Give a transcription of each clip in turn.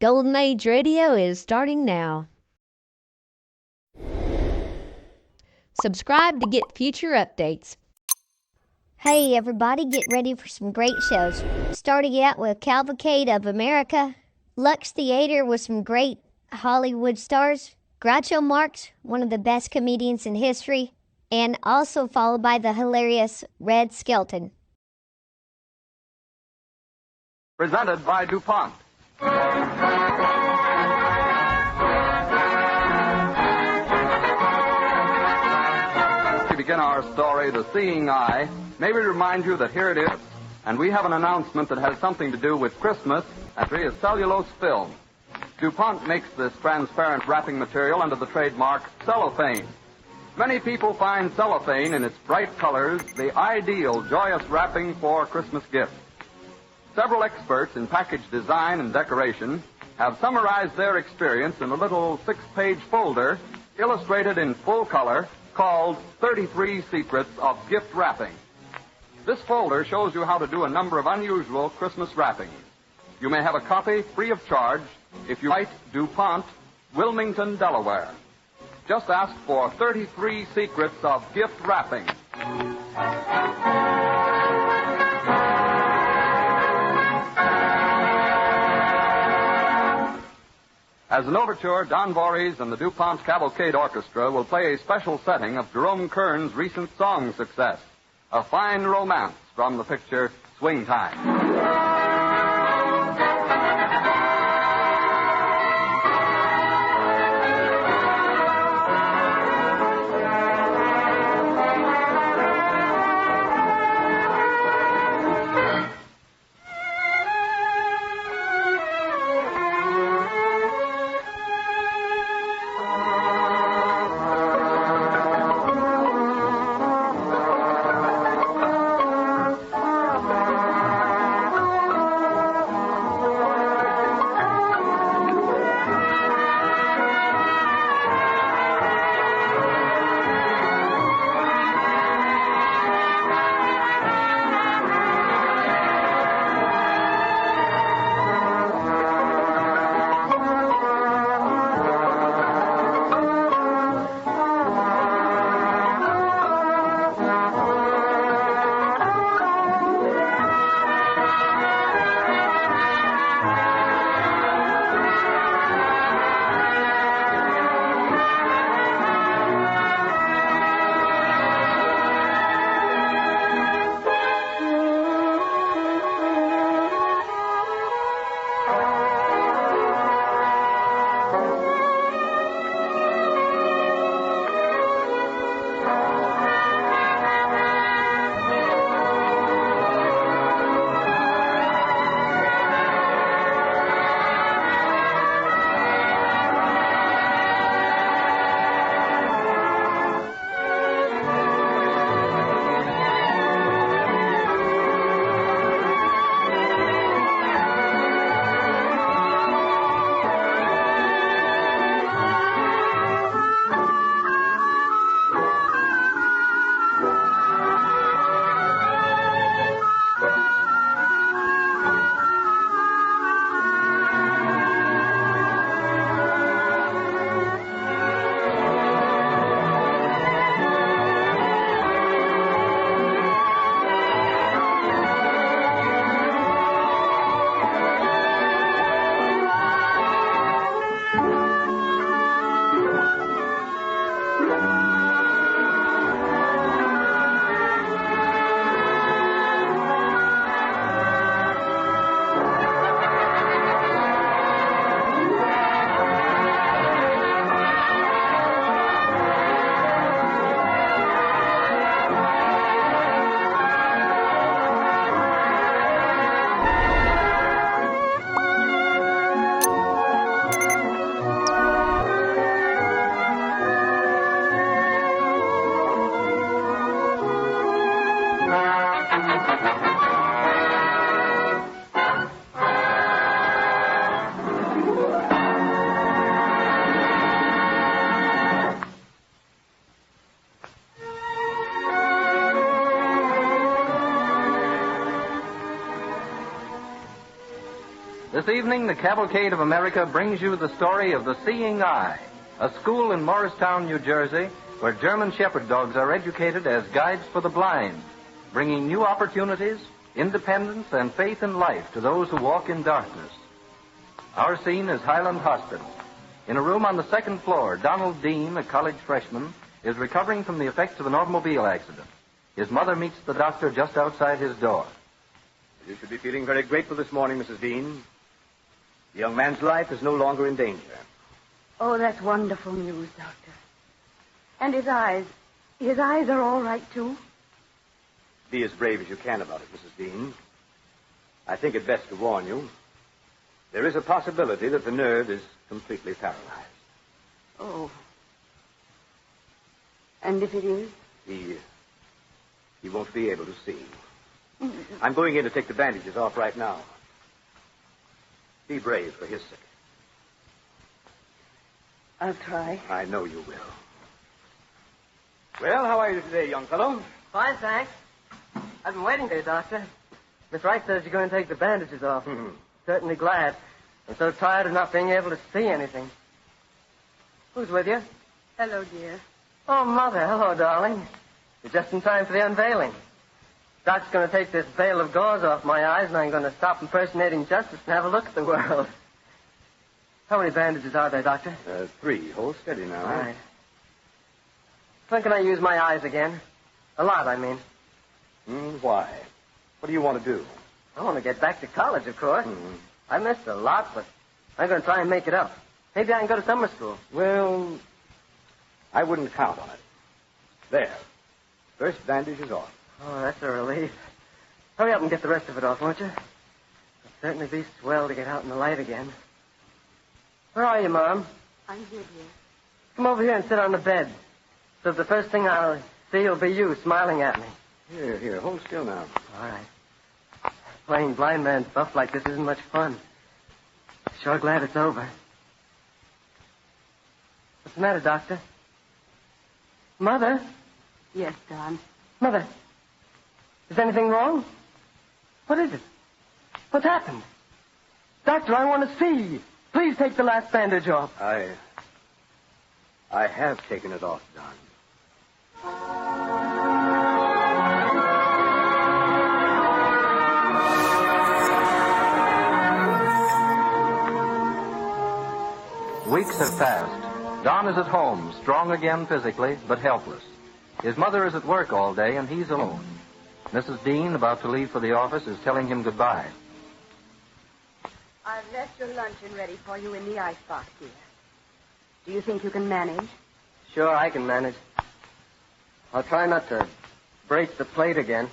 Golden Age Radio is starting now. Subscribe to get future updates. Hey everybody, get ready for some great shows. Starting out with Cavalcade of America, Lux Theater with some great Hollywood stars, Groucho Marx, one of the best comedians in history, and also followed by the hilarious Red Skelton. Presented by DuPont. To begin our story, The Seeing Eye, may we remind you that here it is, and we have an announcement that has something to do with Christmas, and it is cellulose film. DuPont makes this transparent wrapping material under the trademark cellophane. Many people find cellophane in its bright colors the ideal joyous wrapping for Christmas gifts. Several experts in package design and decoration have summarized their experience in a little 6-page folder illustrated in full color called 33 Secrets of Gift Wrapping. This folder shows you how to do a number of unusual Christmas wrappings. You may have a copy free of charge if you write DuPont, Wilmington, Delaware. Just ask for 33 Secrets of Gift Wrapping. As an overture, Don Voorhees and the DuPont Cavalcade Orchestra will play a special setting of Jerome Kern's recent song success, A Fine Romance, from the picture Swing Time. This evening, the Cavalcade of America brings you the story of the Seeing Eye, a school in Morristown, New Jersey, where German shepherd dogs are educated as guides for the blind, bringing new opportunities, independence, and faith in life to those who walk in darkness. Our scene is Highland Hospital. In a room on the second floor, Donald Dean, a college freshman, is recovering from the effects of an automobile accident. His mother meets the doctor just outside his door. You should be feeling very grateful this morning, Mrs. Dean. The young man's life is no longer in danger. Oh, that's wonderful news, Doctor. And his eyes are all right, too? Be as brave as you can about it, Mrs. Dean. I think it best to warn you. There is a possibility that the nerve is completely paralyzed. Oh. And if it is? He won't be able to see. I'm going in to take the bandages off right now. Be brave for his sake. I'll try. I know you will. Well, how are you today, young fellow? Fine, thanks. I've been waiting for you, Doctor. Miss Wright says you're going to take the bandages off. Certainly glad. I'm so tired of not being able to see anything. Who's with you? Hello, dear. Oh, Mother. Hello, darling. You're just in time for the unveiling. Doc's going to take this veil of gauze off my eyes, and I'm going to stop impersonating justice and have a look at the world. How many bandages are there, Doctor? 3. Hold steady now. All right. When can I use my eyes again? A lot, I mean. Why? What do you want to do? I want to get back to college, of course. I missed a lot, but I'm going to try and make it up. Maybe I can go to summer school. Well, I wouldn't count on it. There. First bandage is off. Oh, that's a relief. Hurry up and get the rest of it off, won't you? It'll certainly be swell to get out in the light again. Where are you, Mom? I'm here, dear. Come over here and sit on the bed. So the first thing I'll see will be you smiling at me. Here, hold still now. All right. Playing blind man stuff like this isn't much fun. Sure glad it's over. What's the matter, Doctor? Mother? Yes, Don. Mother, is anything wrong? What is it? What's happened? Doctor, I want to see. Please take the last bandage off. I have taken it off, Don. Weeks have passed. Don is at home, strong again physically, but helpless. His mother is at work all day, and he's alone. Mrs. Dean, about to leave for the office, is telling him goodbye. I've left your luncheon ready for you in the icebox, dear. Do you think you can manage? Sure, I can manage. I'll try not to break the plate again.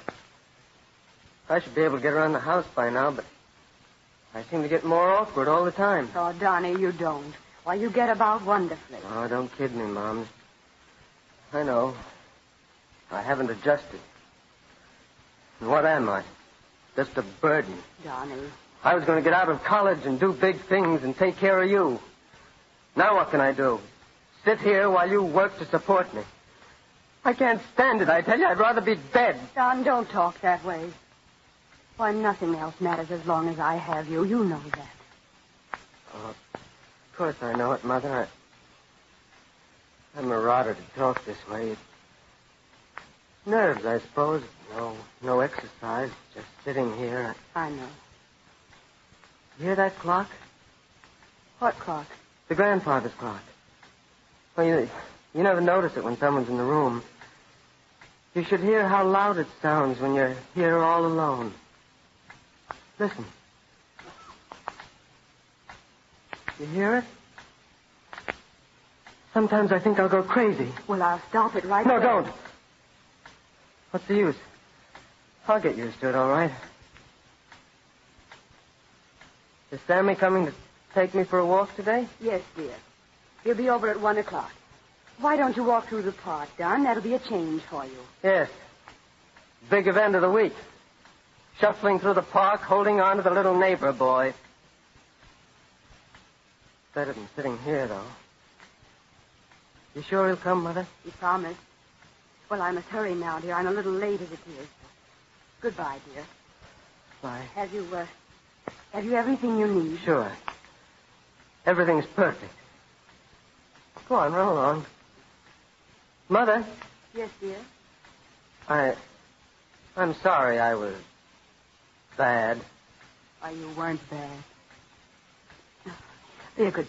I should be able to get around the house by now, but I seem to get more awkward all the time. Oh, Donnie, you don't. Why, you get about wonderfully. Oh, don't kid me, Mom. I know. I haven't adjusted. And what am I? Just a burden. Donnie. I was going to get out of college and do big things and take care of you. Now what can I do? Sit here while you work to support me. I can't stand it, I tell you. I'd rather be dead. Don, don't talk that way. Why, nothing else matters as long as I have you. You know that. Oh, of course I know it, Mother. I'm a rotter to talk this way. Nerves, I suppose. No exercise. Just sitting here. I know. You hear that clock? What clock? The grandfather's clock. Well, you never notice it when someone's in the room. You should hear how loud it sounds when you're here all alone. Listen. You hear it? Sometimes I think I'll go crazy. Well, I'll stop it right No, there. don't. What's the use? I'll get used to it, all right. Is Sammy coming to take me for a walk today? Yes, dear. He'll be over at 1 o'clock. Why don't you walk through the park, Don? That'll be a change for you. Yes. Big event of the week. Shuffling through the park, holding on to the little neighbor boy. Better than sitting here, though. You sure he'll come, Mother? He promised. Well, I must hurry now, dear. I'm a little late as it is. Goodbye, dear. Bye. Have you Have you everything you need? Sure. Everything's perfect. Go on, roll on. Mother, Yes, dear. I'm sorry I was bad. Why, you weren't bad. Be a good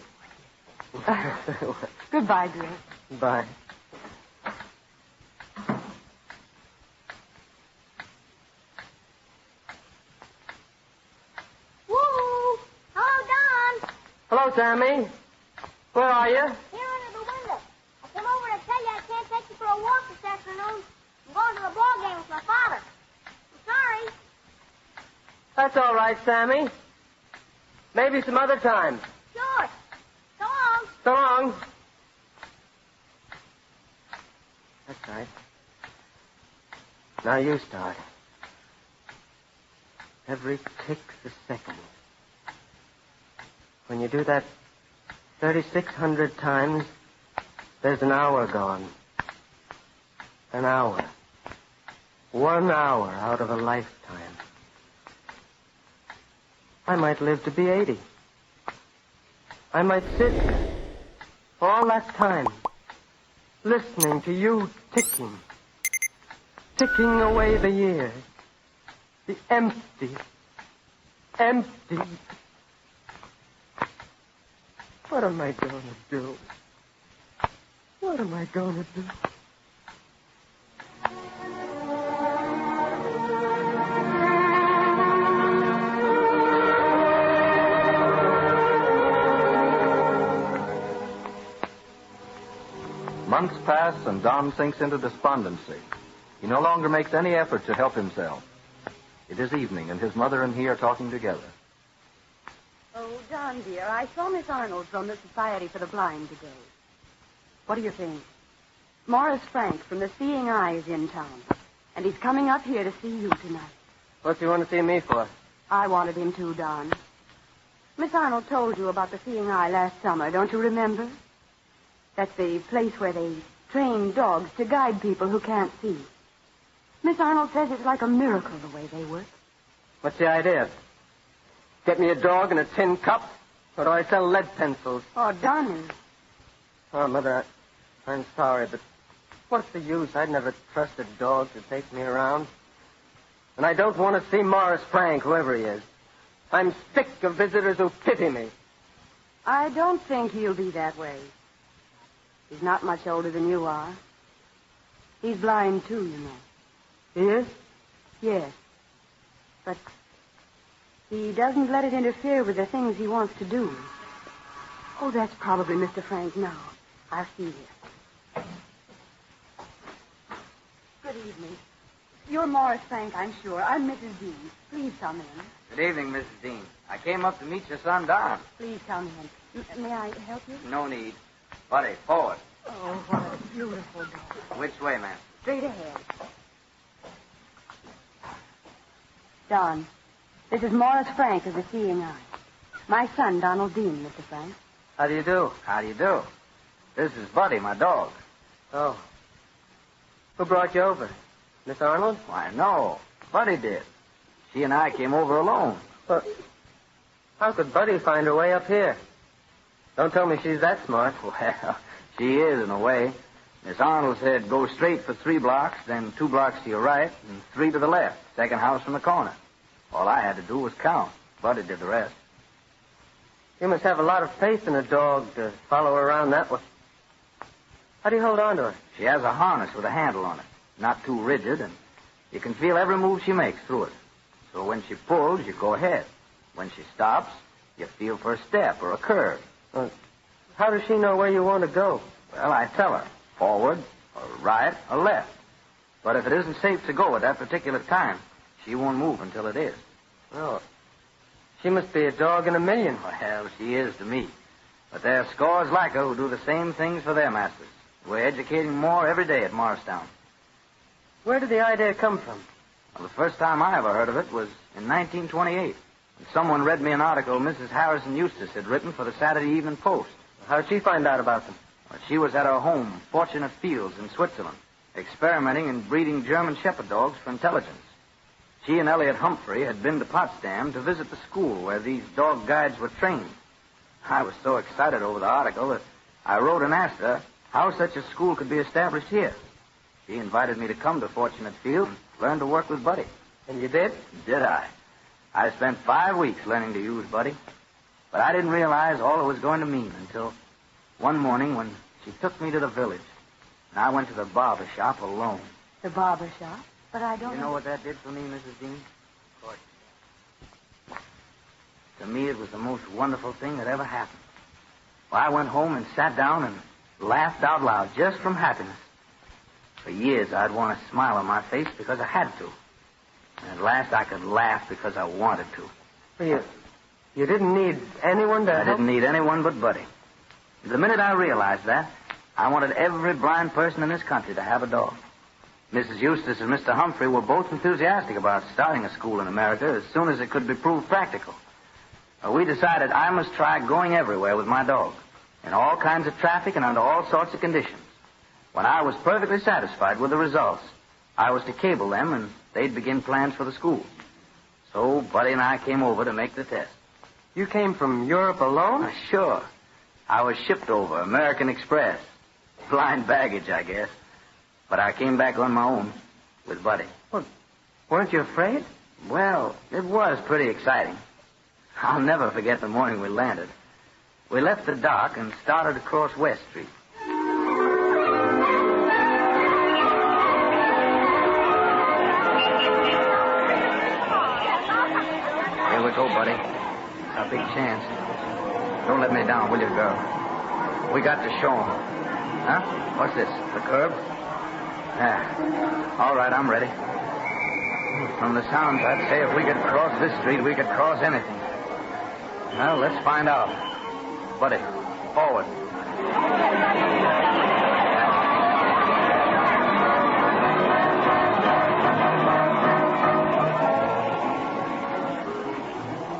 boy. Goodbye, dear. Bye. Woo! Hello, Don. Hello, Sammy. Where are you? Here under the window. I came over to tell you I can't take you for a walk this afternoon. I'm going to the ball game with my father. I'm sorry. That's all right, Sammy. Maybe some other time. Sure. So long. So long. That's right. Now you start. Every tick's a second. When you do that 3,600 times, there's an hour gone. An hour. 1 hour out of a lifetime. I might live to be 80. I might sit all that time listening to you ticking away the years. The empty. What am I going to do? What am I going to do? Months pass and Don sinks into despondency. He no longer makes any effort to help himself. It is evening, and his mother and he are talking together. Oh, Don, dear, I saw Miss Arnold from the Society for the Blind today. What do you think? Morris Frank from the Seeing Eye is in town, and he's coming up here to see you tonight. What do you want to see me for? I wanted him to, Don. Miss Arnold told you about the Seeing Eye last summer, don't you remember? That's the place where they train dogs to guide people who can't see. Miss Arnold says it's like a miracle the way they work. What's the idea? Get me a dog and a tin cup? Or do I sell lead pencils? Oh, Don. Oh, Mother, I'm sorry, but what's the use? I'd never trust a dog to take me around. And I don't want to see Morris Frank, whoever he is. I'm sick of visitors who pity me. I don't think he'll be that way. He's not much older than you are. He's blind, too, you know. He is? Yes. But he doesn't let it interfere with the things he wants to do. Oh, that's probably Mr. Frank now. I'll see you. Good evening. You're Morris Frank, I'm sure. I'm Mrs. Dean. Please come in. Good evening, Mrs. Dean. I came up to meet your son, Don. Please come in. May I help you? No need. Buddy, forward. Oh, what a beautiful dog. Which way, ma'am? Straight ahead. Don, this is Morris Frank of the Seeing Eye. My son, Donald Dean, Mr. Frank. How do you do? How do you do? This is Buddy, my dog. Oh. Who brought you over? Miss Arnold? Why, no. Buddy did. She and I came over alone. But how could Buddy find her way up here? Don't tell me she's that smart. Well, she is in a way. Miss Arnold said go straight for 3 blocks, then 2 blocks to your right, and 3 to the left. Second house from the corner. All I had to do was count. Buddy did the rest. You must have a lot of faith in a dog to follow her around that way. How do you hold on to her? She has a harness with a handle on it. Not too rigid, and you can feel every move she makes through it. So when she pulls, you go ahead. When she stops, you feel for a step or a curve. How does she know where you want to go? Well, I tell her, forward, or right, or left. But if it isn't safe to go at that particular time, she won't move until it is. Oh, she must be a dog in a million. Well, she is to me. But there are scores like her who do the same things for their masters. We're educating more every day at Morristown. Where did the idea come from? Well, the first time I ever heard of it was in 1928. And someone read me an article Mrs. Harrison Eustace had written for the Saturday Evening Post. How'd she find out about them? Well, she was at her home, Fortunate Fields in Switzerland, experimenting in breeding German Shepherd dogs for intelligence. She and Elliot Humphrey had been to Potsdam to visit the school where these dog guides were trained. I was so excited over the article that I wrote and asked her how such a school could be established here. She invited me to come to Fortunate Field and learn to work with Buddy. And you did? Did I? I spent 5 weeks learning to use Buddy, but I didn't realize all it was going to mean until one morning when she took me to the village, and I went to the barber shop alone. The barber shop? But I don't You know what that did for me, Mrs. Dean? Of course. To me, it was the most wonderful thing that ever happened. Well, I went home and sat down and laughed out loud just from happiness. For years, I'd want a smile on my face because I had to. And at last, I could laugh because I wanted to. Well, you didn't need anyone to I didn't need anyone but Buddy. The minute I realized that, I wanted every blind person in this country to have a dog. Mrs. Eustace and Mr. Humphrey were both enthusiastic about starting a school in America as soon as it could be proved practical. We decided I must try going everywhere with my dog, in all kinds of traffic and under all sorts of conditions. When I was perfectly satisfied with the results, I was to cable them and they'd begin plans for the school. So Buddy and I came over to make the test. You came from Europe alone? Sure. I was shipped over, American Express. Blind baggage, I guess. But I came back on my own with Buddy. Well, weren't you afraid? Well, it was pretty exciting. I'll never forget the morning we landed. We left the dock and started across West Street. Here we go, Buddy. It's our big chance. Don't let me down, will you, girl? We got to show 'em. Huh? What's this? The curb? Yeah. All right, I'm ready. From the sounds, I'd say if we could cross this street, we could cross anything. Well, let's find out. Buddy, forward.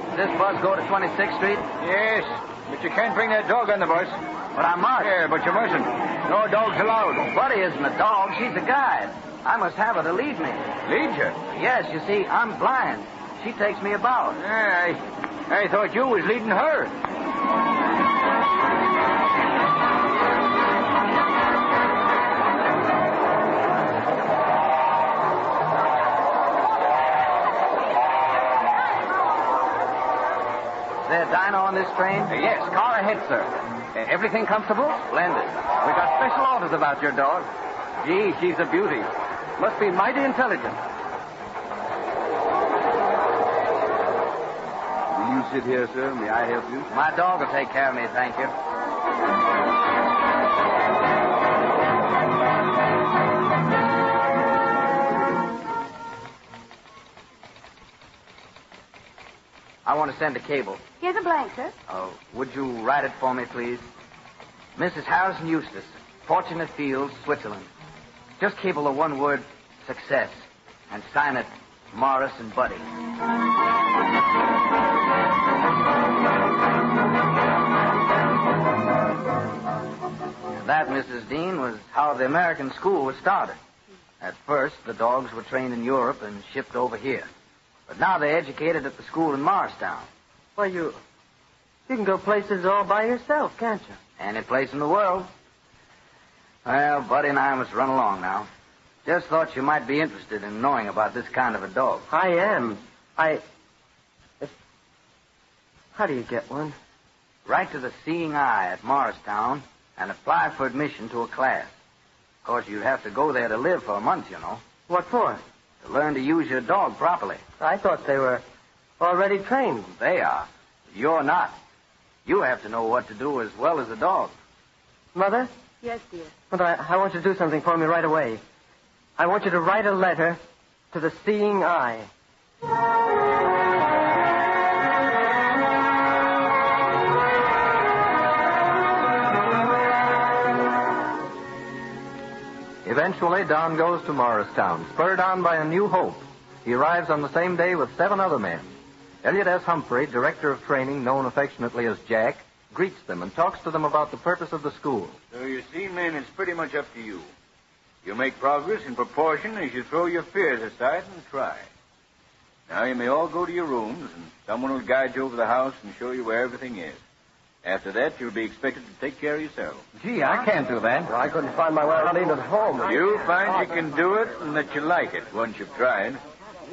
Does this bus go to 26th Street? Yes, but you can't bring that dog on the bus. But I must. Yeah, but you mustn't. No dogs allowed. Buddy isn't a dog. She's a guide. I must have her to lead me. Lead you? Yes, you see, I'm blind. She takes me about. I thought you was leading her. Is there a diner on this train? Yes, car ahead, sir. Everything comfortable? Splendid. We got special orders about your dog. Gee, she's a beauty. Must be mighty intelligent. Will you sit here, sir? May I help you? My dog will take care of me, thank you. I want to send a cable. Here's a blank, sir. Oh, would you write it for me, please? Mrs. Harrison Eustace, Fortunate Fields, Switzerland. Just cable the one word, success, and sign it, Morris and Buddy. And that, Mrs. Dean, was how the American school was started. At first, the dogs were trained in Europe and shipped over here. But now they're educated at the school in Morristown. Well, you can go places all by yourself, can't you? Any place in the world. Well, Buddy and I must run along now. Just thought you might be interested in knowing about this kind of a dog. I am. How do you get one? Write to the Seeing Eye at Morristown and apply for admission to a class. Of course, you'd have to go there to live for a month, you know. What for? To learn to use your dog properly. I thought they were already trained. They are. You're not. You have to know what to do as well as the dog. Mother? Yes, dear. Mother, I want you to do something for me right away. I want you to write a letter to the Seeing Eye. Eventually, Don goes to Morristown, spurred on by a new hope. He arrives on the same day with 7 other men. Elliot S. Humphrey, director of training, known affectionately as Jack, greets them and talks to them about the purpose of the school. So you see, men, it's pretty much up to you. You make progress in proportion as you throw your fears aside and try. Now, you may all go to your rooms, and someone will guide you over the house and show you where everything is. After that, you'll be expected to take care of yourself. Gee, I can't do that. Well, I couldn't find my way around even at home. You'll find you can do it and that you like it once you've tried.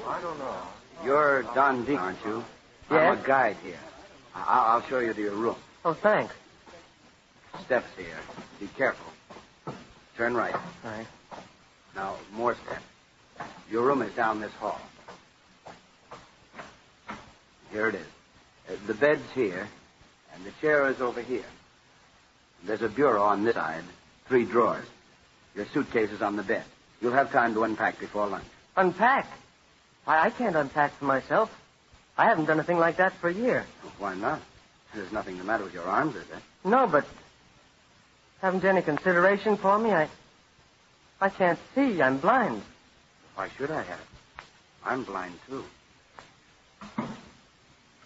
I don't know. You're Don Dean, aren't you? Yes. I'm a guide here. I'll show you to your room. Oh, thanks. Steps here. Be careful. Turn right. All right. Now, more steps. Your room is down this hall. Here it is. The bed's here, and the chair is over here. There's a bureau on this side, 3 drawers. Your suitcase is on the bed. You'll have time to unpack before lunch. Unpack? I can't unpack for myself. I haven't done a thing like that for a year. Well, why not? There's nothing the matter with your arms, is there? No, but haven't you any consideration for me? I can't see. I'm blind. Why should I have? I'm blind, too.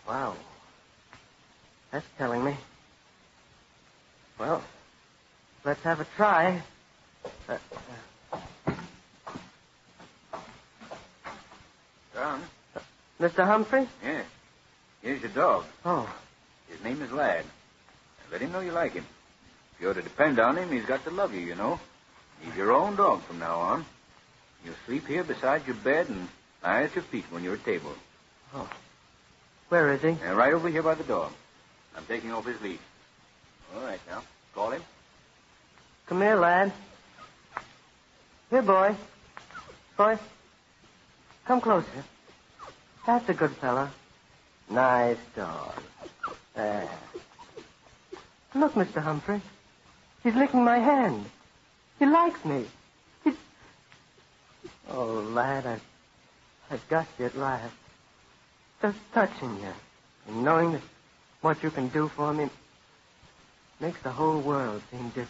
Wow. That's telling me. Well, let's have a try. John? Mr. Humphrey? Yeah. Here's your dog. Oh. His name is Lad. Let him know you like him. If you're to depend on him, he's got to love you, you know. He's your own dog from now on. You'll sleep here beside your bed and lie at your feet when you're at table. Oh. Where is he? Right over here by the door. I'm taking off his leash. All right, now. Call him. Come here, lad. Here, boy. Boy. Come closer. That's a good fellow. Nice dog. There. Look, Mr. Humphrey. He's licking my hand. He likes me. Oh, lad, I've got you at last. Just touching you and knowing that what you can do for me makes the whole world seem different.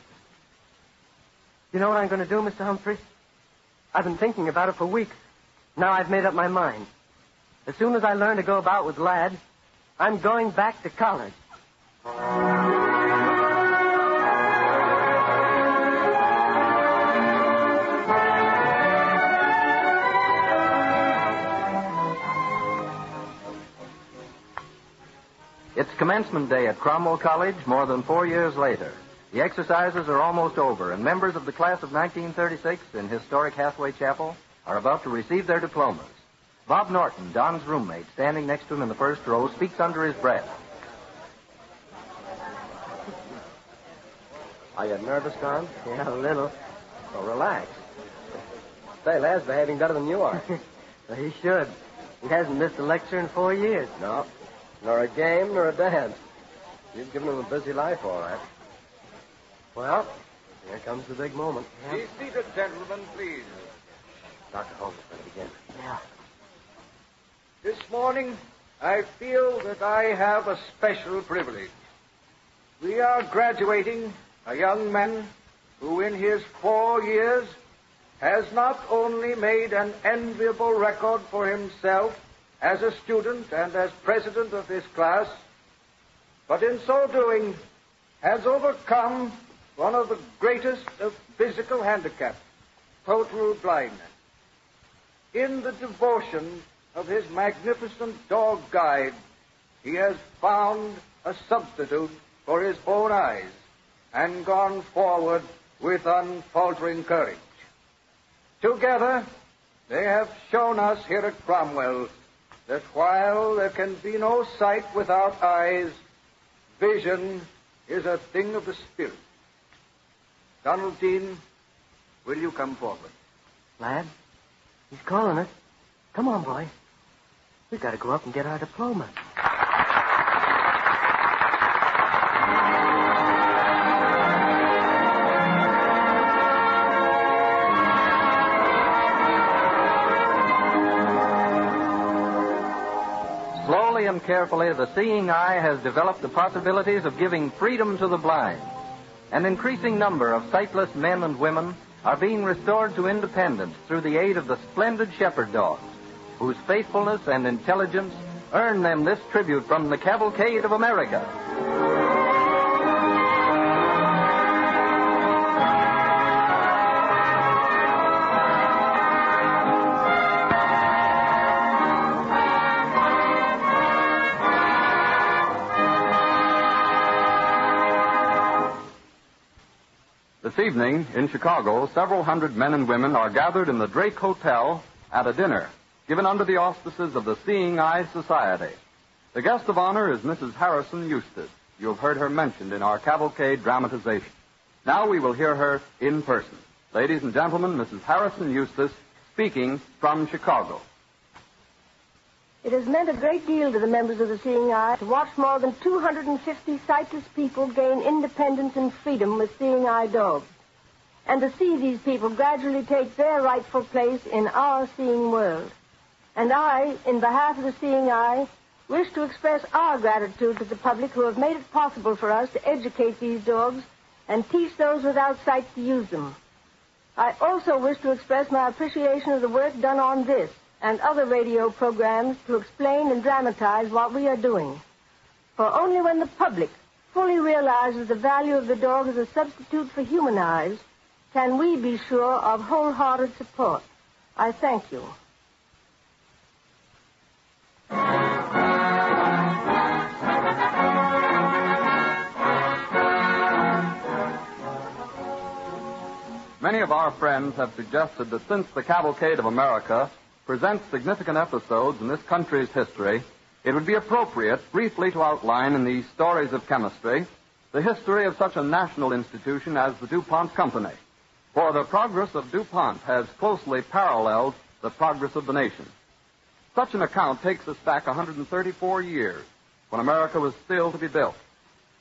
You know what I'm going to do, Mr. Humphrey? I've been thinking about it for weeks. Now I've made up my mind. As soon as I learn to go about with Lad, I'm going back to college. It's commencement day at Cromwell College more than 4 years later. The exercises are almost over, and members of the class of 1936 in historic Hathaway Chapel are about to receive their diplomas. Bob Norton, Don's roommate, standing next to him in the first row, speaks under his breath. Are you nervous, Don? Yeah, a little. Well, relax. Say, Lad's behaving better than you are. Well, he should. He hasn't missed a lecture in 4 years. No. Nor a game, nor a dance. You've given him a busy life, all right. Well, here comes the big moment. Yeah. Be seated, gentlemen, please. Dr. Holmes is going to begin. Yeah. This morning, I feel that I have a special privilege. We are graduating a young man who in his 4 years has not only made an enviable record for himself as a student and as president of this class, but in so doing has overcome one of the greatest of physical handicaps, total blindness. In the devotion of his magnificent dog guide, he has found a substitute for his own eyes and gone forward with unfaltering courage. Together, they have shown us here at Cromwell that while there can be no sight without eyes, vision is a thing of the spirit. Donald Dean, will you come forward? Lad, he's calling us. Come on, boy. We've got to go up and get our diploma. Slowly and carefully, the seeing eye has developed the possibilities of giving freedom to the blind. An increasing number of sightless men and women are being restored to independence through the aid of the splendid shepherd dogs, whose faithfulness and intelligence earn them this tribute from the Cavalcade of America. This evening, in Chicago, several hundred men and women are gathered in the Drake Hotel at a dinner given under the auspices of the Seeing Eye Society. The guest of honor is Mrs. Harrison Eustace. You have heard her mentioned in our Cavalcade dramatization. Now we will hear her in person. Ladies and gentlemen, Mrs. Harrison Eustace speaking from Chicago. It has meant a great deal to the members of the Seeing Eye to watch more than 250 sightless people gain independence and freedom with Seeing Eye dogs, and to see these people gradually take their rightful place in our seeing world. And I, in behalf of the Seeing Eye, wish to express our gratitude to the public who have made it possible for us to educate these dogs and teach those without sight to use them. I also wish to express my appreciation of the work done on this and other radio programs to explain and dramatize what we are doing. For only when the public fully realizes the value of the dog as a substitute for human eyes can we be sure of wholehearted support. I thank you. Many of our friends have suggested that since the Cavalcade of America presents significant episodes in this country's history, it would be appropriate briefly to outline in these stories of chemistry the history of such a national institution as the DuPont Company. For the progress of DuPont has closely paralleled the progress of the nation. Such an account takes us back 134 years, when America was still to be built.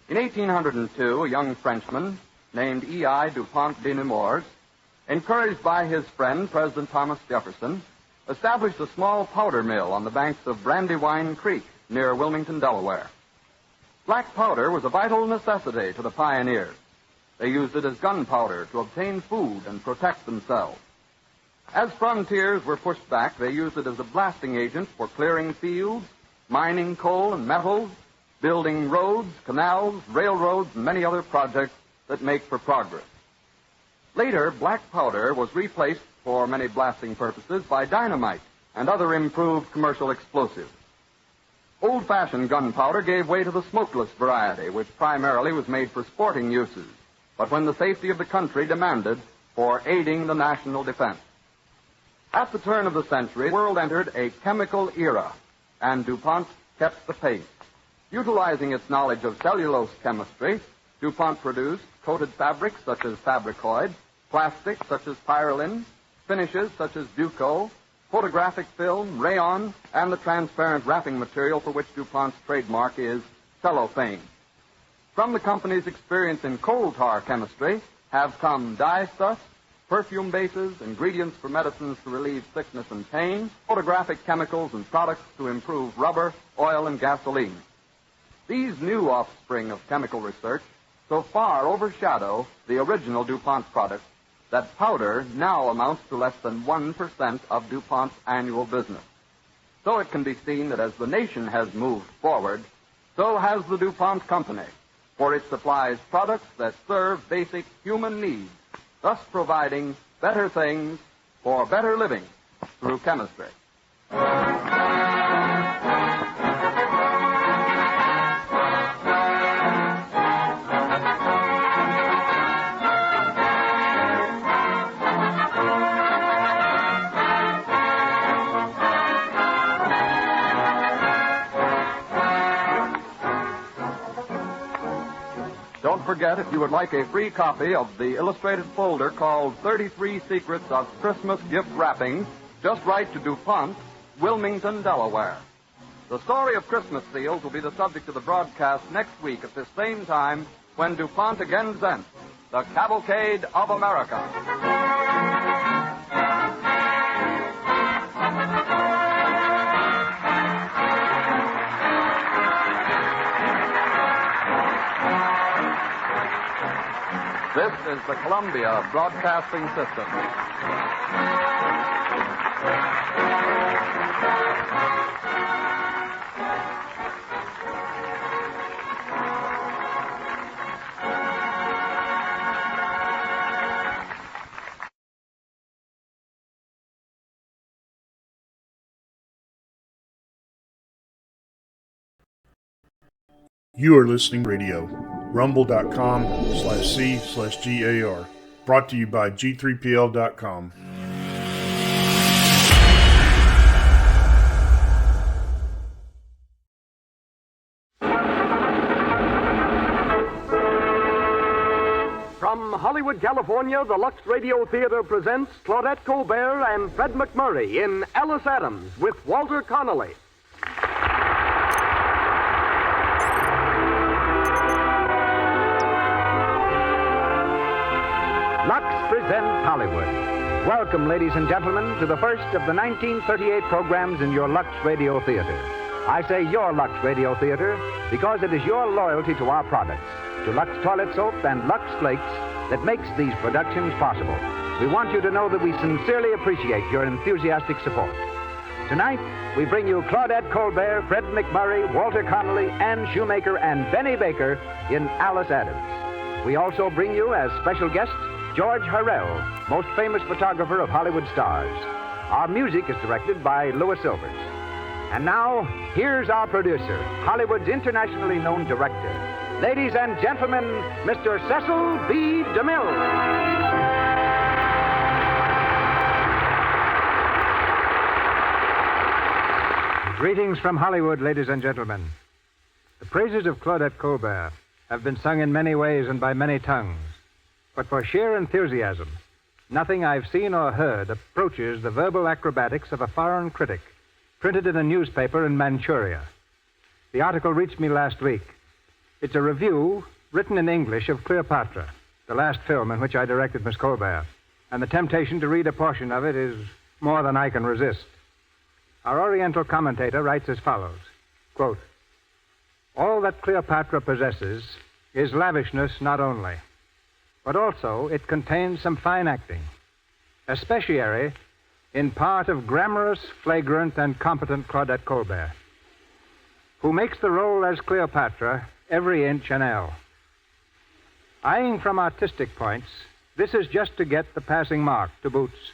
In 1802, a young Frenchman named E.I. DuPont de Nemours, encouraged by his friend, President Thomas Jefferson, established a small powder mill on the banks of Brandywine Creek near Wilmington, Delaware. Black powder was a vital necessity to the pioneers. They used it as gunpowder to obtain food and protect themselves. As frontiers were pushed back, they used it as a blasting agent for clearing fields, mining coal and metals, building roads, canals, railroads, and many other projects that make for progress. Later, black powder was replaced for many blasting purposes by dynamite and other improved commercial explosives. Old-fashioned gunpowder gave way to the smokeless variety, which primarily was made for sporting uses, but when the safety of the country demanded for aiding the national defense. At the turn of the century, the world entered a chemical era, and DuPont kept the pace. Utilizing its knowledge of cellulose chemistry, DuPont produced coated fabrics such as fabricoid, plastics such as pyrrolin, finishes such as Buco, photographic film, rayon, and the transparent wrapping material for which DuPont's trademark is cellophane. From the company's experience in coal tar chemistry have come dye stuffs, perfume bases, ingredients for medicines to relieve sickness and pain, photographic chemicals and products to improve rubber, oil, and gasoline. These new offspring of chemical research so far overshadow the original DuPont product that powder now amounts to less than 1% of DuPont's annual business. So it can be seen that as the nation has moved forward, so has the DuPont Company, for it supplies products that serve basic human needs, thus providing better things for better living through chemistry. Don't forget, if you would like a free copy of the illustrated folder called 33 Secrets of Christmas Gift Wrapping, just write to DuPont, Wilmington, Delaware. The story of Christmas seals will be the subject of the broadcast next week at this same time when DuPont again presents the Cavalcade of America. This is the Columbia Broadcasting System. You are listening to radio, rumble.com/C/GAR. Brought to you by G3PL.com. From Hollywood, California, the Lux Radio Theater presents Claudette Colbert and Fred McMurray in Alice Adams with Walter Connolly. Lux presents Hollywood. Welcome, ladies and gentlemen, to the first of the 1938 programs in your Lux Radio Theater. I say your Lux Radio Theater because it is your loyalty to our products, to Lux Toilet Soap and Lux Flakes, that makes these productions possible. We want you to know that we sincerely appreciate your enthusiastic support. Tonight, we bring you Claudette Colbert, Fred McMurray, Walter Connolly, Ann Shoemaker, and Benny Baker in Alice Adams. We also bring you, as special guest, George Harrell, most famous photographer of Hollywood stars. Our music is directed by Louis Silvers. And now, here's our producer, Hollywood's internationally known director. Ladies and gentlemen, Mr. Cecil B. DeMille. Greetings from Hollywood, ladies and gentlemen. The praises of Claudette Colbert have been sung in many ways and by many tongues. But for sheer enthusiasm, nothing I've seen or heard approaches the verbal acrobatics of a foreign critic printed in a newspaper in Manchuria. The article reached me last week. It's a review written in English of Cleopatra, the last film in which I directed Miss Colbert, and the temptation to read a portion of it is more than I can resist. Our Oriental commentator writes as follows, quote, "All that Cleopatra possesses is lavishness not only, but also it contains some fine acting, especially in part of grammarous, flagrant, and competent Claudette Colbert, who makes the role as Cleopatra every inch an ell. Eyeing from artistic points, this is just to get the passing mark to boots.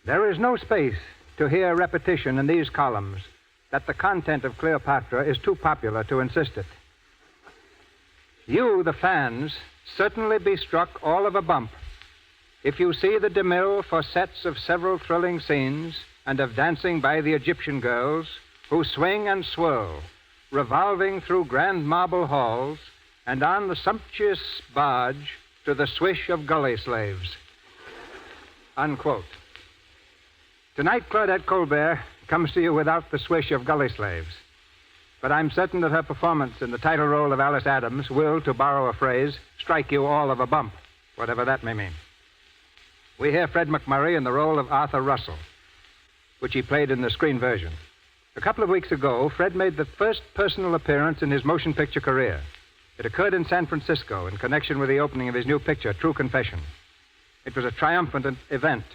There is no space to hear repetition in these columns that the content of Cleopatra is too popular to insist it. You, the fans, certainly be struck all of a bump if you see the DeMille for sets of several thrilling scenes and of dancing by the Egyptian girls who swing and swirl, revolving through grand marble halls and on the sumptuous barge to the swish of gully slaves." Unquote. Tonight, Claudette Colbert comes to you without the swish of gully slaves. But I'm certain that her performance in the title role of Alice Adams will, to borrow a phrase, strike you all of a bump, whatever that may mean. We hear Fred McMurray in the role of Arthur Russell, which he played in the screen version. A couple of weeks ago, Fred made the first personal appearance in his motion picture career. It occurred in San Francisco in connection with the opening of his new picture, True Confession. It was a triumphant event,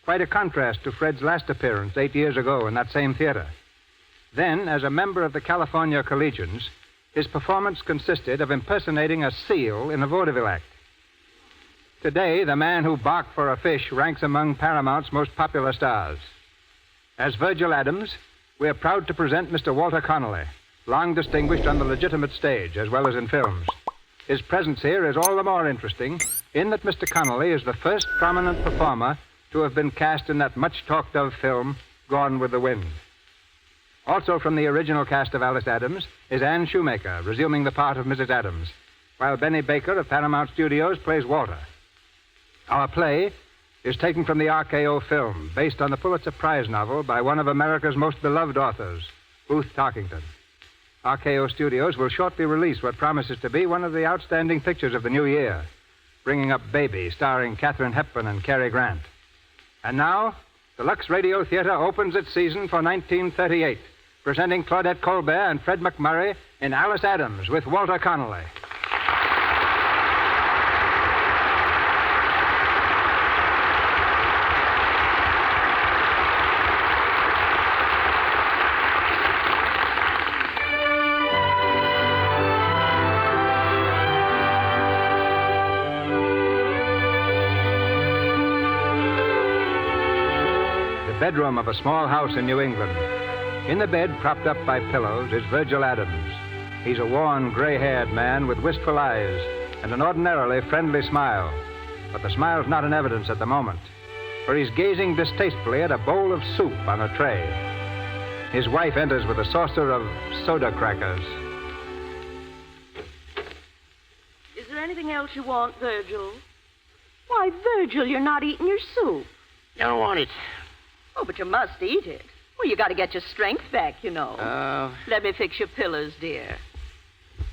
quite a contrast to Fred's last appearance 8 years ago in that same theater. Then, as a member of the California Collegians, his performance consisted of impersonating a seal in a vaudeville act. Today, the man who barked for a fish ranks among Paramount's most popular stars. As Virgil Adams, we are proud to present Mr. Walter Connolly, long distinguished on the legitimate stage as well as in films. His presence here is all the more interesting in that Mr. Connolly is the first prominent performer to have been cast in that much-talked-of film, Gone with the Wind. Also from the original cast of Alice Adams is Ann Shoemaker, resuming the part of Mrs. Adams, while Benny Baker of Paramount Studios plays Walter. Our play is taken from the RKO film, based on the Pulitzer Prize novel by one of America's most beloved authors, Booth Tarkington. RKO Studios will shortly release what promises to be one of the outstanding pictures of the new year, Bringing Up Baby, starring Katharine Hepburn and Cary Grant. And now, the Lux Radio Theater opens its season for 1938, presenting Claudette Colbert and Fred McMurray in Alice Adams with Walter Connolly. Bedroom of a small house in New England. In the bed, propped up by pillows, is Virgil Adams. He's a worn, gray-haired man with wistful eyes and an ordinarily friendly smile. but the smile's not in evidence at the moment, for he's gazing distastefully at a bowl of soup on a tray. His wife enters with a saucer of soda crackers. Is there anything else you want, Virgil? Why, Virgil, you're not eating your soup. Don't want it. Oh, but you must eat it. Well, you got to get your strength back, you know. Oh. Let me fix your pillows, dear.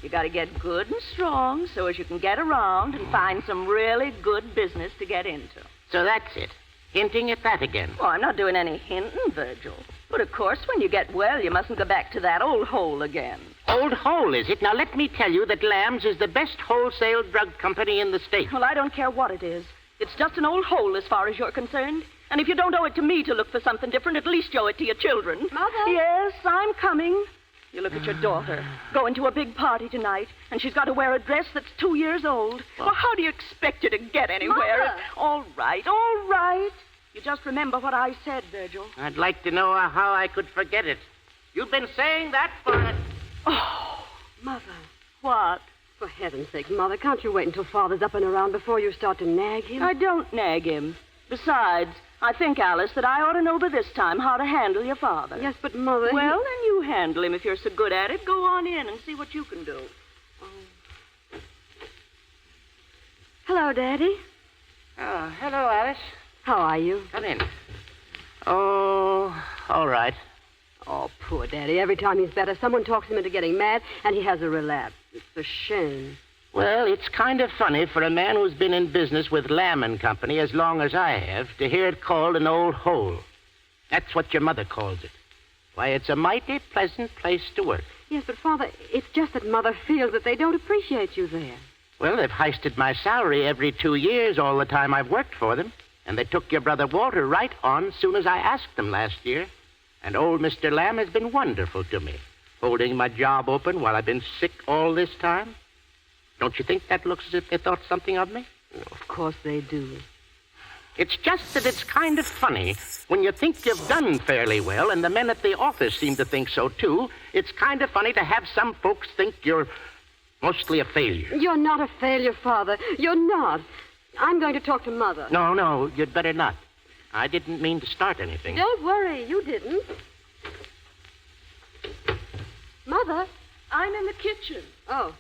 You got to get good and strong so as you can get around and find some really good business to get into. So that's it. Hinting at that again. Oh, I'm not doing any hinting, Virgil. But, of course, when you get well, you mustn't go back to that old hole again. Old hole, is it? Now, let me tell you that Lamb's is the best wholesale drug company in the state. Well, I don't care what it is. It's just an old hole as far as you're concerned. And if you don't owe it to me to look for something different, at least you owe it to your children. Mother? Yes, I'm coming. You look at your daughter, going to a big party tonight, and she's got to wear a dress that's 2 years old. Well, how do you expect her to get anywhere? Mother! All right. You just remember what I said, Virgil. I'd like to know how I could forget it. You've been saying that for... Oh, Mother. what? For heaven's sake, Mother, can't you wait until Father's up and around before you start to nag him? I don't nag him. Besides, I think, Alice, that I ought to know by this time how to handle your father. Yes, but Mother... Well, then you handle him if you're so good at it. Go on in and see what you can do. Hello, Daddy. Oh, hello, Alice. How are you? Come in. Oh, all right. Oh, poor Daddy. Every time he's better, someone talks him into getting mad, and he has a relapse. It's a shame. Well, it's kind of funny for a man who's been in business with Lamb and Company as long as I have to hear it called an old hole. That's what your mother calls it. Why, it's a mighty pleasant place to work. Yes, but, Father, it's just that Mother feels that they don't appreciate you there. Well, they've heisted my salary every 2 years all the time I've worked for them. And they took your brother Walter right on soon as I asked them last year. And old Mr. Lamb has been wonderful to me, holding my job open while I've been sick all this time. Don't you think that looks as if they thought something of me? Of course they do. It's just that it's kind of funny. When you think you've done fairly well, and the men at the office seem to think so, too, it's kind of funny to have some folks think you're mostly a failure. You're not a failure, Father. You're not. I'm going to talk to Mother. No, you'd better not. I didn't mean to start anything. Don't worry, you didn't. Mother? I'm in the kitchen. Oh.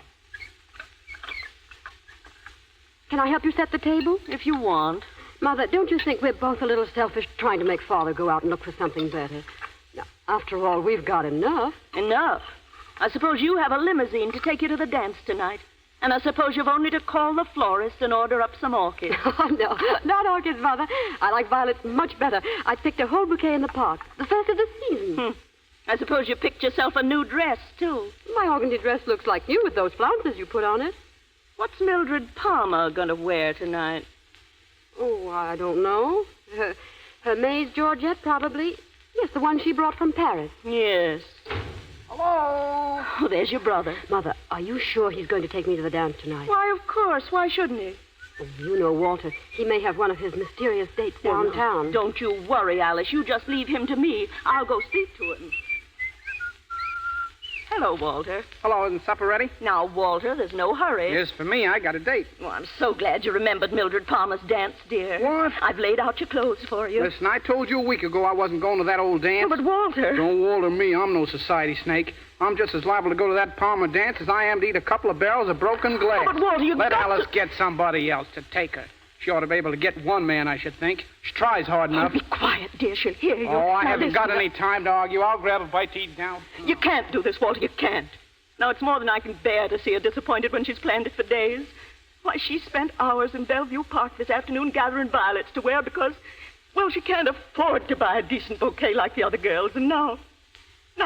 Can I help you set the table? If you want. Mother, don't you think we're both a little selfish trying to make Father go out and look for something better? Now, after all, we've got enough. Enough? I suppose you have a limousine to take you to the dance tonight. And I suppose you've only to call the florist and order up some orchids. Oh, no, not orchids, Mother. I like violets much better. I picked a whole bouquet in the park, the first of the season. I suppose you picked yourself a new dress, too. My organdy dress looks like new with those flounces you put on it. What's Mildred Palmer going to wear tonight? Oh, I don't know. Her maid's Georgette, probably. Yes, the one she brought from Paris. Yes. Hello? Oh, there's your brother. Mother, are you sure he's going to take me to the dance tonight? Why, of course. Why shouldn't he? Oh, you know Walter. He may have one of his mysterious dates downtown. Don't you worry, Alice. You just leave him to me. I'll go speak to him. Hello, Walter. Hello, isn't supper ready? Now, Walter, there's no hurry. Yes, for me, I got a date. Well, I'm so glad you remembered Mildred Palmer's dance, dear. What? I've laid out your clothes for you. Listen, I told you a week ago I wasn't going to that old dance. Oh, but Walter... Don't Walter me. I'm no society snake. I'm just as liable to go to that Palmer dance as I am to eat a couple of barrels of broken glass. Oh, but Walter, you've Let got Alice to... get somebody else to take her. She ought to be able to get one man, I should think. She tries hard enough. Oh, be quiet, dear. She'll hear you. Oh, I Now, haven't listen, got any time to argue. I'll grab a bite to eat now. You can't do this, Walter. You can't. Now, it's more than I can bear to see her disappointed when she's planned it for days. Why, she spent hours in Bellevue Park this afternoon gathering violets to wear because, well, she can't afford to buy a decent bouquet like the other girls. And now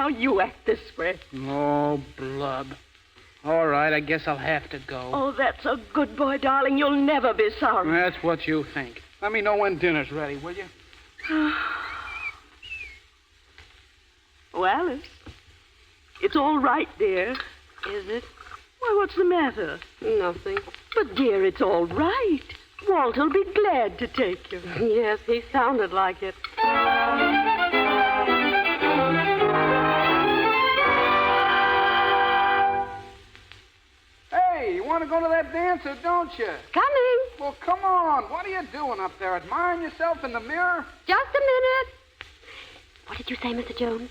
you act this way. Oh, blub. All right, I guess I'll have to go. Oh, that's a good boy, darling. You'll never be sorry. That's what you think. Let me know when dinner's ready, will you? Oh, Alice. It's all right, dear. Is it? Why, what's the matter? Nothing. But, dear, it's all right. Walter'll be glad to take you. Yes, he sounded like it. Hey, you want to go to that dance or don't you? Coming. Well, come on. What are you doing up there? Admiring yourself in the mirror? Just a minute. What did you say, Mr. Jones?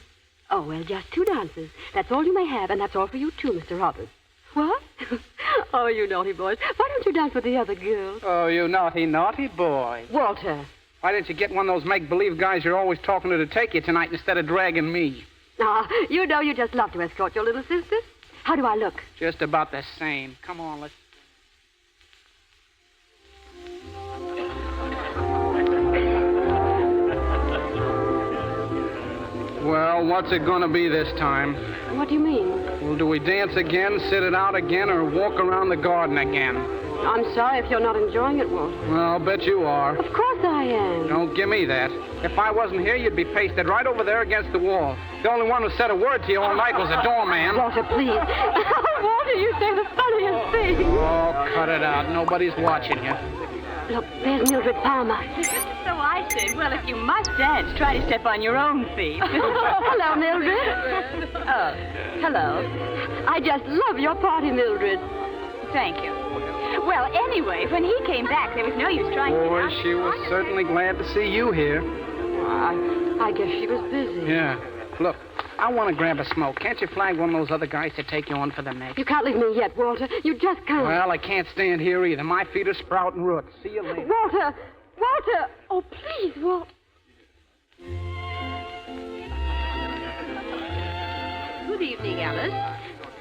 Oh, well, just 2 dances. That's all you may have, and that's all for you, too, Mr. Roberts. What? Oh, you naughty boys. Why don't you dance with the other girls? Oh, you naughty, naughty boy. Walter. Why didn't you get one of those make-believe guys you're always talking to take you tonight instead of dragging me? Ah, you know you just love to escort your little sister. How do I look? Just about the same. Come on, let's... Well, what's it going to be this time? What do you mean? Well, do we dance again, sit it out again, or walk around the garden again? I'm sorry if you're not enjoying it, Walter. Well, I'll bet you are. Of course I am. Don't give me that. If I wasn't here, you'd be pasted right over there against the wall. The only one who said a word to you all night was the doorman. Walter, please. Walter, you say the funniest thing. Oh, cut it out. Nobody's watching you. Look, there's Mildred Palmer. So I said, well, if you must dance, try to step on your own feet. Hello, Mildred. Oh, hello. I just love your party, Mildred. Thank you. Well, anyway, when he came back, there was no use trying to... Boy, she was certainly glad to see you here. I guess she was busy. Yeah. Look, I want to grab a smoke. Can't you flag one of those other guys to take you on for the next? You can't leave me yet, Walter. You just can't. Well, I can't stand here either. My feet are sprouting roots. See you later. Walter! Walter! Oh, please, Walter. Good evening, Alice.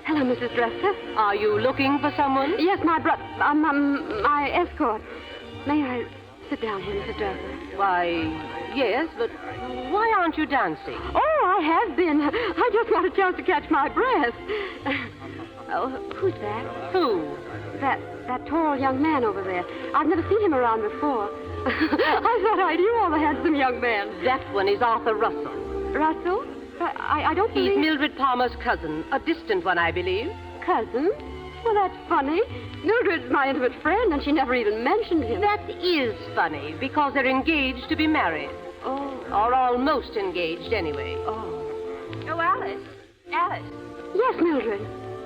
Hello, Mrs. Dresser. Are you looking for someone? Yes, my escort. May I sit down here, Mrs. Dresser? Why, yes, but why aren't you dancing? Oh, I have been. I just want a chance to catch my breath. Oh, who's that? Who? That tall young man over there. I've never seen him around before. I thought I knew all the handsome young men. That one is Arthur Russell. Russell? I don't believe... He's Mildred Palmer's cousin. A distant one, I believe. Cousin? Well, that's funny. Mildred's my intimate friend, and she never even mentioned him. That is funny, because they're engaged to be married. Oh. Or almost engaged, anyway. Oh. Oh, Alice. Alice. Yes, Mildred.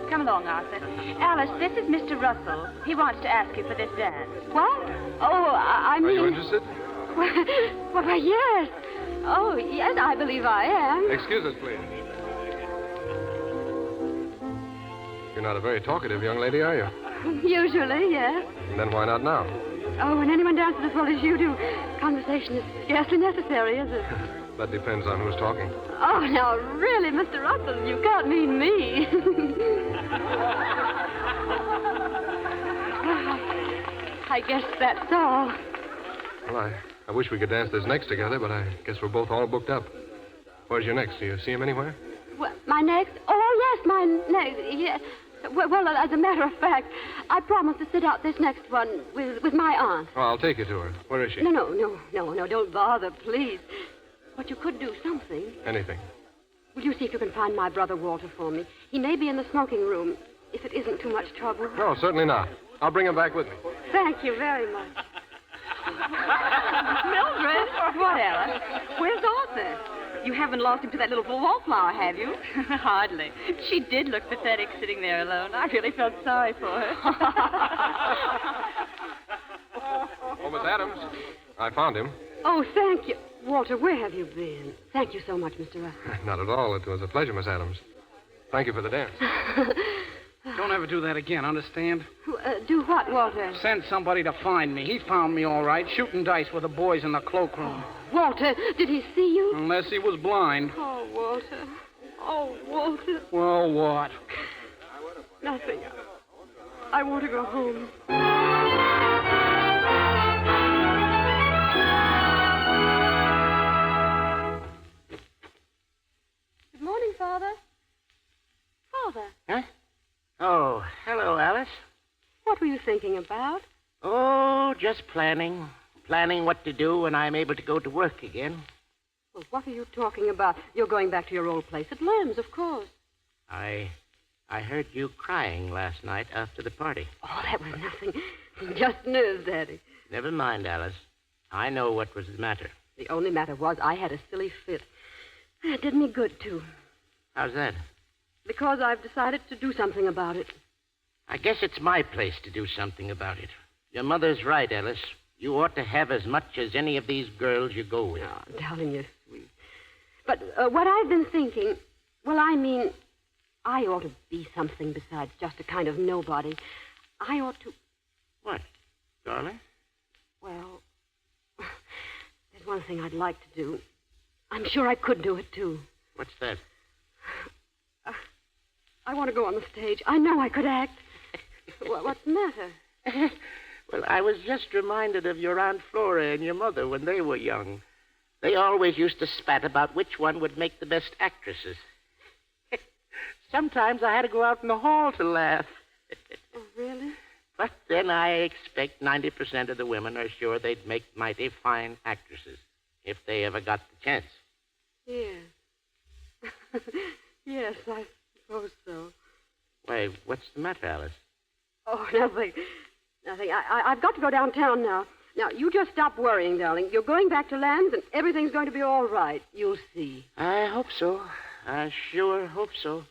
Come along, Arthur. Alice, this is Mr. Russell. He wants to ask you for this dance. What? Oh, I mean... Are you interested? Well, yes. Oh, yes, I believe I am. Excuse us, please. You're not a very talkative young lady, are you? Usually, yes. And then why not now? Oh, when anyone dances as well as you do, conversation is scarcely necessary, is it? That depends on who's talking. Oh, now, really, Mr. Russell, you can't mean me. I guess that's all. Well, I wish we could dance this next together, but I guess we're both all booked up. Where's your next? Do you see him anywhere? Well, my next? Oh, yes, my next. Yes. Well, as a matter of fact, I promised to sit out this next one with my aunt. Oh, I'll take you to her. Where is she? No, don't bother, please. But you could do something. Anything. Will you see if you can find my brother Walter for me? He may be in the smoking room, if it isn't too much trouble. No, certainly not. I'll bring him back with me. Thank you very much. Mildred? What, Alice? Where's Arthur? You haven't lost him to that little wallflower, have you? Hardly. She did look pathetic sitting there alone. I really felt sorry for her. Oh, Miss Adams. I found him. Oh, thank you. Walter, where have you been? Thank you so much, Mr. Russell. Not at all. It was a pleasure, Miss Adams. Thank you for the dance. Don't ever do that again, understand? Do what, Walter? Send somebody to find me. He found me all right, shooting dice with the boys in the cloakroom. Walter, did he see you? Unless he was blind. Oh, Walter. Oh, Walter. Well, what? Nothing. I want to go home. Good morning, Father. Father. Huh? Oh, hello, Alice. What were you thinking about? Oh, just planning. Planning what to do when I'm able to go to work again. Well, what are you talking about? You're going back to your old place at Lamb's, of course. I heard you crying last night after the party. Oh, that was nothing. Just nerves, Daddy. Never mind, Alice. I know what was the matter. The only matter was I had a silly fit. It did me good, too. How's that? Because I've decided to do something about it. I guess it's my place to do something about it. Your mother's right, Alice. You ought to have as much as any of these girls you go with. Oh, darling, you're sweet. But what I've been thinking, I ought to be something besides just a kind of nobody. I ought to... What, darling? Well, there's one thing I'd like to do. I'm sure I could do it, too. What's that? I want to go on the stage. I know I could act. What's the matter? Well, I was just reminded of your Aunt Flora and your mother when they were young. They always used to spat about which one would make the best actresses. Sometimes I had to go out in the hall to laugh. Oh, really? But then I expect 90% of the women are sure they'd make mighty fine actresses if they ever got the chance. Yeah. Yes, I suppose so. Why, what's the matter, Alice? Oh, nothing. Nothing. I've got to go downtown now. Now, you just stop worrying, darling. You're going back to Lands, and everything's going to be all right. You'll see. I hope so. I sure hope so.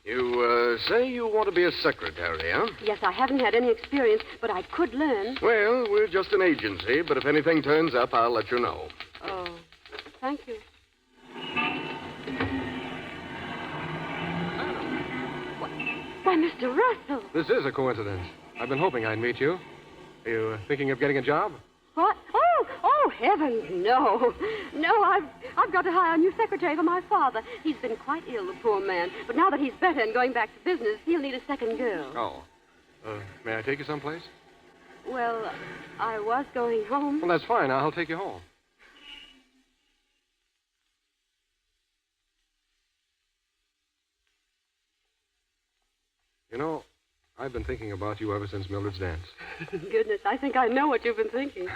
You say you want to be a secretary, huh? Yes, I haven't had any experience, but I could learn. Well, we're just an agency, but if anything turns up, I'll let you know. Oh, thank you. Why, Mr. Russell. This is a coincidence. I've been hoping I'd meet you. Are you thinking of getting a job? What? Oh, heavens, no. No, I've got to hire a new secretary for my father. He's been quite ill, the poor man. But now that he's better and going back to business, he'll need a second girl. Oh. May I take you someplace? Well, I was going home. Well, that's fine. I'll take you home. You know, I've been thinking about you ever since Mildred's dance. Goodness, I think I know what you've been thinking.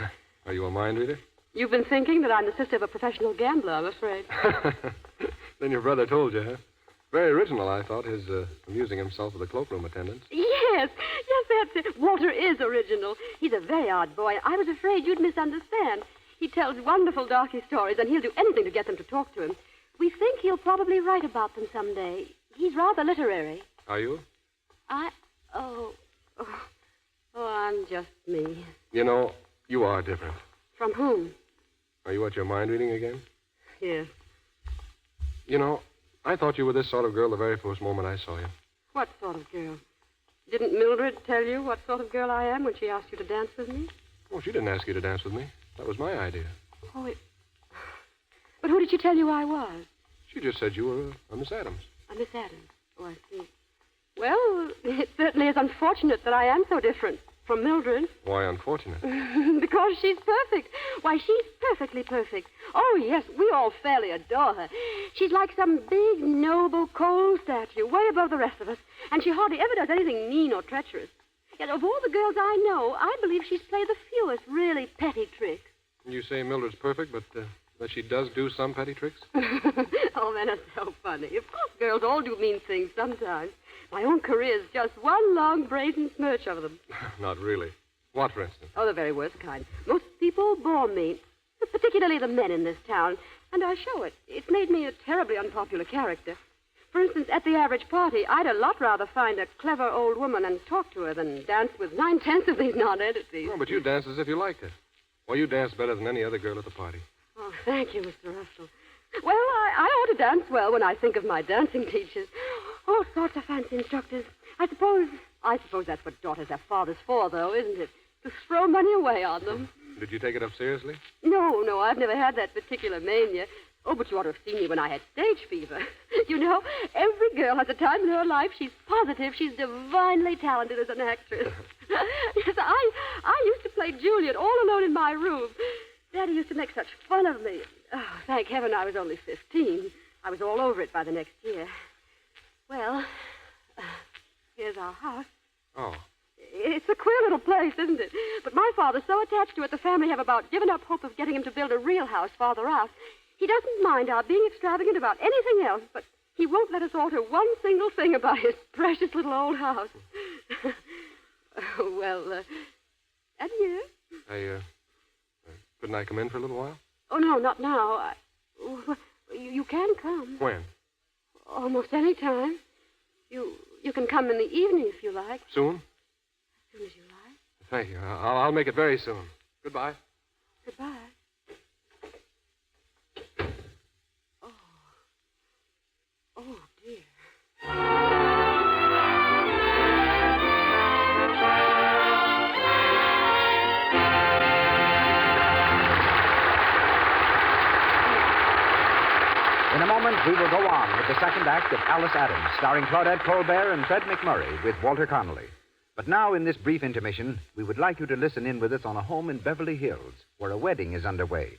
Are you a mind reader? You've been thinking that I'm the sister of a professional gambler, I'm afraid. Then your brother told you, huh? Very original, I thought, his amusing himself with the cloakroom attendants. Yes, that's it. Walter is original. He's a very odd boy. I was afraid you'd misunderstand. He tells wonderful darky stories, and he'll do anything to get them to talk to him. We think he'll probably write about them someday. He's rather literary. Are you? I'm just me. You know, you are different. From whom? Are you at your mind reading again? Yes. You know, I thought you were this sort of girl the very first moment I saw you. What sort of girl? Didn't Mildred tell you what sort of girl I am when she asked you to dance with me? Oh, she didn't ask you to dance with me. That was my idea. But who did she tell you I was? She just said you were a Miss Adams. A Miss Adams? Oh, I see. Well, it certainly is unfortunate that I am so different from Mildred. Why unfortunate? Because she's perfect. Why, she's perfectly perfect. Oh, yes, we all fairly adore her. She's like some big, noble, cold statue, way above the rest of us. And she hardly ever does anything mean or treacherous. Yet of all the girls I know, I believe she's played the fewest really petty tricks. You say Mildred's perfect, but that she does do some petty tricks? Oh, men are so funny. Of course, girls all do mean things sometimes. My own career's just one long brazen smirch of them. Not really. What, for instance? Oh, the very worst kind. Most people bore me, particularly the men in this town, and I show it. It's made me a terribly unpopular character. For instance, at the average party, I'd a lot rather find a clever old woman and talk to her than dance with 9/10 of these non-entities. No, but you dance as if you liked it. Well, you dance better than any other girl at the party. Oh, thank you, Mr. Russell. Well, I ought to dance well when I think of my dancing teachers. All sorts of fancy instructors. I suppose that's what daughters have fathers for, though, isn't it? To throw money away on them. Did you take it up seriously? No, I've never had that particular mania. Oh, but you ought to have seen me when I had stage fever. You know, every girl has a time in her life she's positive she's divinely talented as an actress. Yes, I used to play Juliet all alone in my room. Daddy used to make such fun of me. Oh, thank heaven I was only 15. I was all over it by the next year. Well, here's our house. Oh. It's a queer little place, isn't it? But my father's so attached to it, the family have about given up hope of getting him to build a real house farther out. He doesn't mind our being extravagant about anything else, but he won't let us alter one single thing about his precious little old house. Well, adieu. Couldn't I come in for a little while? Oh, no, not now. You can come. When? Almost any time. You can come in the evening if you like. Soon? As soon as you like. Thank you. I'll make it very soon. Goodbye. Goodbye. Oh, dear. In a moment, we will go on with the second act of Alice Adams, starring Claudette Colbert and Fred McMurray with Walter Connolly. But now, in this brief intermission, we would like you to listen in with us on a home in Beverly Hills, where a wedding is underway.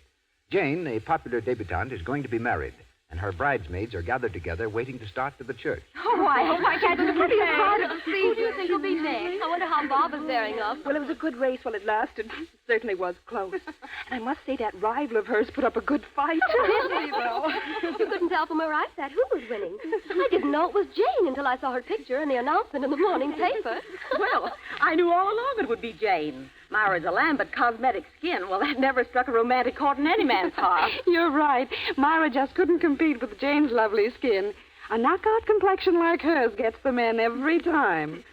Jane, a popular debutante, is going to be married, and her bridesmaids are gathered together waiting to start to the church. Oh, I hope I can't be Pretty hard to Who do you think will be next? I wonder how Bob is bearing up. Well, it was a good race while it lasted. It certainly was close. And I must say that rival of hers put up a good fight. Did he, though? You couldn't tell from where I sat who was winning. I didn't know it was Jane until I saw her picture in the announcement in the morning paper. Well, I knew all along it would be Jane. Myra's a lamb, but cosmetic skin, well, that never struck a romantic chord in any man's heart. You're right. Myra just couldn't compete with Jane's lovely skin. A knockout complexion like hers gets the men every time.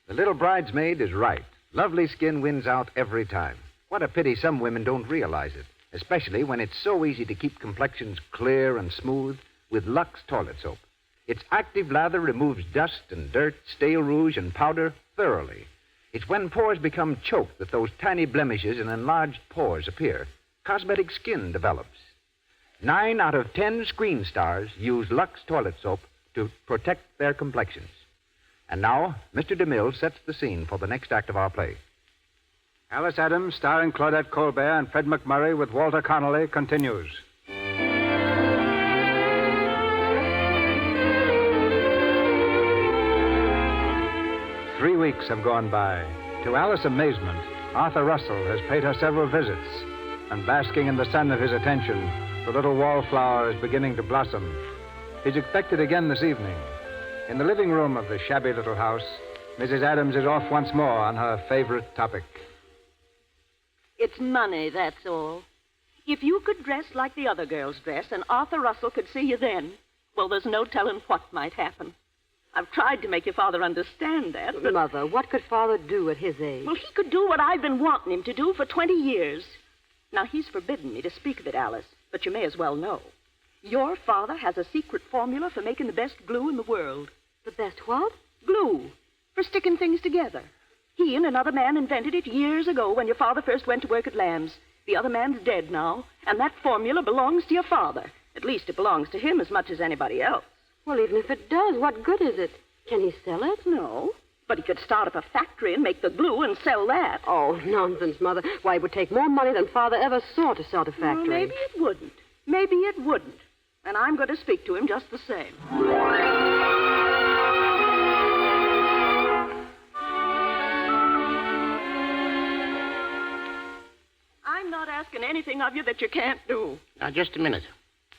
The little bridesmaid is right. Lovely skin wins out every time. What a pity some women don't realize it, especially when it's so easy to keep complexions clear and smooth with Lux toilet soap. Its active lather removes dust and dirt, stale rouge, and powder thoroughly. It's when pores become choked that those tiny blemishes and enlarged pores appear. Cosmetic skin develops. 9 out of 10 screen stars use Lux toilet soap to protect their complexions. And now, Mr. DeMille sets the scene for the next act of our play. Alice Adams, starring Claudette Colbert and Fred McMurray with Walter Connolly, continues. 3 weeks have gone by. To Alice's amazement, Arthur Russell has paid her several visits, and basking in the sun of his attention, the little wallflower is beginning to blossom. He's expected again this evening. In the living room of the shabby little house, Mrs. Adams is off once more on her favorite topic. It's money, that's all. If you could dress like the other girls dress and Arthur Russell could see you then, well, there's no telling what might happen. I've tried to make your father understand that, but... Mother, what could Father do at his age? Well, he could do what I've been wanting him to do for 20 years. Now, he's forbidden me to speak of it, Alice, but you may as well know. Your father has a secret formula for making the best glue in the world. The best what? Glue. For sticking things together. He and another man invented it years ago when your father first went to work at Lamb's. The other man's dead now, and that formula belongs to your father. At least it belongs to him as much as anybody else. Well, even if it does, what good is it? Can he sell it? No. But he could start up a factory and make the glue and sell that. Oh, nonsense, Mother. Why, it would take more money than Father ever saw to start a factory. Well, maybe it wouldn't. Maybe it wouldn't. And I'm going to speak to him just the same. I'm not asking anything of you that you can't do. Now, just a minute.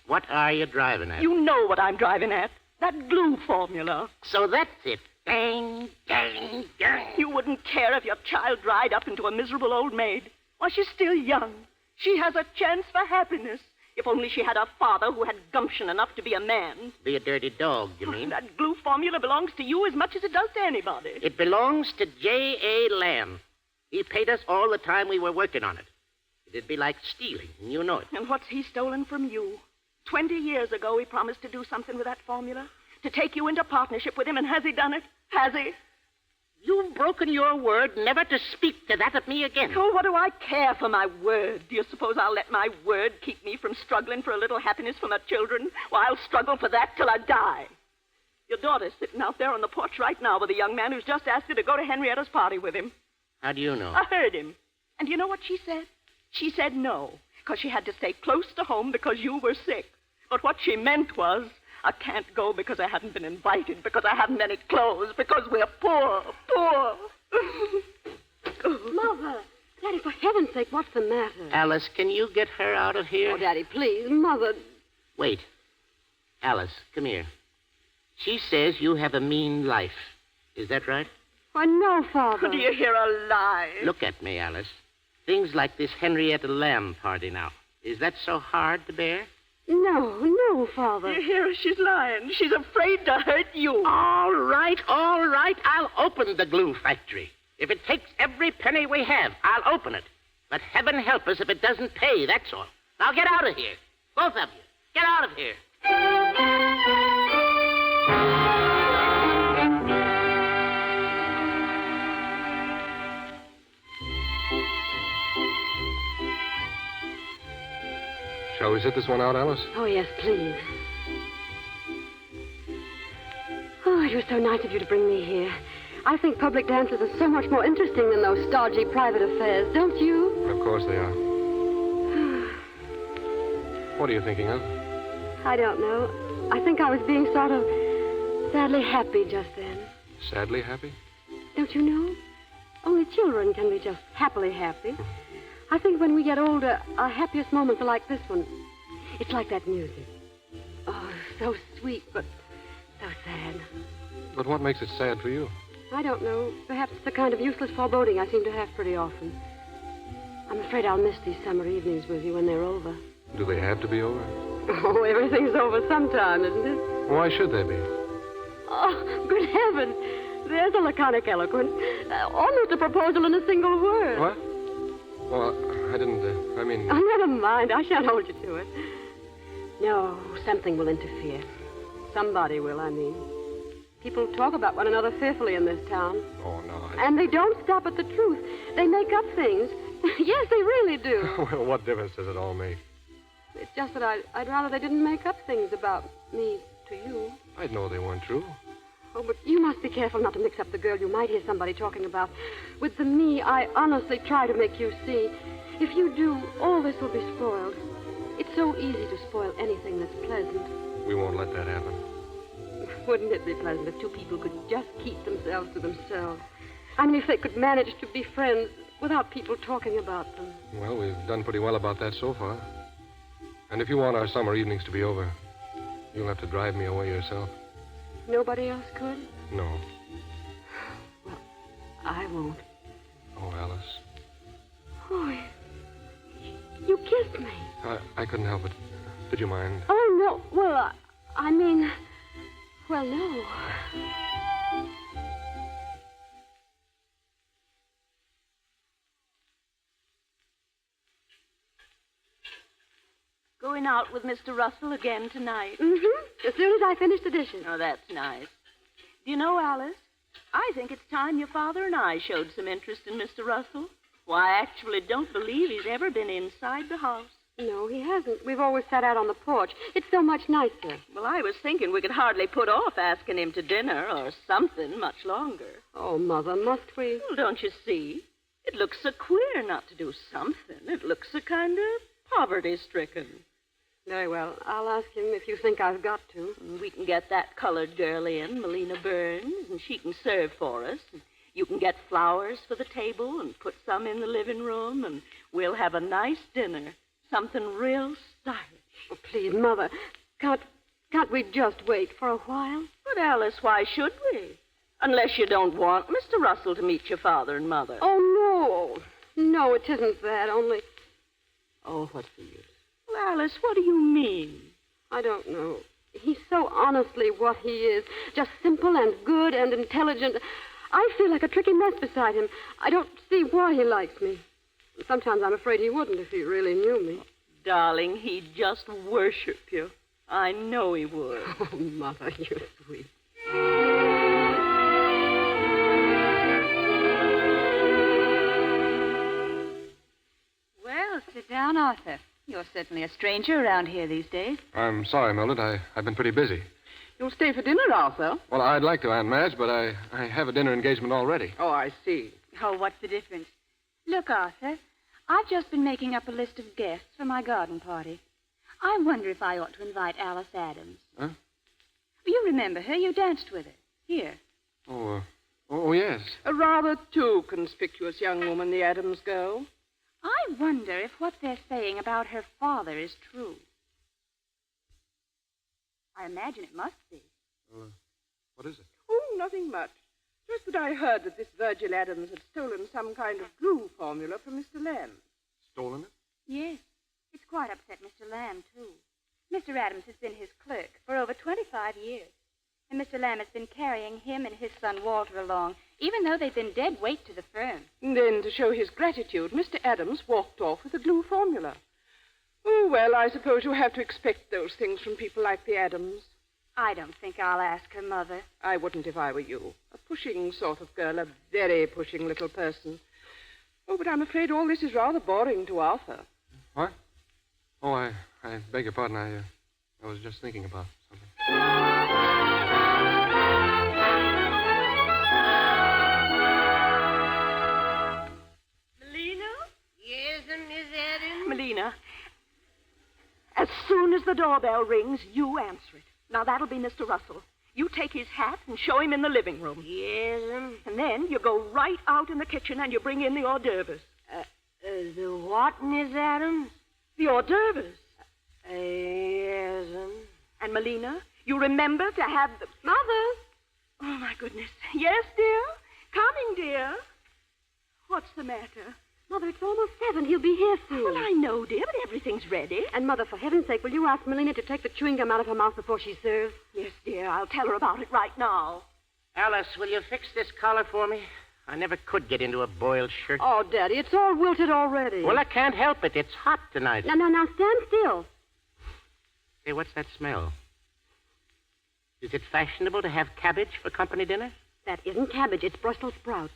What are you driving at? You know what I'm driving at. That glue formula. So that's it. Dang, dang, dang. You wouldn't care if your child dried up into a miserable old maid. Why, she's still young. She has a chance for happiness. If only she had a father who had gumption enough to be a man. Be a dirty dog, you mean? That glue formula belongs to you as much as it does to anybody. It belongs to J.A. Lamb. He paid us all the time we were working on it. It'd be like stealing, and you know it. And what's he stolen from you? 20 years ago, he promised to do something with that formula. To take you into partnership with him, and has he done it? Has he? You've broken your word never to speak to that of me again. Oh, what do I care for my word? Do you suppose I'll let my word keep me from struggling for a little happiness for my children? Well, I'll struggle for that till I die. Your daughter's sitting out there on the porch right now with a young man who's just asked her to go to Henrietta's party with him. How do you know? I heard him. And you know what she said? She said no, because she had to stay close to home because you were sick. But what she meant was, I can't go because I haven't been invited, because I haven't any clothes, because we're poor. Mother! Daddy, for heaven's sake, what's the matter? Alice, can you get her out of here? Oh, Daddy, please. Mother... Wait. Alice, come here. She says you have a mean life. Is that right? Why, no, Father. Do you hear a lie? Look at me, Alice. Things like this Henrietta Lamb party now. Is that so hard to bear? No, Father. You hear her? She's lying. She's afraid to hurt you. All right. I'll open the glue factory. If it takes every penny we have, I'll open it. But heaven help us if it doesn't pay, that's all. Now get out of here. Both of you. Get out of here. Shall we sit this one out, Alice? Oh, yes, please. Oh, it was so nice of you to bring me here. I think public dances are so much more interesting than those stodgy private affairs, don't you? Of course they are. What are you thinking of? I don't know. I think I was being sort of sadly happy just then. Sadly happy? Don't you know? Only children can be just happily happy. I think when we get older, our happiest moments are like this one. It's like that music. Oh, so sweet, but so sad. But what makes it sad for you? I don't know. Perhaps it's the kind of useless foreboding I seem to have pretty often. I'm afraid I'll miss these summer evenings with you when they're over. Do they have to be over? Oh, everything's over sometime, isn't it? Why should they be? Oh, good heaven. There's a laconic eloquence. Almost a proposal in a single word. What? Well, I didn't, Oh, never mind. I shan't hold you to it. No, something will interfere. Somebody will, I mean. People talk about one another fearfully in this town. Oh, no. And they don't stop at the truth. They make up things. Yes, they really do. Well, what difference does it all make? It's just that I'd rather they didn't make up things about me to you. I'd know they weren't true. Oh, but you must be careful not to mix up the girl you might hear somebody talking about with the me I honestly try to make you see. If you do, all this will be spoiled. It's so easy to spoil anything that's pleasant. We won't let that happen. Wouldn't it be pleasant if two people could just keep themselves to themselves? I mean, if they could manage to be friends without people talking about them. Well, we've done pretty well about that so far. And if you want our summer evenings to be over, you'll have to drive me away yourself. Nobody else could? No. Well, I won't. Oh, Alice. Oh, you kissed me. I couldn't help it. Did you mind? Oh, no. Well, I mean... Well, no. Going out with Mr. Russell again tonight? Mm-hmm. As soon as I finish the dishes. Oh, that's nice. Do you know, Alice, I think it's time your father and I showed some interest in Mr. Russell. Why, I actually don't believe he's ever been inside the house. No, he hasn't. We've always sat out on the porch. It's so much nicer. Well, I was thinking we could hardly put off asking him to dinner or something much longer. Oh, Mother, must we? Well, don't you see? It looks so queer not to do something. It looks so kind of poverty-stricken. Very well. I'll ask him if you think I've got to. And we can get that colored girl in, Melina Burns, and she can serve for us. And you can get flowers for the table and put some in the living room, and we'll have a nice dinner. Something real stylish. Oh, please, Mother, can't we just wait for a while? But, Alice, why should we? Unless you don't want Mr. Russell to meet your father and mother. Oh, no. No, it isn't that, only... Oh, what's the use? Well, Alice, what do you mean? I don't know. He's so honestly what he is. Just simple and good and intelligent. I feel like a tricky mess beside him. I don't see why he likes me. Sometimes I'm afraid he wouldn't if he really knew me. Darling, he'd just worship you. I know he would. Oh, Mother, you're sweet. Well, sit down, Arthur. You're certainly a stranger around here these days. I'm sorry, Mildred. I've been pretty busy. You'll stay for dinner, Arthur? Well, I'd like to, Aunt Madge, but I have a dinner engagement already. Oh, I see. Oh, what's the difference? Look, Arthur, I've just been making up a list of guests for my garden party. I wonder if I ought to invite Alice Adams. Huh? You remember her. You danced with her. Here. Oh, yes. A rather too conspicuous young woman, the Adams girl. I wonder if what they're saying about her father is true. I imagine it must be. What is it? Oh, nothing much. Just that I heard that this Virgil Adams had stolen some kind of glue formula from Mr. Lamb. Stolen it? Yes. It's quite upset Mr. Lamb, too. Mr. Adams has been his clerk for over 25 years. And Mr. Lamb has been carrying him and his son Walter along, even though they've been dead weight to the firm. And then, to show his gratitude, Mr. Adams walked off with a glue formula. Oh, well, I suppose you have to expect those things from people like the Adams. I don't think I'll ask her, Mother. I wouldn't if I were you. A pushing sort of girl, a very pushing little person. Oh, but I'm afraid all this is rather boring to Arthur. What? Oh, I beg your pardon. I was just thinking about something. Melina? Yes, Miss Adams? Melina, as soon as the doorbell rings, you answer it. Now, that'll be Mr. Russell. You take his hat and show him in the living room. Yes, And then you go right out in the kitchen and you bring in the hors d'oeuvres. The what, Miss Adams? The hors d'oeuvres. Yes, And Melina, you remember to have the... Mother! Oh, my goodness. Yes, dear? Coming, dear. What's the matter? Mother, it's almost 7. He'll be here soon. Well, I know, dear, but everything's ready. And, Mother, for heaven's sake, will you ask Melina to take the chewing gum out of her mouth before she serves? Yes, dear. I'll tell her about it right now. Alice, will you fix this collar for me? I never could get into a boiled shirt. Oh, Daddy, it's all wilted already. Well, I can't help it. It's hot tonight. Now, stand still. Hey, what's that smell? Is it fashionable to have cabbage for company dinner? That isn't cabbage. It's Brussels sprouts.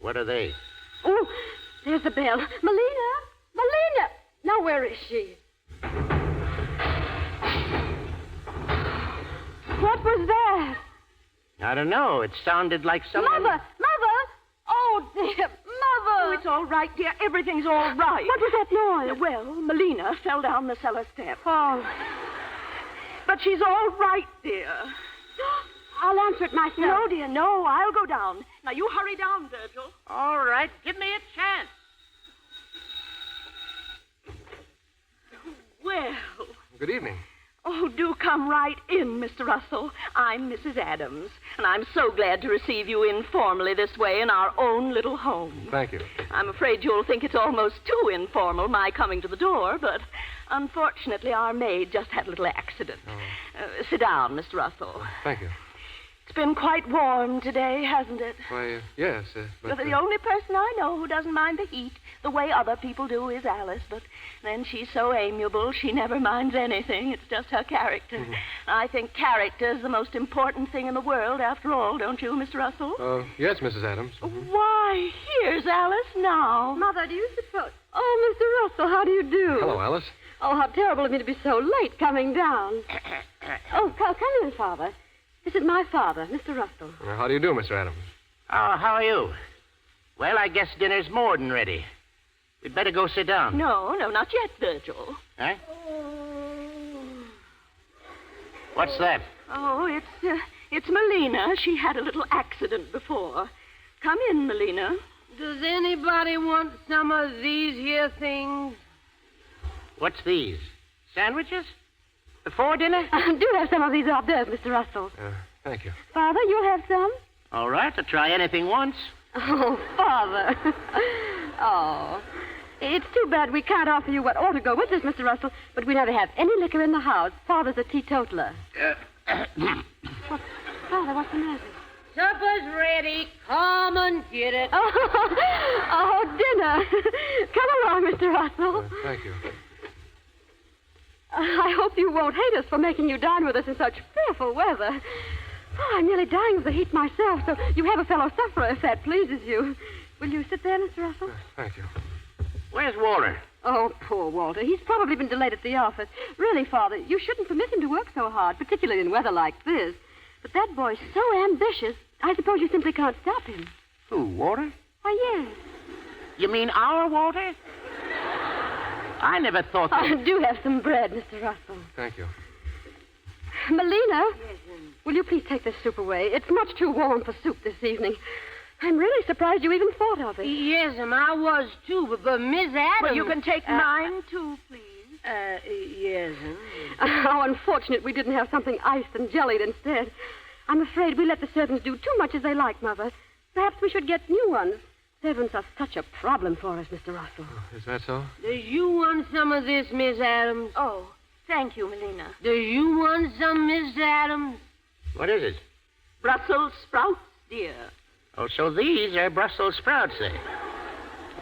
What are they? Oh, there's the bell. Melina! Melina! Now, where is she? What was that? I don't know. It sounded like someone... Mother! Oh, dear. Mother! Oh, it's all right, dear. Everything's all right. What was that noise? Well, Melina fell down the cellar step. Oh. But she's all right, dear. I'll answer it myself. No, dear, no. I'll go down. Now, you hurry down, Virgil. All right. Give me a chance. Well. Good evening. Oh, do come right in, Mr. Russell. I'm Mrs. Adams, and I'm so glad to receive you informally this way in our own little home. Thank you. I'm afraid you'll think it's almost too informal, my coming to the door, but unfortunately our maid just had a little accident. Oh. Sit down, Mr. Russell. Thank you. It's been quite warm today, hasn't it? Why, yes, but... The only person I know who doesn't mind the heat the way other people do is Alice, but then she's so amiable she never minds anything. It's just her character. Mm-hmm. I think character is the most important thing in the world, after all, don't you, Mr. Russell? Yes, Mrs. Adams. Mm-hmm. Why, here's Alice now. Mother, do you suppose... Oh, Mr. Russell, how do you do? Hello, Alice. Oh, how terrible of me to be so late coming down. Oh, come in, Father. This is my father, Mr. Russell. How do you do, Mr. Adams? Oh, how are you? Well, I guess dinner's more than ready. We'd better go sit down. No, not yet, Virgil. Huh? What's that? Oh, it's Melina. She had a little accident before. Come in, Melina. Does anybody want some of these here things? What's these? Sandwiches? Before dinner? Do have some of these hors d'oeuvres, Mr. Russell. Thank you. Father, you'll have some? All right, I'll try anything once. Oh, Father. Oh. It's too bad we can't offer you what ought to go with this, Mr. Russell, but we never have any liquor in the house. Father's a teetotaler. Father, what's the matter? Supper's ready. Come and get it. Oh, dinner. Come along, Mr. Russell. Thank you. I hope you won't hate us for making you dine with us in such fearful weather. Oh, I'm nearly dying of the heat myself, so you have a fellow sufferer if that pleases you. Will you sit there, Mr. Russell? Thank you. Where's Walter? Oh, poor Walter. He's probably been delayed at the office. Really, Father, you shouldn't permit him to work so hard, particularly in weather like this. But that boy's so ambitious, I suppose you simply can't stop him. Who, Walter? Why, yes. You mean our Walter? I never thought that... Oh, do have some bread, Mr. Russell. Thank you. Melina, will you please take this soup away? It's much too warm for soup this evening. I'm really surprised you even thought of it. Yes'm, I was too, but Miss Adams... Well, you can take mine, too, please. Yes'm. How unfortunate we didn't have something iced and jellied instead. I'm afraid we let the servants do too much as they like, Mother. Perhaps we should get new ones. Servants are such a problem for us, Mr. Russell. Is that so? Does you want some of this, Miss Adams? Oh, thank you, Melina. Does you want some, Miss Adams? What is it? Brussels sprouts, dear. Oh, so these are Brussels sprouts, eh?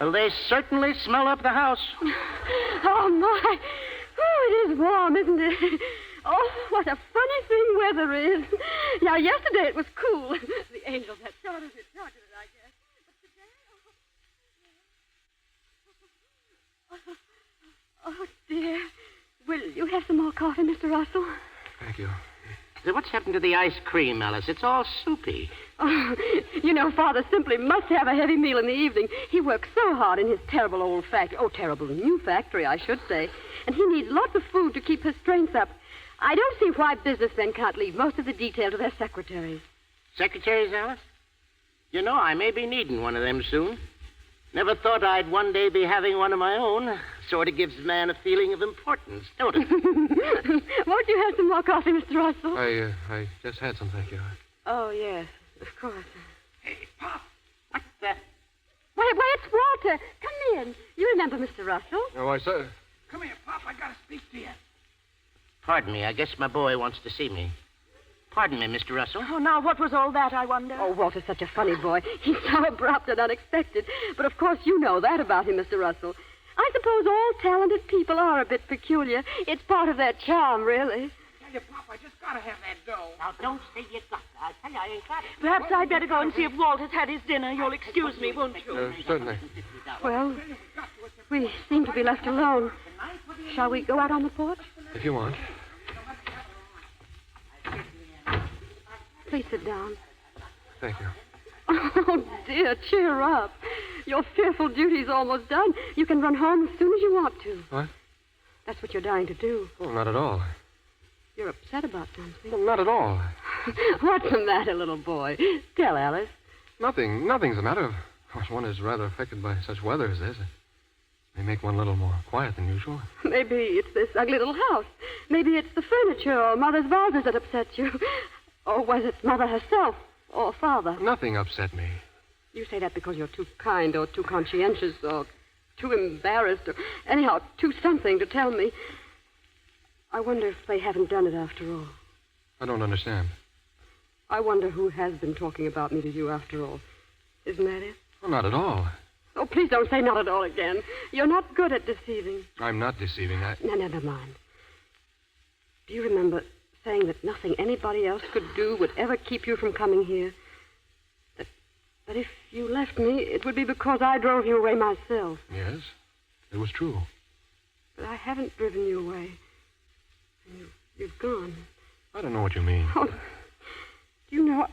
Well, they certainly smell up the house. Oh, my. Oh, it is warm, isn't it? Oh, what a funny thing weather is. Now, yesterday it was cool. The angels had started it, I guess. But today... Oh, dear. Will you have some more coffee, Mr. Russell? Thank you. So what's happened to the ice cream, Alice? It's all soupy. Oh, you know, Father simply must have a heavy meal in the evening. He works so hard in his terrible old factory. Oh, terrible new factory, I should say. And he needs lots of food to keep his strength up. I don't see why businessmen can't leave most of the detail to their secretaries. Secretaries, Alice? You know, I may be needing one of them soon. Never thought I'd one day be having one of my own. Sort of gives a man a feeling of importance, don't it? Won't you have some more coffee, Mr. Russell? I just had some, thank you. Oh, yes, of course. Hey, Pop, what's that? Why, it's Walter. Come in. You remember Mr. Russell? Oh, I said... Come here, Pop. I gotta speak to you. Pardon me, I guess my boy wants to see me. Pardon me, Mr. Russell. Oh, now, what was all that, I wonder? Oh, Walter's such a funny boy. He's so abrupt and unexpected. But, of course, you know that about him, Mr. Russell. I suppose all talented people are a bit peculiar. It's part of their charm, really. Tell you, Pop, I just gotta have that dough. Now, don't say you got it. I tell you, I ain't got it. Perhaps I'd better go and see if Walter's had his dinner. You'll excuse me, won't you? Certainly. Well, we seem to be left alone. Shall we go out on the porch? If you want. Please sit down. Thank you. Oh, dear, cheer up. Your fearful duty's almost done. You can run home as soon as you want to. What? That's what you're dying to do. Oh, not at all. You're upset about something. Well, not at all. What's the matter, little boy? Tell Alice. Nothing's the matter. Of course, one is rather affected by such weather as this. It may make one a little more quiet than usual. Maybe it's this ugly little house. Maybe it's the furniture or Mother's vases that upset you. Or was it Mother herself or Father? Nothing upset me. You say that because you're too kind or too conscientious or too embarrassed or anyhow too something to tell me. I wonder if they haven't done it after all. I don't understand. I wonder who has been talking about me to you after all. Isn't that it? Well, not at all. Oh, please don't say not at all again. You're not good at deceiving. I'm not deceiving. No, never mind. Do you remember saying that nothing anybody else could do would ever keep you from coming here? That if you left me, it would be because I drove you away myself. Yes, it was true. But I haven't driven you away. You've gone. I don't know what you mean. Oh, do you know,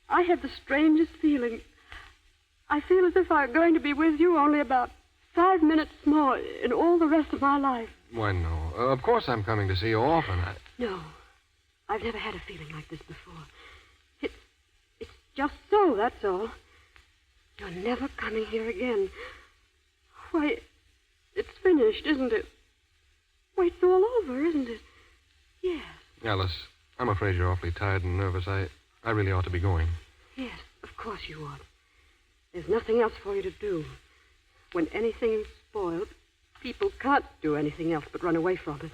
I have the strangest feeling. I feel as if I were going to be with you only about 5 minutes more in all the rest of my life. Why, no. Of course I'm coming to see you often. No. I've never had a feeling like this before. It's just so, that's all. You're never coming here again. Why, it's finished, isn't it? Why, it's all over, isn't it? Yes. Alice, I'm afraid you're awfully tired and nervous. I really ought to be going. Yes, of course you ought. There's nothing else for you to do. When anything's spoiled, people can't do anything else but run away from it.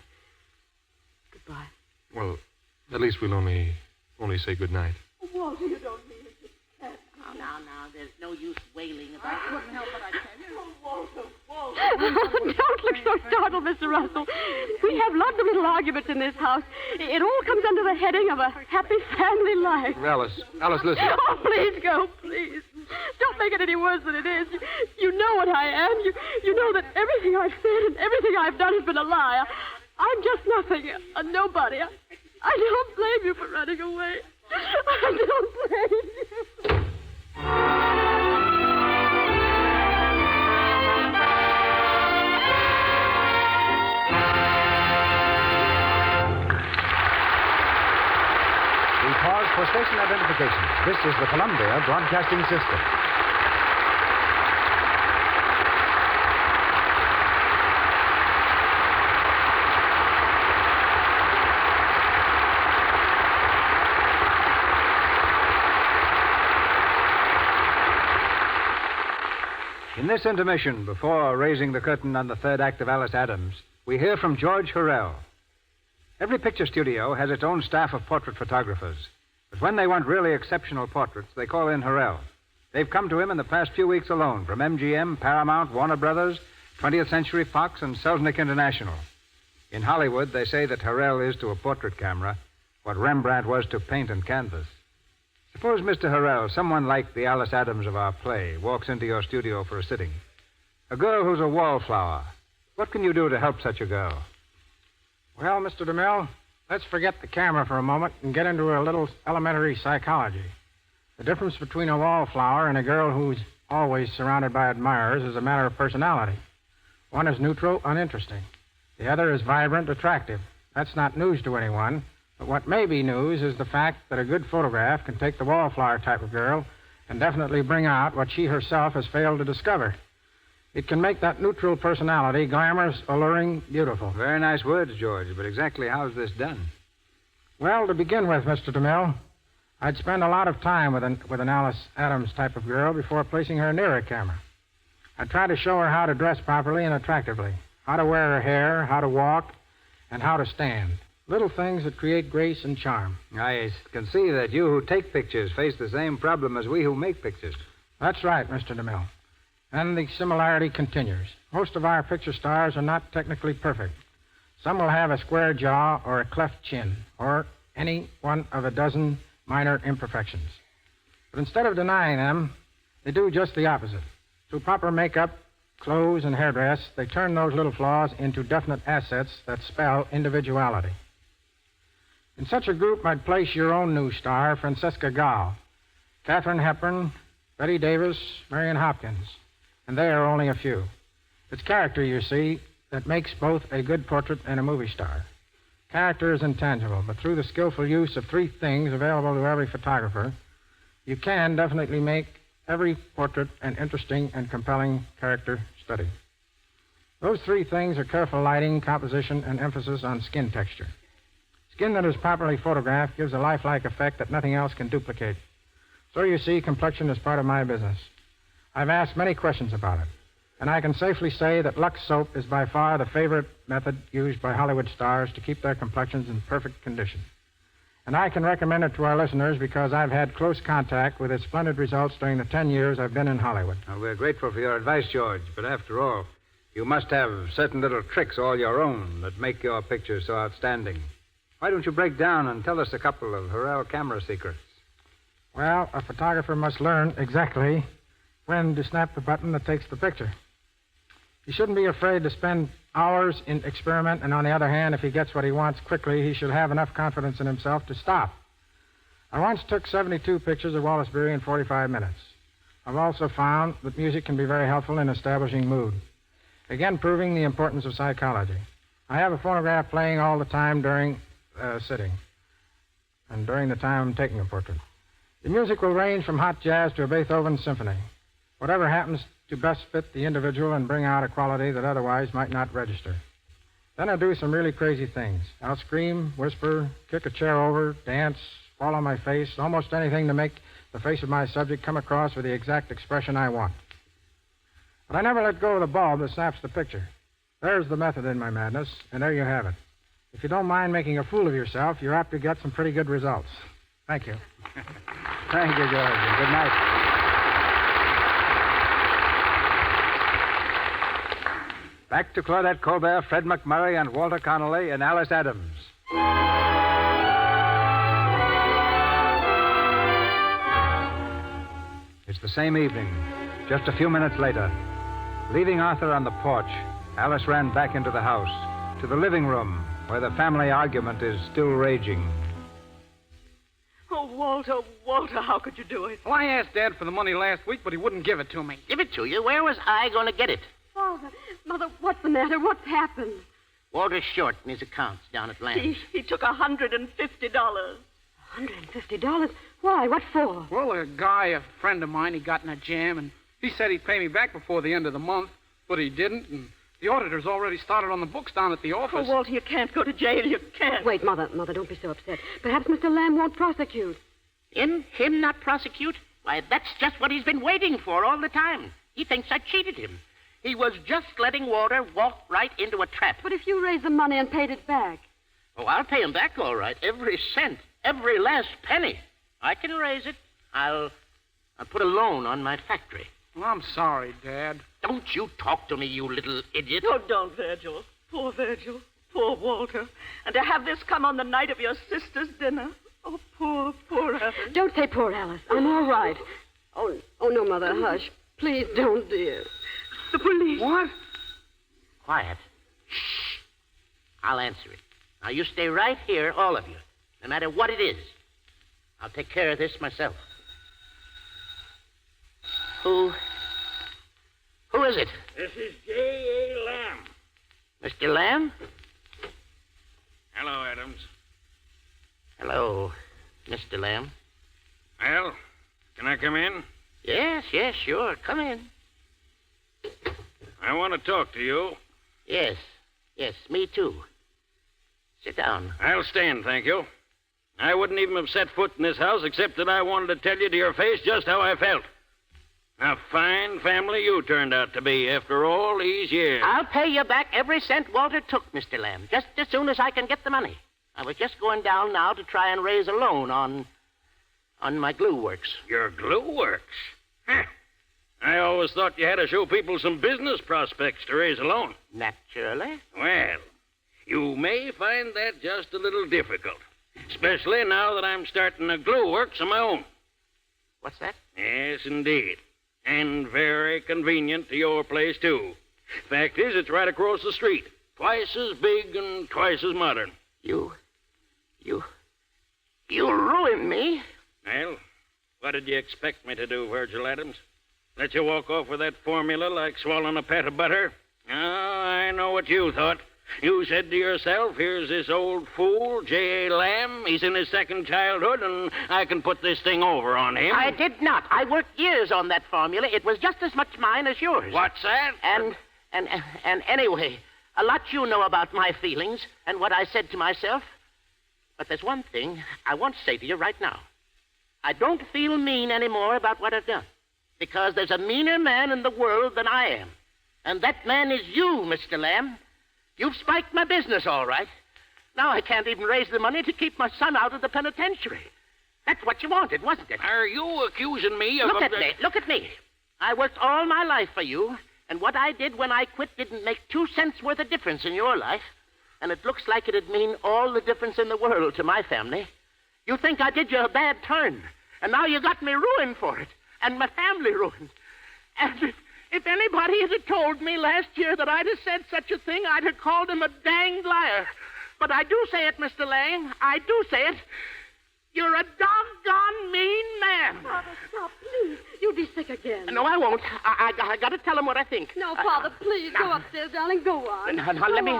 Goodbye. Well, at least we'll only say good night. Walter, you don't mean it. Now, there's no use wailing about it. I couldn't help it, I tell you. Oh, Walter. Don't look so startled, Mr. Russell. We have lots of little arguments in this house. It all comes under the heading of a happy family life. Alice, listen. Oh, please go, please. Don't make it any worse than it is. You know what I am. You know that everything I've said and everything I've done has been a lie. I'm just nothing, a nobody. I don't blame you for running away. I don't blame you. We pause for station identification. This is the Columbia Broadcasting System. this intermission, before raising the curtain on the third act of Alice Adams, we hear from George Hurrell. Every picture studio has its own staff of portrait photographers. But when they want really exceptional portraits, they call in Hurrell. They've come to him in the past few weeks alone from MGM, Paramount, Warner Brothers, 20th Century Fox, and Selznick International. In Hollywood, they say that Hurrell is to a portrait camera what Rembrandt was to paint and canvas. Suppose, Mr. Hurrell, someone like the Alice Adams of our play walks into your studio for a sitting. A girl who's a wallflower. What can you do to help such a girl? Well, Mr. DeMille, let's forget the camera for a moment and get into a little elementary psychology. The difference between a wallflower and a girl who's always surrounded by admirers is a matter of personality. One is neutral, uninteresting. The other is vibrant, attractive. That's not news to anyone, but what may be news is the fact that a good photograph can take the wallflower type of girl and definitely bring out what she herself has failed to discover. It can make that neutral personality glamorous, alluring, beautiful. Very nice words, George, but exactly how's this done? Well, to begin with, Mr. DeMille, I'd spend a lot of time with an Alice Adams type of girl before placing her near a camera. I'd try to show her how to dress properly and attractively, how to wear her hair, how to walk, and how to stand. Little things that create grace and charm. I can see that you who take pictures face the same problem as we who make pictures. That's right, Mr. DeMille. And the similarity continues. Most of our picture stars are not technically perfect. Some will have a square jaw or a cleft chin, or any one of a dozen minor imperfections. But instead of denying them, they do just the opposite. Through proper makeup, clothes, and hairdress, they turn those little flaws into definite assets that spell individuality. In such a group, I'd place your own new star, Francesca Gall, Katharine Hepburn, Betty Davis, Marion Hopkins, and they are only a few. It's character, you see, that makes both a good portrait and a movie star. Character is intangible, but through the skillful use of three things available to every photographer, you can definitely make every portrait an interesting and compelling character study. Those three things are careful lighting, composition, and emphasis on skin texture. Skin that is properly photographed gives a lifelike effect that nothing else can duplicate. So you see, complexion is part of my business. I've asked many questions about it, and I can safely say that Lux soap is by far the favorite method used by Hollywood stars to keep their complexions in perfect condition. And I can recommend it to our listeners because I've had close contact with its splendid results during the 10 years I've been in Hollywood. Well, we're grateful for your advice, George, but after all, you must have certain little tricks all your own that make your pictures so outstanding. Why don't you break down and tell us a couple of Hurrell camera secrets? Well, a photographer must learn exactly when to snap the button that takes the picture. He shouldn't be afraid to spend hours in experiment, and on the other hand, if he gets what he wants quickly, he should have enough confidence in himself to stop. I once took 72 pictures of Wallace Beery in 45 minutes. I've also found that music can be very helpful in establishing mood, again proving the importance of psychology. I have a phonograph playing all the time during sitting and during the time I'm taking a portrait. The music will range from hot jazz to a Beethoven symphony. Whatever happens to best fit the individual and bring out a quality that otherwise might not register. Then I do some really crazy things. I'll scream, whisper, kick a chair over, dance, fall on my face, almost anything to make the face of my subject come across with the exact expression I want. But I never let go of the bulb that snaps the picture. There's the method in my madness, and there you have it. If you don't mind making a fool of yourself, you're apt to get some pretty good results. Thank you. Thank you, George, and good night. Back to Claudette Colbert, Fred McMurray, and Walter Connolly in Alice Adams. It's the same evening, just a few minutes later. Leaving Arthur on the porch, Alice ran back into the house, to the living room, where the family argument is still raging. Oh, Walter, how could you do it? Well, I asked Dad for the money last week, but he wouldn't give it to me. Give it to you? Where was I going to get it? Father, Mother, what's the matter? What's happened? Walter's short in his accounts down at Lamb's. He took $150. $150? Why? What for? Well, a guy, a friend of mine, he got in a jam, and he said he'd pay me back before the end of the month, but he didn't, and the auditor's already started on the books down at the office. Oh, Walter, you can't go to jail. You can't. Wait, Mother, don't be so upset. Perhaps Mr. Lamb won't prosecute. Him not prosecute? Why, that's just what he's been waiting for all the time. He thinks I cheated him. He was just letting Walter walk right into a trap. But if you raised the money and paid it back. Oh, I'll pay him back all right. Every cent. Every last penny. I can raise it. I'll put a loan on my factory. Well, I'm sorry, Dad. Don't you talk to me, you little idiot. Oh, don't, Virgil. Poor Virgil. Poor Walter. And to have this come on the night of your sister's dinner. Oh, poor Alice. Don't say poor Alice. I'm all right. Oh, no, Mother, hush. Please don't, dear. The police. What? Quiet. Shh. I'll answer it. Now, you stay right here, all of you, no matter what it is. I'll take care of this myself. Who is it? This is J.A. Lamb. Mr. Lamb? Hello, Adams. Hello, Mr. Lamb. Well, can I come in? Yes, sure. Come in. I want to talk to you. Yes, me too. Sit down. I'll stand, thank you. I wouldn't even have set foot in this house except that I wanted to tell you to your face just how I felt. A fine family you turned out to be after all these years. I'll pay you back every cent Walter took, Mr. Lamb, just as soon as I can get the money. I was just going down now to try and raise a loan on my glue works. Your glue works? Huh. I always thought you had to show people some business prospects to raise a loan. Naturally. Well, you may find that just a little difficult, especially now that I'm starting a glue works of my own. What's that? Yes, indeed. And very convenient to your place, too. Fact is, it's right across the street. Twice as big and twice as modern. You ruined me. Well, what did you expect me to do, Virgil Adams? Let you walk off with that formula like swallowing a pat of butter? Oh, I know what you thought. You said to yourself, here's this old fool, J.A. Lamb. He's in his second childhood, and I can put this thing over on him. I did not. I worked years on that formula. It was just as much mine as yours. What's that? And anyway, a lot you know about my feelings and what I said to myself. But there's one thing I want to say to you right now. I don't feel mean anymore about what I've done. Because there's a meaner man in the world than I am. And that man is you, Mr. Lamb. You've spiked my business, all right. Now I can't even raise the money to keep my son out of the penitentiary. That's what you wanted, wasn't it? Are you accusing me of... Look at me. I worked all my life for you, and what I did when I quit didn't make 2 cents worth of difference in your life. And it looks like it'd mean all the difference in the world to my family. You think I did you a bad turn, and now you got me ruined for it, and my family ruined. And if anybody had told me last year that I'd have said such a thing, I'd have called him a danged liar. But I do say it, Mr. Lang. I do say it. You're a doggone mean man. Father, stop, please. You'll be sick again. No, I won't. I got to tell him what I think. No, Father, please, go upstairs, darling. Go on. No, let me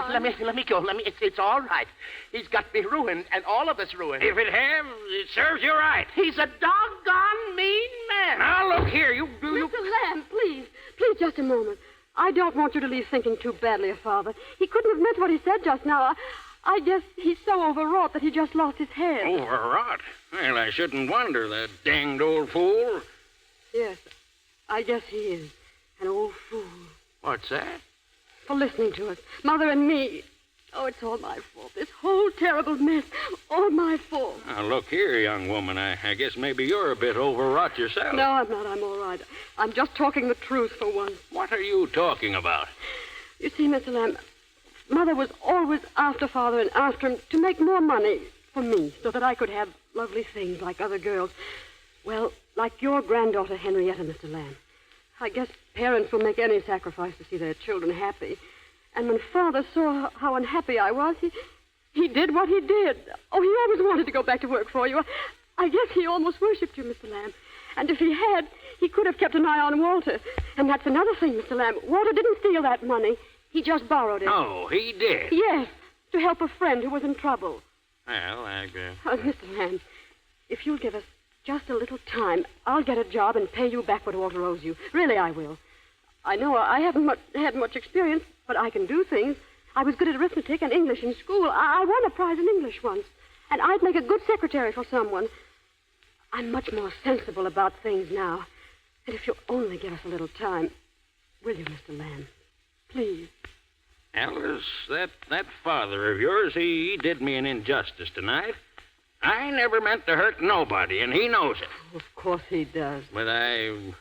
go. It's all right. He's got me ruined, and all of us ruined. If it have, it serves you right. He's a doggone mean man. Now, look here, you... Mr. Lamb, please, just a moment. I don't want you to leave thinking too badly of Father. He couldn't have meant what he said just now. I guess he's so overwrought that he just lost his head. Overwrought? Well, I shouldn't wonder, that danged old fool. Yes, I guess he is. An old fool. What's that? For listening to us. Mother and me. Oh, it's all my fault. This whole terrible mess. All my fault. Now, look here, young woman. I guess maybe you're a bit overwrought yourself. No, I'm not. I'm all right. I'm just talking the truth for once. What are you talking about? You see, Mr. Lamb, Mother was always after Father and after him to make more money for me so that I could have lovely things like other girls. Well, like your granddaughter, Henrietta, Mr. Lamb. I guess parents will make any sacrifice to see their children happy. And when Father saw how unhappy I was, he did what he did. Oh, he always wanted to go back to work for you. I guess he almost worshipped you, Mr. Lamb. And if he had, he could have kept an eye on Walter. And that's another thing, Mr. Lamb. Walter didn't steal that money. He just borrowed it. Oh, he did? Yes, to help a friend who was in trouble. Well, I guess... Mr. Lamb, if you'll give us just a little time, I'll get a job and pay you back what Walter owes you. Really, I will. I know I haven't had much experience, but I can do things. I was good at arithmetic and English in school. I won a prize in English once. And I'd make a good secretary for someone. I'm much more sensible about things now. And if you'll only give us a little time, Will you, Mr. Lamb? Please. Alice, that father of yours, he did me an injustice tonight. I never meant to hurt nobody, and he knows it. Of course he does. But I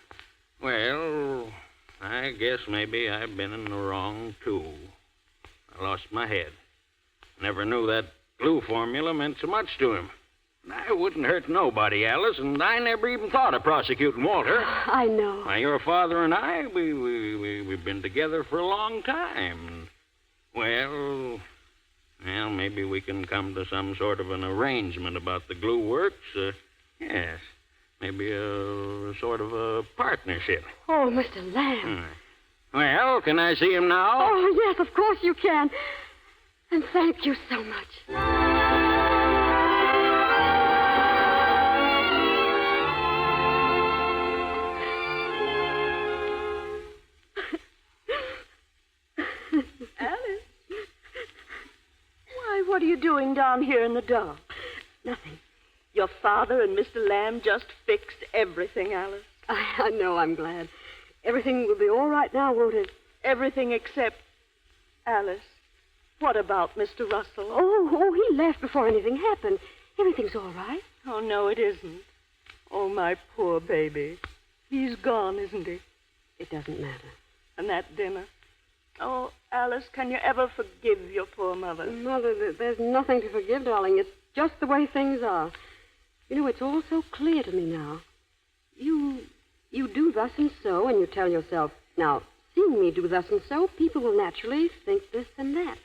guess maybe I've been in the wrong, too. I lost my head. Never knew that glue formula meant so much to him. I wouldn't hurt nobody, Alice, and I never even thought of prosecuting Walter. I know. Why, your father and I, we've been together for a long time. Well, maybe we can come to some sort of an arrangement about the glue works. Yes, maybe a sort of a partnership. Oh, Mr. Lamb. Well, can I see him now? Oh, yes, of course you can. And thank you so much. Alice? Why, what are you doing down here in the dark? Nothing. Your father and Mr. Lamb just fixed everything, Alice. I know, I'm glad. Everything will be all right now, won't it? Everything except... Alice, what about Mr. Russell? Oh, he left before anything happened. Everything's all right. Oh, no, it isn't. Oh, my poor baby. He's gone, isn't he? It doesn't matter. And that dinner? Oh, Alice, can you ever forgive your poor mother? Mother, there's nothing to forgive, darling. It's just the way things are. You know, it's all so clear to me now. You do thus and so, and you tell yourself, now, seeing me do thus and so, people will naturally think this and that.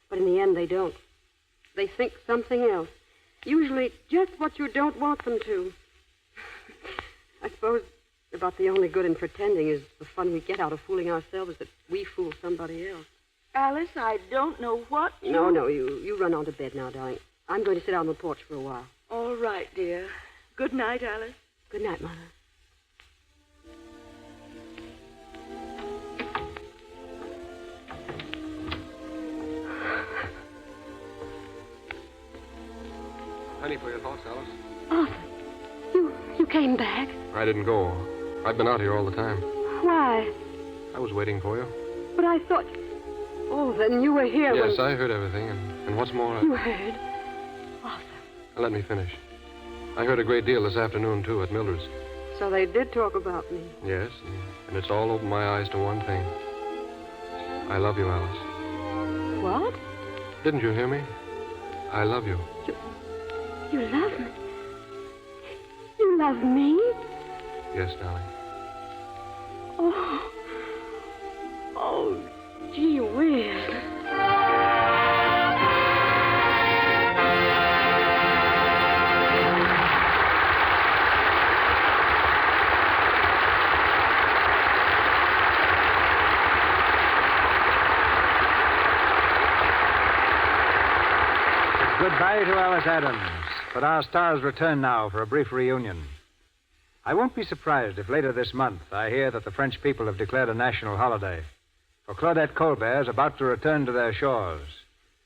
But in the end, they don't. They think something else. Usually just what you don't want them to. I suppose about the only good in pretending is the fun we get out of fooling ourselves that we fool somebody else. Alice, I don't know what you... No, you run on to bed now, darling. I'm going to sit out on the porch for a while. All right, dear. Good night, Alice. Good night, Mother. Penny for your thoughts, Alice. Arthur, you came back? I didn't go. I've been out here all the time. Why? I was waiting for you. But I thought... Oh, then you were here Yes, I heard everything, and what's more... You heard? Arthur. Let me finish. I heard a great deal this afternoon, too, at Mildred's. So they did talk about me. Yes, and it's all opened my eyes to one thing. I love you, Alice. What? Didn't you hear me? I love you. You love me? You love me? Yes, darling. Oh, gee whiz. Goodbye to Alice Adams. But our stars return now for a brief reunion. I won't be surprised if later this month I hear that the French people have declared a national holiday. For Claudette Colbert is about to return to their shores.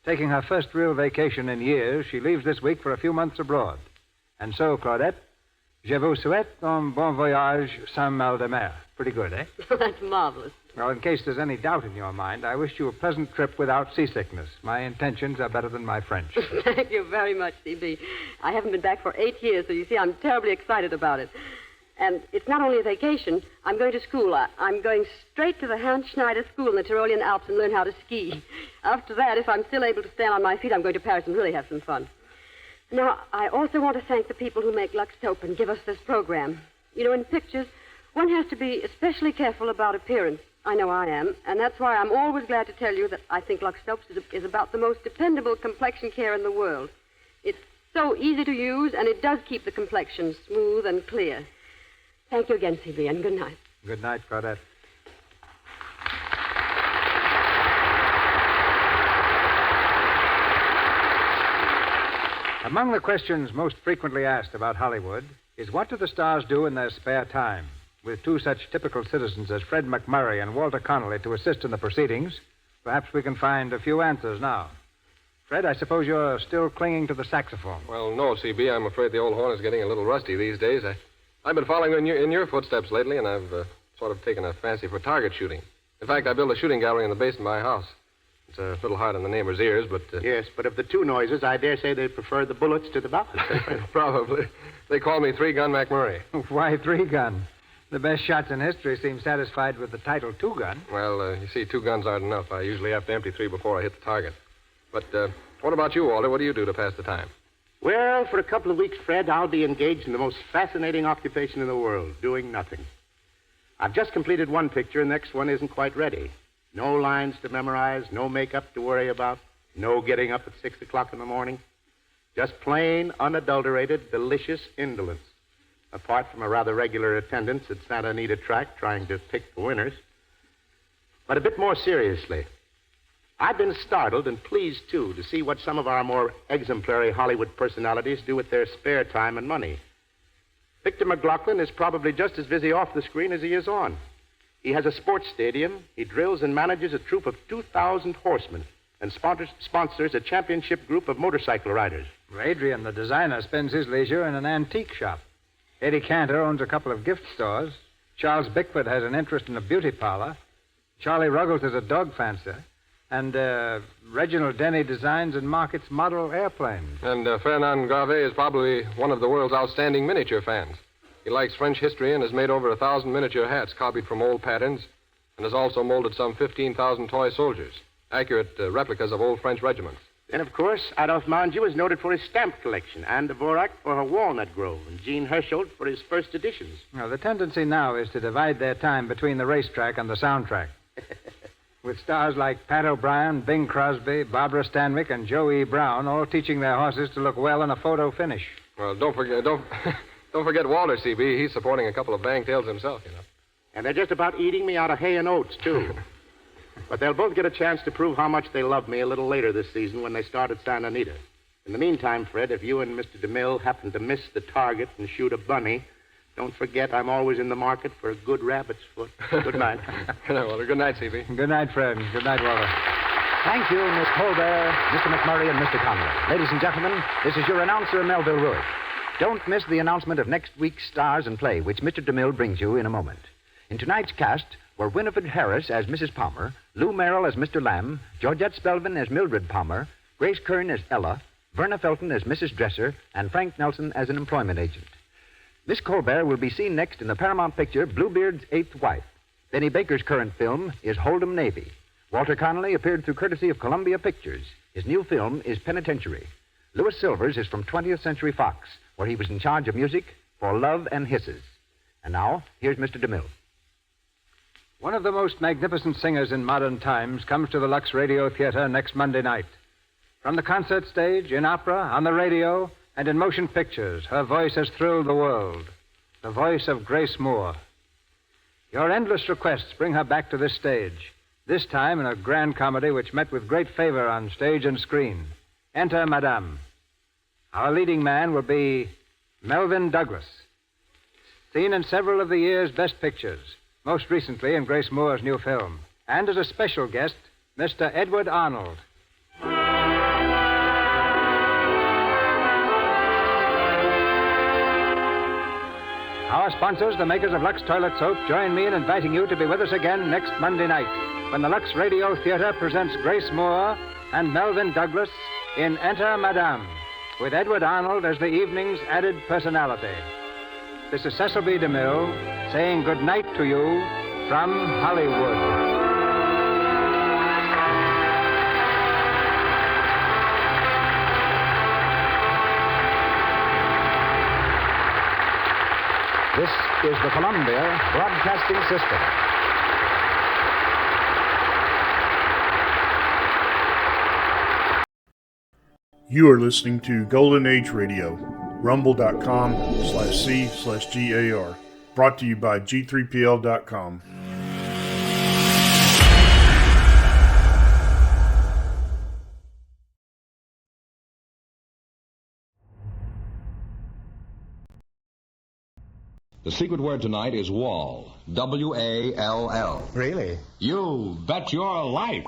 Taking her first real vacation in years, she leaves this week for a few months abroad. And so, Claudette, je vous souhaite un bon voyage sans mal de mer. Pretty good, eh? That's marvelous. Well, in case there's any doubt in your mind, I wish you a pleasant trip without seasickness. My intentions are better than my French. Thank you very much, C.B. I haven't been back for 8 years, so you see, I'm terribly excited about it. And it's not only a vacation. I'm going to school. I'm going straight to the Hans Schneider School in the Tyrolean Alps and learn how to ski. After that, if I'm still able to stand on my feet, I'm going to Paris and really have some fun. Now, I also want to thank the people who make Lux Taupe and give us this program. You know, in pictures, one has to be especially careful about appearance. I know I am, and that's why I'm always glad to tell you that I think Lux Taupe is about the most dependable complexion care in the world. It's so easy to use, and it does keep the complexion smooth and clear. Thank you again, C.B., and good night. Good night, Claudette. Among the questions most frequently asked about Hollywood is what do the stars do in their spare time? With two such typical citizens as Fred McMurray and Walter Connolly to assist in the proceedings, perhaps we can find a few answers now. Fred, I suppose you're still clinging to the saxophone. Well, no, C.B. I'm afraid the old horn is getting a little rusty these days. I've been following in your footsteps lately, and I've sort of taken a fancy for target shooting. In fact, I built a shooting gallery in the basement of my house. It's a little hard on the neighbor's ears, but... Yes, but of the two noises, I dare say they prefer the bullets to the bullets. Probably. They call me Three-Gun McMurray. Why three-gun? The best shots in history seem satisfied with the title two-gun. Well, you see, 2 guns aren't enough. I usually have to empty 3 before I hit the target. But what about you, Walter? What do you do to pass the time? Well, for a couple of weeks, Fred, I'll be engaged in the most fascinating occupation in the world, doing nothing. I've just completed one picture, and the next one isn't quite ready. No lines to memorize, no makeup to worry about, no getting up at 6 o'clock in the morning. Just plain, unadulterated, delicious indolence. Apart from a rather regular attendance at Santa Anita track trying to pick the winners. But a bit more seriously, I've been startled and pleased, too, to see what some of our more exemplary Hollywood personalities do with their spare time and money. Victor McLaughlin is probably just as busy off the screen as he is on. He has a sports stadium, he drills and manages a troop of 2,000 horsemen, and sponsors a championship group of motorcycle riders. Adrian, the designer, spends his leisure in an antique shop. Eddie Cantor owns a couple of gift stores. Charles Bickford has an interest in a beauty parlor. Charlie Ruggles is a dog fancier. And Reginald Denny designs and markets model airplanes. And Fernand Gravé is probably one of the world's outstanding miniature fans. He likes French history and has made over 1,000 miniature hats copied from old patterns and has also molded some 15,000 toy soldiers, accurate replicas of old French regiments. Then, of course, Adolphe Manjou is noted for his stamp collection, Anne Dvorak for her Walnut Grove, and Jean Hersholt for his first editions. Well, the tendency now is to divide their time between the racetrack and the soundtrack. With stars like Pat O'Brien, Bing Crosby, Barbara Stanwyck, and Joe E. Brown all teaching their horses to look well in a photo finish. Well, don't forget Walter, C.B. He's supporting a couple of bangtails himself, you know. And they're just about eating me out of hay and oats, too. But they'll both get a chance to prove how much they love me a little later this season when they start at Santa Anita. In the meantime, Fred, if you and Mr. DeMille happen to miss the target and shoot a bunny, don't forget I'm always in the market for a good rabbit's foot. Good night. Walter, good night, C.B. Good night, Fred. Good night, Walter. Thank you, Miss Colbert, Mr. McMurray, and Mr. Conrad. Ladies and gentlemen, this is your announcer, Melville Ruick. Don't miss the announcement of next week's Stars and Play, which Mr. DeMille brings you in a moment. In tonight's cast were Winifred Harris as Mrs. Palmer, Lou Merrill as Mr. Lamb, Georgette Spelvin as Mildred Palmer, Grace Kern as Ella, Verna Felton as Mrs. Dresser, and Frank Nelson as an employment agent. Miss Colbert will be seen next in the Paramount picture Bluebeard's Eighth Wife. Benny Baker's current film is Hold'em Navy. Walter Connolly appeared through courtesy of Columbia Pictures. His new film is Penitentiary. Louis Silvers is from 20th Century Fox, where he was in charge of music for Love and Hisses. And now, here's Mr. DeMille. One of the most magnificent singers in modern times comes to the Lux Radio Theater next Monday night. From the concert stage, in opera, on the radio, and in motion pictures, her voice has thrilled the world. The voice of Grace Moore. Your endless requests bring her back to this stage, this time in a grand comedy which met with great favor on stage and screen. Enter Madame. Our leading man will be Melvyn Douglas, seen in several of the year's best pictures, most recently in Grace Moore's new film, and as a special guest, Mr. Edward Arnold. Our sponsors, the makers of Lux Toilet Soap, join me in inviting you to be with us again next Monday night when the Lux Radio Theater presents Grace Moore and Melvyn Douglas in Enter Madame, with Edward Arnold as the evening's added personality. This is Cecil B. DeMille saying good night to you from Hollywood. This is the Columbia Broadcasting System. You are listening to Golden Age Radio, rumble.com/C/GAR. Brought to you by G3PL.com. The secret word tonight is wall. W-A-L-L. Really? You bet your life.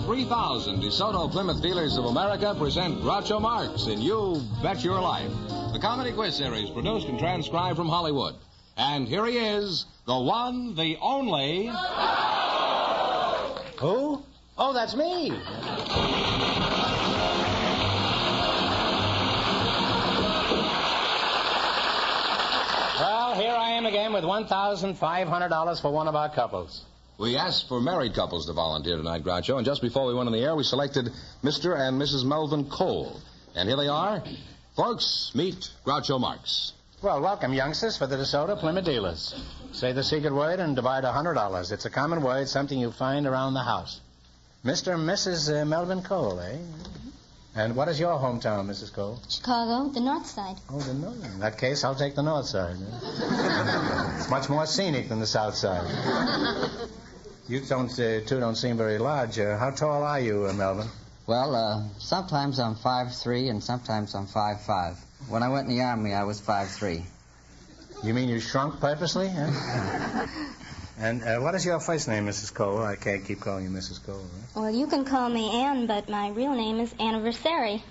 3,000 DeSoto Plymouth Dealers of America present Groucho Marx in You Bet Your Life, the comedy quiz series produced and transcribed from Hollywood. And here he is, the one, the only... Who? Oh, that's me. Well, here I am again with $1,500 for one of our couples. We asked for married couples to volunteer tonight, Groucho, and just before we went on the air, we selected Mr. and Mrs. Melvin Cole. And here they are. Folks, meet Groucho Marx. Well, welcome, youngsters, for the DeSoto Plymouth Dealers. Say the secret word and divide $100. It's a common word, something you find around the house. Mr. and Mrs. Melvin Cole, eh? And what is your hometown, Mrs. Cole? Chicago, the north side. Oh, the north. In that case, I'll take the north side. It's much more scenic than the south side. You two don't seem very large. How tall are you, Melvin? Well, sometimes I'm 5'3", and sometimes I'm 5'5". When I went in the Army, I was 5'3". You mean you shrunk purposely? Huh? And what is your first name, Mrs. Cole? I can't keep calling you Mrs. Cole. Right? Well, you can call me Ann, but my real name is Anniversary.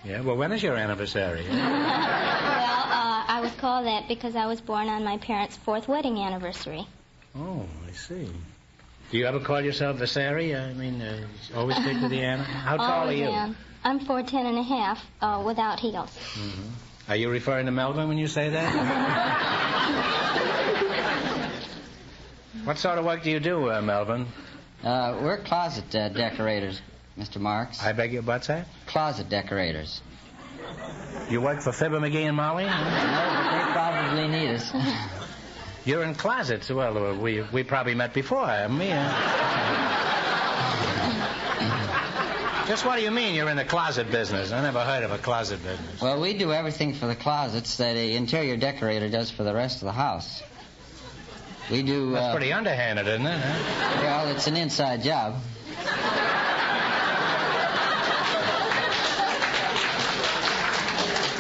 Yeah, well, when is your anniversary? Well, I was called that because I was born on my parents' 4th wedding anniversary. Oh, I see. Do you ever call yourself Versary? I mean, always stick to the Anna? How tall are you? Ann. I'm 4'10" and a half, without heels. Mm-hmm. Are you referring to Melvin when you say that? What sort of work do you do, Melvin? We're closet decorators, Mr. Marx. I beg your butt, sir? Closet decorators. You work for Fibber, McGee, and Molly? No, but they probably need us. You're in closets. Well, we probably met before, haven't we? Just what do you mean you're in the closet business? I never heard of a closet business. Well, we do everything for the closets that an interior decorator does for the rest of the house. We do... That's pretty underhanded, isn't it? Huh? Well, it's an inside job.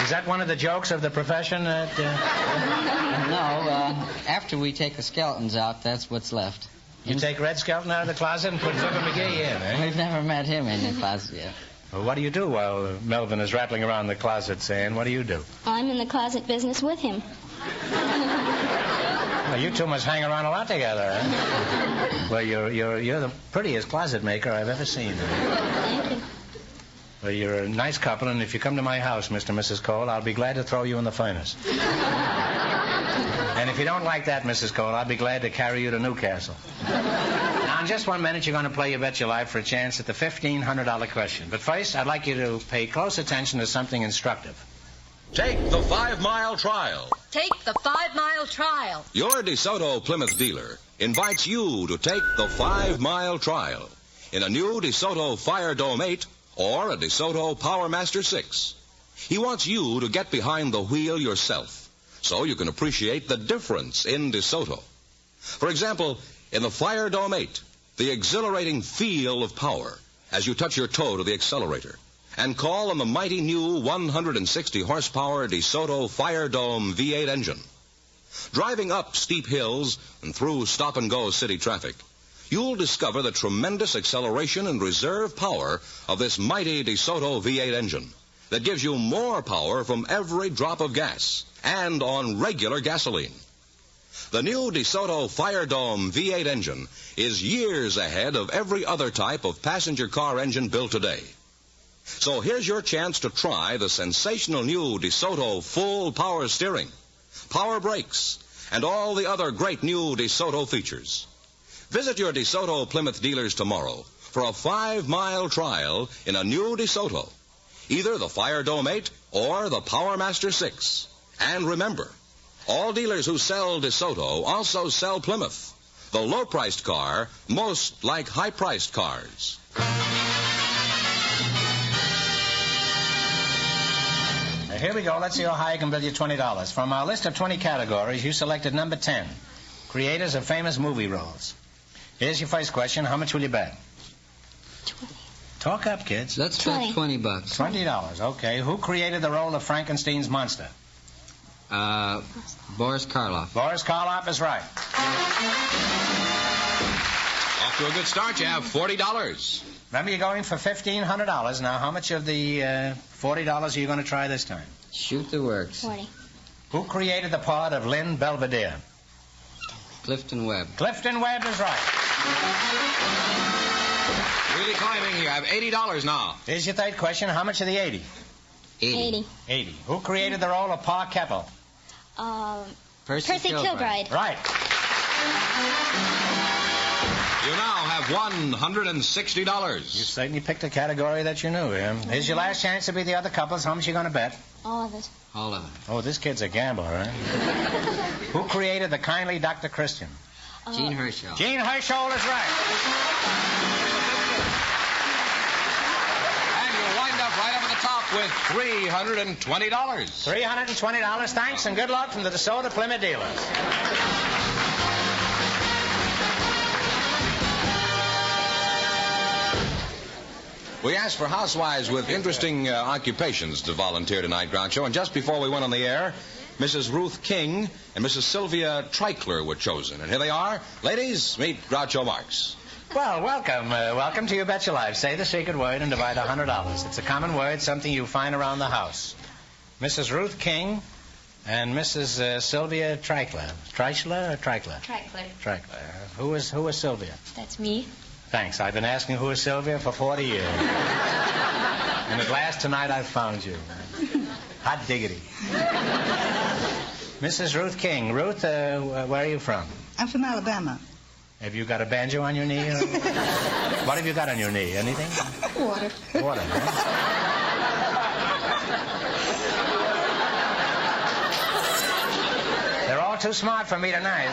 Is that one of the jokes of the profession? No, after we take the skeletons out, that's what's left. You take Red Skelton out of the closet and put Fibber McGee in, eh? We've never met him in the closet yet. Well, what do you do while Melvin is rattling around the closet saying, what do you do? I'm in the closet business with him. Well, you two must hang around a lot together, huh? Well, you're the prettiest closet maker I've ever seen. Thank you. Well, you're a nice couple, and if you come to my house, Mr. and Mrs. Cole, I'll be glad to throw you in the furnace. And if you don't like that, Mrs. Cole, I'll be glad to carry you to Newcastle. Now, in just 1 minute, you're going to play You Bet Your Life for a chance at the $1,500 question. But first, I'd like you to pay close attention to something instructive. Take the 5-mile trial. Take the 5-mile trial. Your DeSoto Plymouth dealer invites you to take the 5-mile trial in a new DeSoto Fire Dome 8 or a DeSoto Power Master 6. He wants you to get behind the wheel yourself so you can appreciate the difference in DeSoto. For example, in the Fire Dome 8, the exhilarating feel of power as you touch your toe to the accelerator and call on the mighty new 160 horsepower DeSoto Fire Dome V8 engine. Driving up steep hills and through stop-and-go city traffic, you'll discover the tremendous acceleration and reserve power of this mighty DeSoto V8 engine that gives you more power from every drop of gas and on regular gasoline. The new DeSoto Fire Dome V8 engine is years ahead of every other type of passenger car engine built today. So here's your chance to try the sensational new DeSoto full power steering, power brakes, and all the other great new DeSoto features. Visit your DeSoto Plymouth dealers tomorrow for a 5-mile trial in a new DeSoto, either the Fire Dome 8 or the Power Master 6. And remember, all dealers who sell DeSoto also sell Plymouth, the low-priced car most like high-priced cars. Here we go. Let's see how high I can bill you $20. From our list of 20 categories, you selected number 10, creators of famous movie roles. Here's your first question. How much will you bet? 20. Talk up, kids. Let's bet $20. $20. Okay. Who created the role of Frankenstein's monster? Boris Karloff. Boris Karloff is right. Off to a good start. You have $40. Remember, you're going for $1,500. Now, how much of the $40 are you going to try this time? Shoot the works. 40. Who created the part of Lynn Belvedere? Clifton Webb. Clifton Webb is right. Really climbing. You have $80 now. Here's your third question. How much of the 80? 80. 80. Who created the role of Pa Keppel? Percy Kilbride. Right. You now have $160. You certainly picked a category that you knew. Here's your last chance to be the other couples. How much you going to bet? All of it. All of it. Oh, this kid's a gambler, huh? Who created the kindly Dr. Christian? Gene Herschel. Gene Herschel is right. And you'll wind up right up at the top with $320. $320. Thanks and good luck from the DeSoto Plymouth dealers. We asked for housewives with interesting occupations to volunteer tonight, Groucho. And just before we went on the air, Mrs. Ruth King and Mrs. Sylvia Treichler were chosen. And here they are. Ladies, meet Groucho Marx. Well, welcome. Welcome to You Bet Your Life. Say the secret word and divide $100. It's a common word, something you find around the house. Mrs. Ruth King and Mrs. Sylvia Treichler. Treichler or Treichler? Treichler. Who is Sylvia? That's me. Thanks. I've been asking who is Sylvia for 40 years. And at last tonight I've found you. Hot diggity. Mrs. Ruth King. Ruth, where are you from? I'm from Alabama. Have you got a banjo on your knee? What have you got on your knee? Anything? Water. Water, huh? They're all too smart for me tonight.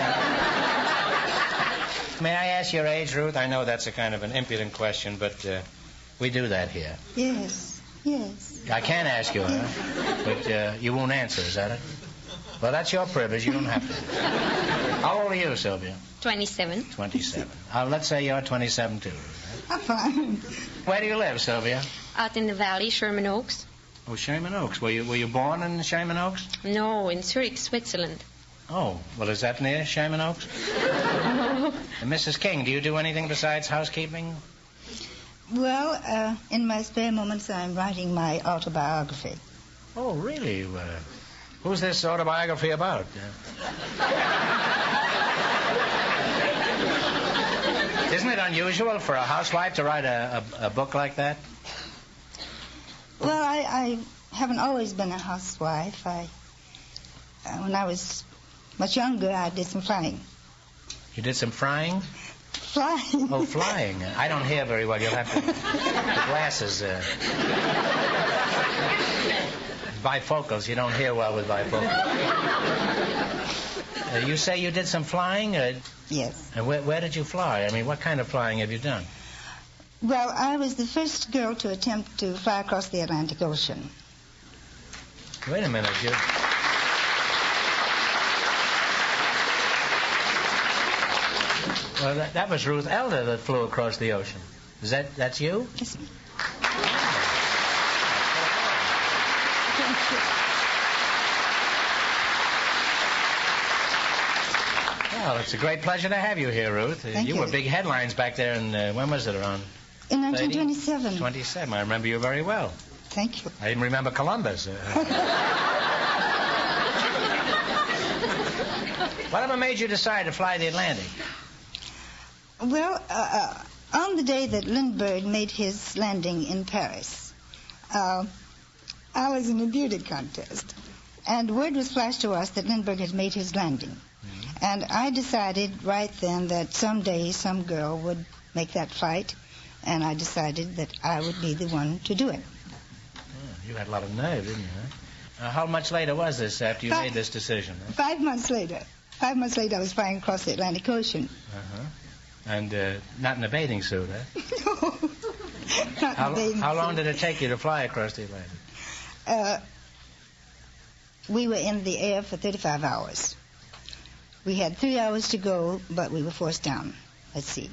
May I ask your age, Ruth? I know that's a kind of an impudent question, but we do that here. Yes. I can ask you, huh? But you won't answer, is that it? Well, that's your privilege. You don't have to. How old are you, Sylvia? 27. 27. Let's say you're 27, too. I'm fine. Where do you live, Sylvia? Out in the valley, Sherman Oaks. Oh, Sherman Oaks. Were you born in Sherman Oaks? No, in Zurich, Switzerland. Oh, well, is that near Sherman Oaks? Mrs. King, do you do anything besides housekeeping? Well, in my spare moments, I'm writing my autobiography. Oh, really? Who's this autobiography about? Isn't it unusual for a housewife to write a book like that? Well, I haven't always been a housewife. When I was much younger, I did some flying. You did some frying? Flying. Oh, flying. I don't hear very well. You'll have to... The glasses... Bifocals. You don't hear well with bifocals. You say you did some flying? Yes. And where did you fly? I mean, what kind of flying have you done? Well, I was the first girl to attempt to fly across the Atlantic Ocean. Wait a minute, you... Well, that was Ruth Elder that flew across the ocean. That's you? Yes. Well, it's a great pleasure to have you here, Ruth. Thank you. You were big headlines back there in, when was it, around? In 1927. 27. I remember you very well. Thank you. I didn't remember Columbus. Whatever made you decide to fly the Atlantic? Well, on the day that Lindbergh made his landing in Paris, I was in a beauty contest. And word was flashed to us that Lindbergh had made his landing. Mm-hmm. And I decided right then that someday some girl would make that flight, and I decided that I would be the one to do it. Yeah, you had a lot of nerve, didn't you? Huh? How much later was this after you made this decision? Huh? 5 months later. 5 months later, I was flying across the Atlantic Ocean. Uh-huh. And not in a bathing suit, huh? No, not in a bathing suit. How long did it take you to fly across the Atlantic? We were in the air for 35 hours. We had 3 hours to go, but we were forced down at sea.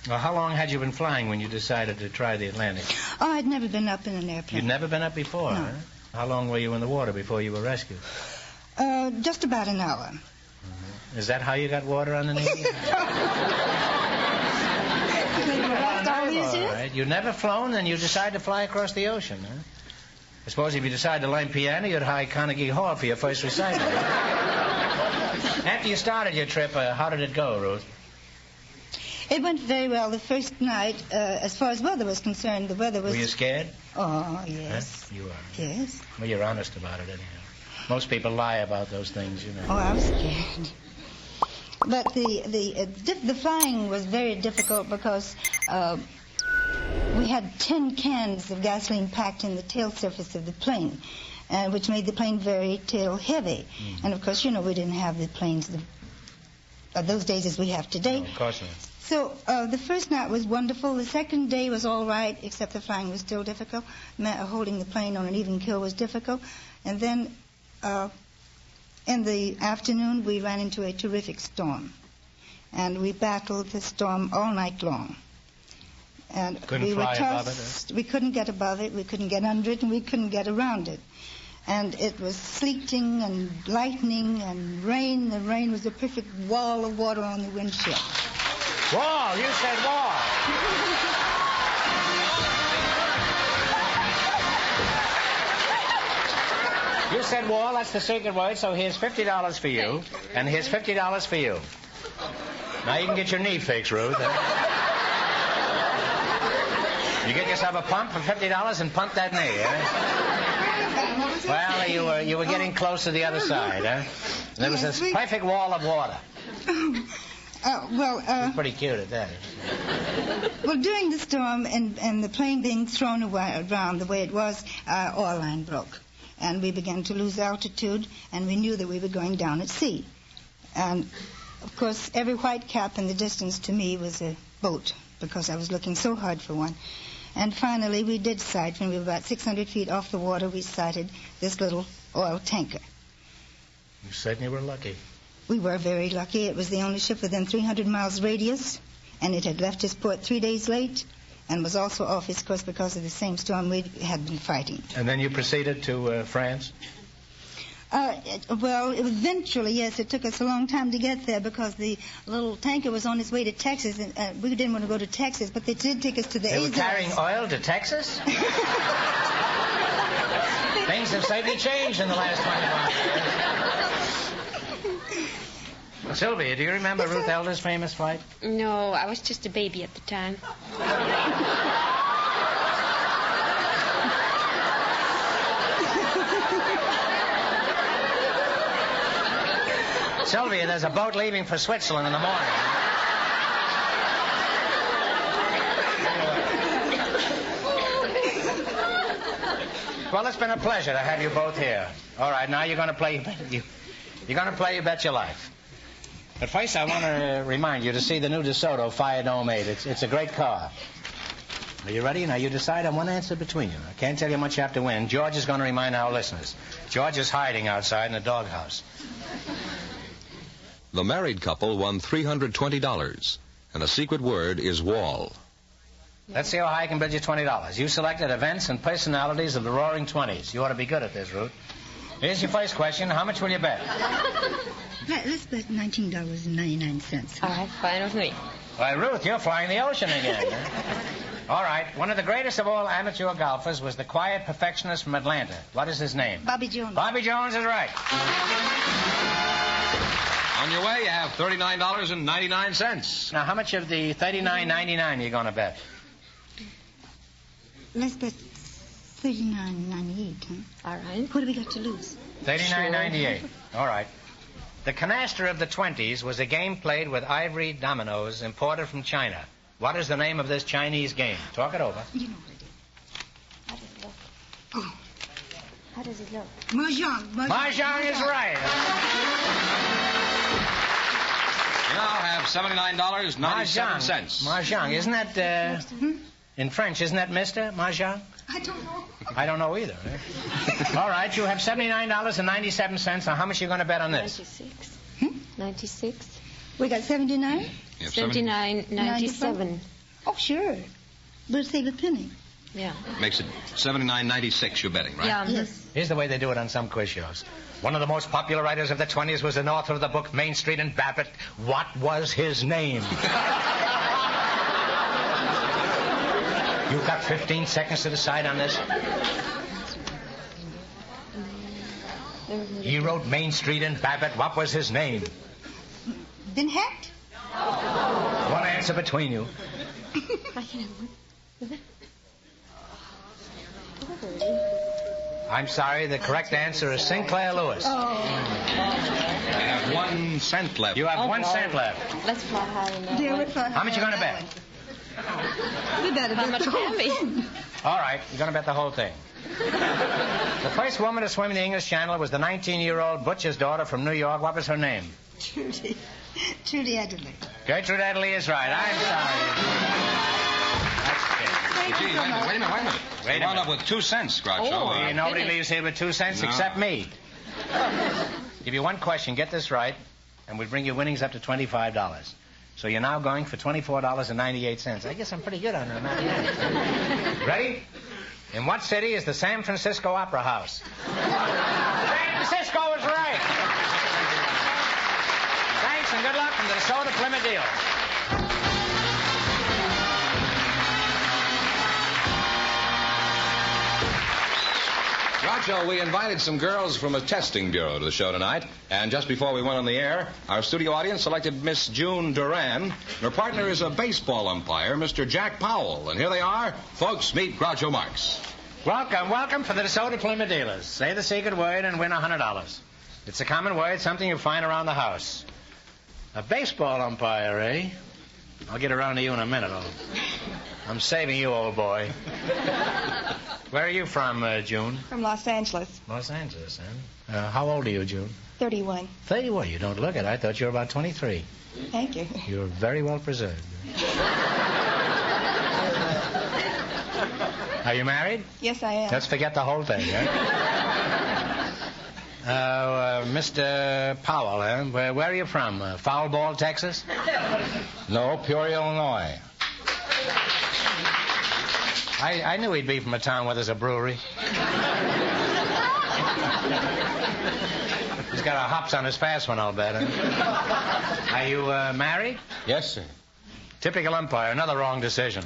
Well, how long had you been flying when you decided to try the Atlantic? Oh, I'd never been up in an airplane. You'd never been up before, No. Huh? How long were you in the water before you were rescued? Just about an hour. Mm-hmm. Is that how you got water underneath you? right. You've never flown, and you decide to fly across the ocean, huh? I suppose if you decide to learn piano, you'd hire Carnegie Hall for your first recital. After you started your trip, how did it go, Ruth? It went very well. The first night, as far as weather was concerned, the weather was... Were you scared? Oh, yes. Huh? You were. Yes. Well, you're honest about it, anyhow. Most people lie about those things, you know. Oh, I was scared. But the flying was very difficult because we had 10 cans of gasoline packed in the tail surface of the plane, which made the plane very tail heavy. Mm-hmm. And, of course, you know, we didn't have the planes of those days as we have today. No, of course not. So the first night was wonderful. The second day was all right, except the flying was still difficult. Holding the plane on an even keel was difficult. And then in the afternoon, we ran into a terrific storm. And we battled the storm all night long. And couldn't fly above it? We couldn't get above it, we couldn't get under it, and we couldn't get around it. And it was sleeting and lightning and rain. The rain was a perfect wall of water on the windshield. Wall! You said wall! You said wall, that's the secret word, so here's $50 for you, and here's $50 for you. Now you can get your knee fixed, Ruth. You get yourself a pump for $50 and pump that knee, eh? Well, you were getting close to the other side, eh? There was this perfect wall of water. It's pretty cute at that. Well, during the storm and the plane being thrown around the way it was, our oil line broke. And we began to lose altitude, and we knew that we were going down at sea. And, of course, every white cap in the distance to me was a boat, because I was looking so hard for one. And finally, we did sight. When we were about 600 feet off the water, we sighted this little oil tanker. You certainly were lucky. We were very lucky. It was the only ship within 300 miles radius, and it had left its port 3 days late, and was also off its course because of the same storm we had been fighting. And then you proceeded to France? Well, eventually, yes. It took us a long time to get there because the little tanker was on its way to Texas, and we didn't want to go to Texas, but they did take us to the Azores. They were carrying oil to Texas? Things have slightly changed in the last 25 years. Sylvia, do you remember Ruth Elder's famous flight? No, I was just a baby at the time. Sylvia, there's a boat leaving for Switzerland in the morning. Well, it's been a pleasure to have you both here. All right, now you're going to play You Bet Your Life. But first, I want to remind you to see the new DeSoto Fire Dome 8. It's a great car. Are you ready? Now, you decide on one answer between you. I can't tell you much you have to win. George is going to remind our listeners. George is hiding outside in the doghouse. The married couple won $320, and the secret word is wall. Let's see how high I can bid you $20. You selected events and personalities of the Roaring Twenties. You ought to be good at this, Ruth. Here's your first question. How much will you bet? Let's bet $19.99. All right, fine with me. Why, Ruth, you're flying the ocean again. All right. One of the greatest of all amateur golfers was the quiet perfectionist from Atlanta. What is his name? Bobby Jones. Bobby Jones is right. On your way, you have $39.99. Now, how much of the $39.99 are you going to bet? Let's bet $39.98, huh? All right. What do we got to lose? $39.98. All right. The canasta of the 20s was a game played with ivory dominoes imported from China. What is the name of this Chinese game? Talk it over. You know what it is. How does it look? Oh. How does it look? Mahjong. Mahjong is right. You now have $79.97. Mahjong. Isn't that, in French, isn't that Mr. Mahjong? I don't know. I don't know either. All right, you have $79.97. Now, how much are you going to bet on this? 96. 96. We got 79? 79.97. Oh, sure. We'll save a penny. Yeah. Makes it $79.96 you're betting, right? Yeah. Yes. Here's the way they do it on some quiz shows. One of the most popular writers of the 20s was the author of the book Main Street and Babbitt. What was his name? You've got 15 seconds to decide on this. He wrote Main Street in Babbitt. What was his name? Been hacked? One answer between you. I'm sorry, the correct answer is Sinclair Lewis. Oh. You have 1 cent left. You have 1 cent left. Let's fly high on that Dear, one. we're flying How much you high going to on bet? that one. We better How bet much the whole have we? thing. All right, you're going to bet the whole thing. The first woman to swim in the English Channel was the 19-year-old butcher's daughter from New York. What was her name? Trudy. Trudy Adderley. Gertrude Adderley is right. I'm sorry. Gee, wait a minute. Wait a Wound minute. up with 2 cents, Groucho. Oh, nobody leaves here with 2 cents No. except me. Give you one question. Get this right, and we'll bring your winnings up to $25. So you're now going for $24.98. I guess I'm pretty good on the mathematics. Ready? In what city is the San Francisco Opera House? San Francisco is right. Thanks and good luck from the DeSoto Plymouth Deal. Groucho, we invited some girls from a testing bureau to the show tonight, and just before we went on the air, our studio audience selected Miss June Duran, and her partner is a baseball umpire, Mr. Jack Powell. And here they are. Folks, meet Groucho Marx. Welcome for the DeSoto Plymouth Dealers. Say the secret word and win $100. It's a common word, something you find around the house. A baseball umpire, eh? I'll get around to you in a minute. I'm saving you, old boy. Where are you from, June? From Los Angeles. Los Angeles, huh? How old are you, June? 31. 31. You don't look it. I thought you were about 23. Thank you. You're very well preserved. Are you married? Yes, I am. Let's forget the whole thing, huh? Mr. Powell, huh? Where are you from? Foul Ball, Texas? No, Peoria, Illinois. I knew he'd be from a town where there's a brewery. He's got a hops on his fast one, I'll bet. Huh? Are you married? Yes, sir. Typical umpire, another wrong decision.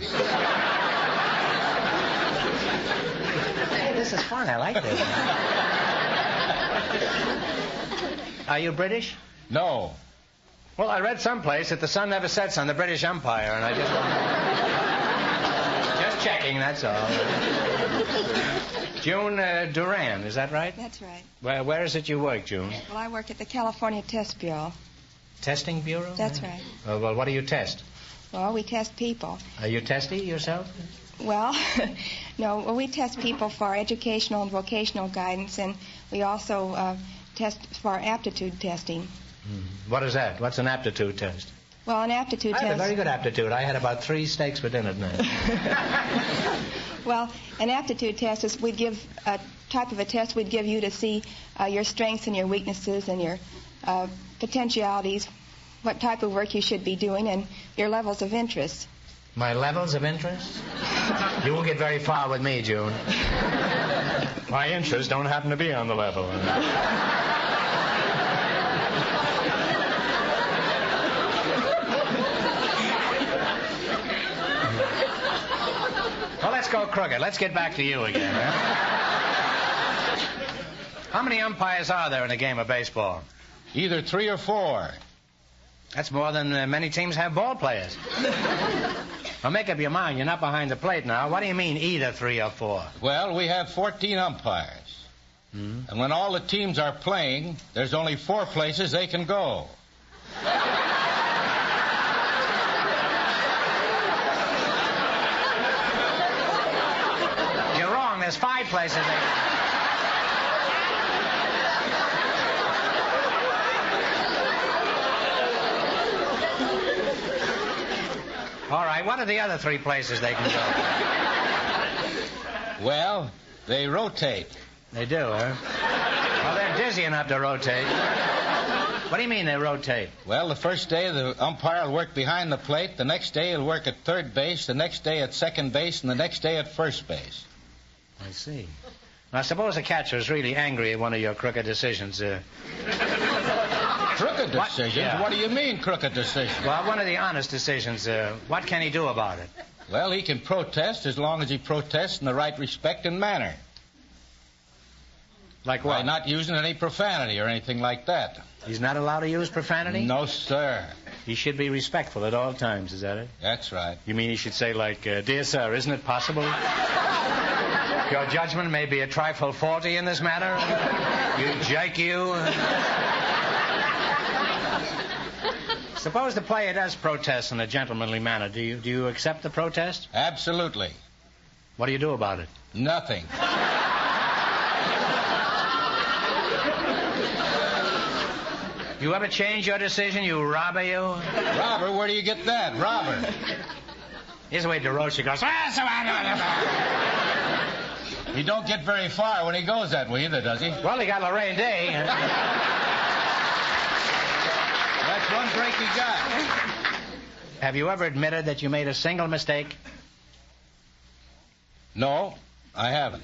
Hey, this is fun. I like this. Are you British? No. Well, I read someplace that the sun never sets on the British umpire, and I just checking, that's all. June Duran, is that right? That's right. Where is it you work, June? Well, I work at the California Test Bureau. Testing Bureau? That's right. Well, what do you test? Well, we test people. Are you testy yourself? Well, no, well, we test people for educational and vocational guidance, and we also test for aptitude testing. What is that? What's an aptitude test? Well, an aptitude I test... had a very good aptitude. I had about 3 steaks for dinner tonight. Well, an aptitude test is we'd give a type of a test we'd give you to see your strengths and your weaknesses and your potentialities, what type of work you should be doing, and your levels of interest. My levels of interest? You won't get very far with me, June. My interests don't happen to be on the level. Well, let's go crooked. Let's get back to you again, huh? How many umpires are there in a game of baseball? Either 3 or 4. That's more than many teams have ball players. Now, make up your mind. You're not behind the plate now. What do you mean, either 3 or 4? Well, we have 14 umpires. And when all the teams are playing, there's only 4 places they can go. You're wrong. There's 5 places they can All right, what are the other 3 places they can go? Well, they rotate. They do, huh? Well, they're dizzy enough to rotate. What do you mean they rotate? Well, the first day the umpire will work behind the plate. The next day he'll work at third base. The next day at second base. And the next day at first base. I see. Now, suppose a catcher is really angry at one of your crooked decisions. Crooked decisions? Yeah. What do you mean, crooked decisions? Well, one of the honest decisions. What can he do about it? Well, he can protest as long as he protests in the right respect and manner. Like what? By not using any profanity or anything like that. He's not allowed to use profanity? No, sir. He should be respectful at all times, is that it? That's right. You mean he should say, like, dear sir, isn't it possible? Your judgment may be a trifle faulty in this matter. You jerk, you. Suppose the player does protest in a gentlemanly manner. Do you accept the protest? Absolutely. What do you do about it? Nothing. You ever change your decision, you robber, you? Robber? Where do you get that? Robber. Here's the way Groucho goes. He don't get very far when he goes that way either, does he? Well, he got Lorraine Day. That's one break he got. Have you ever admitted that you made a single mistake? No, I haven't.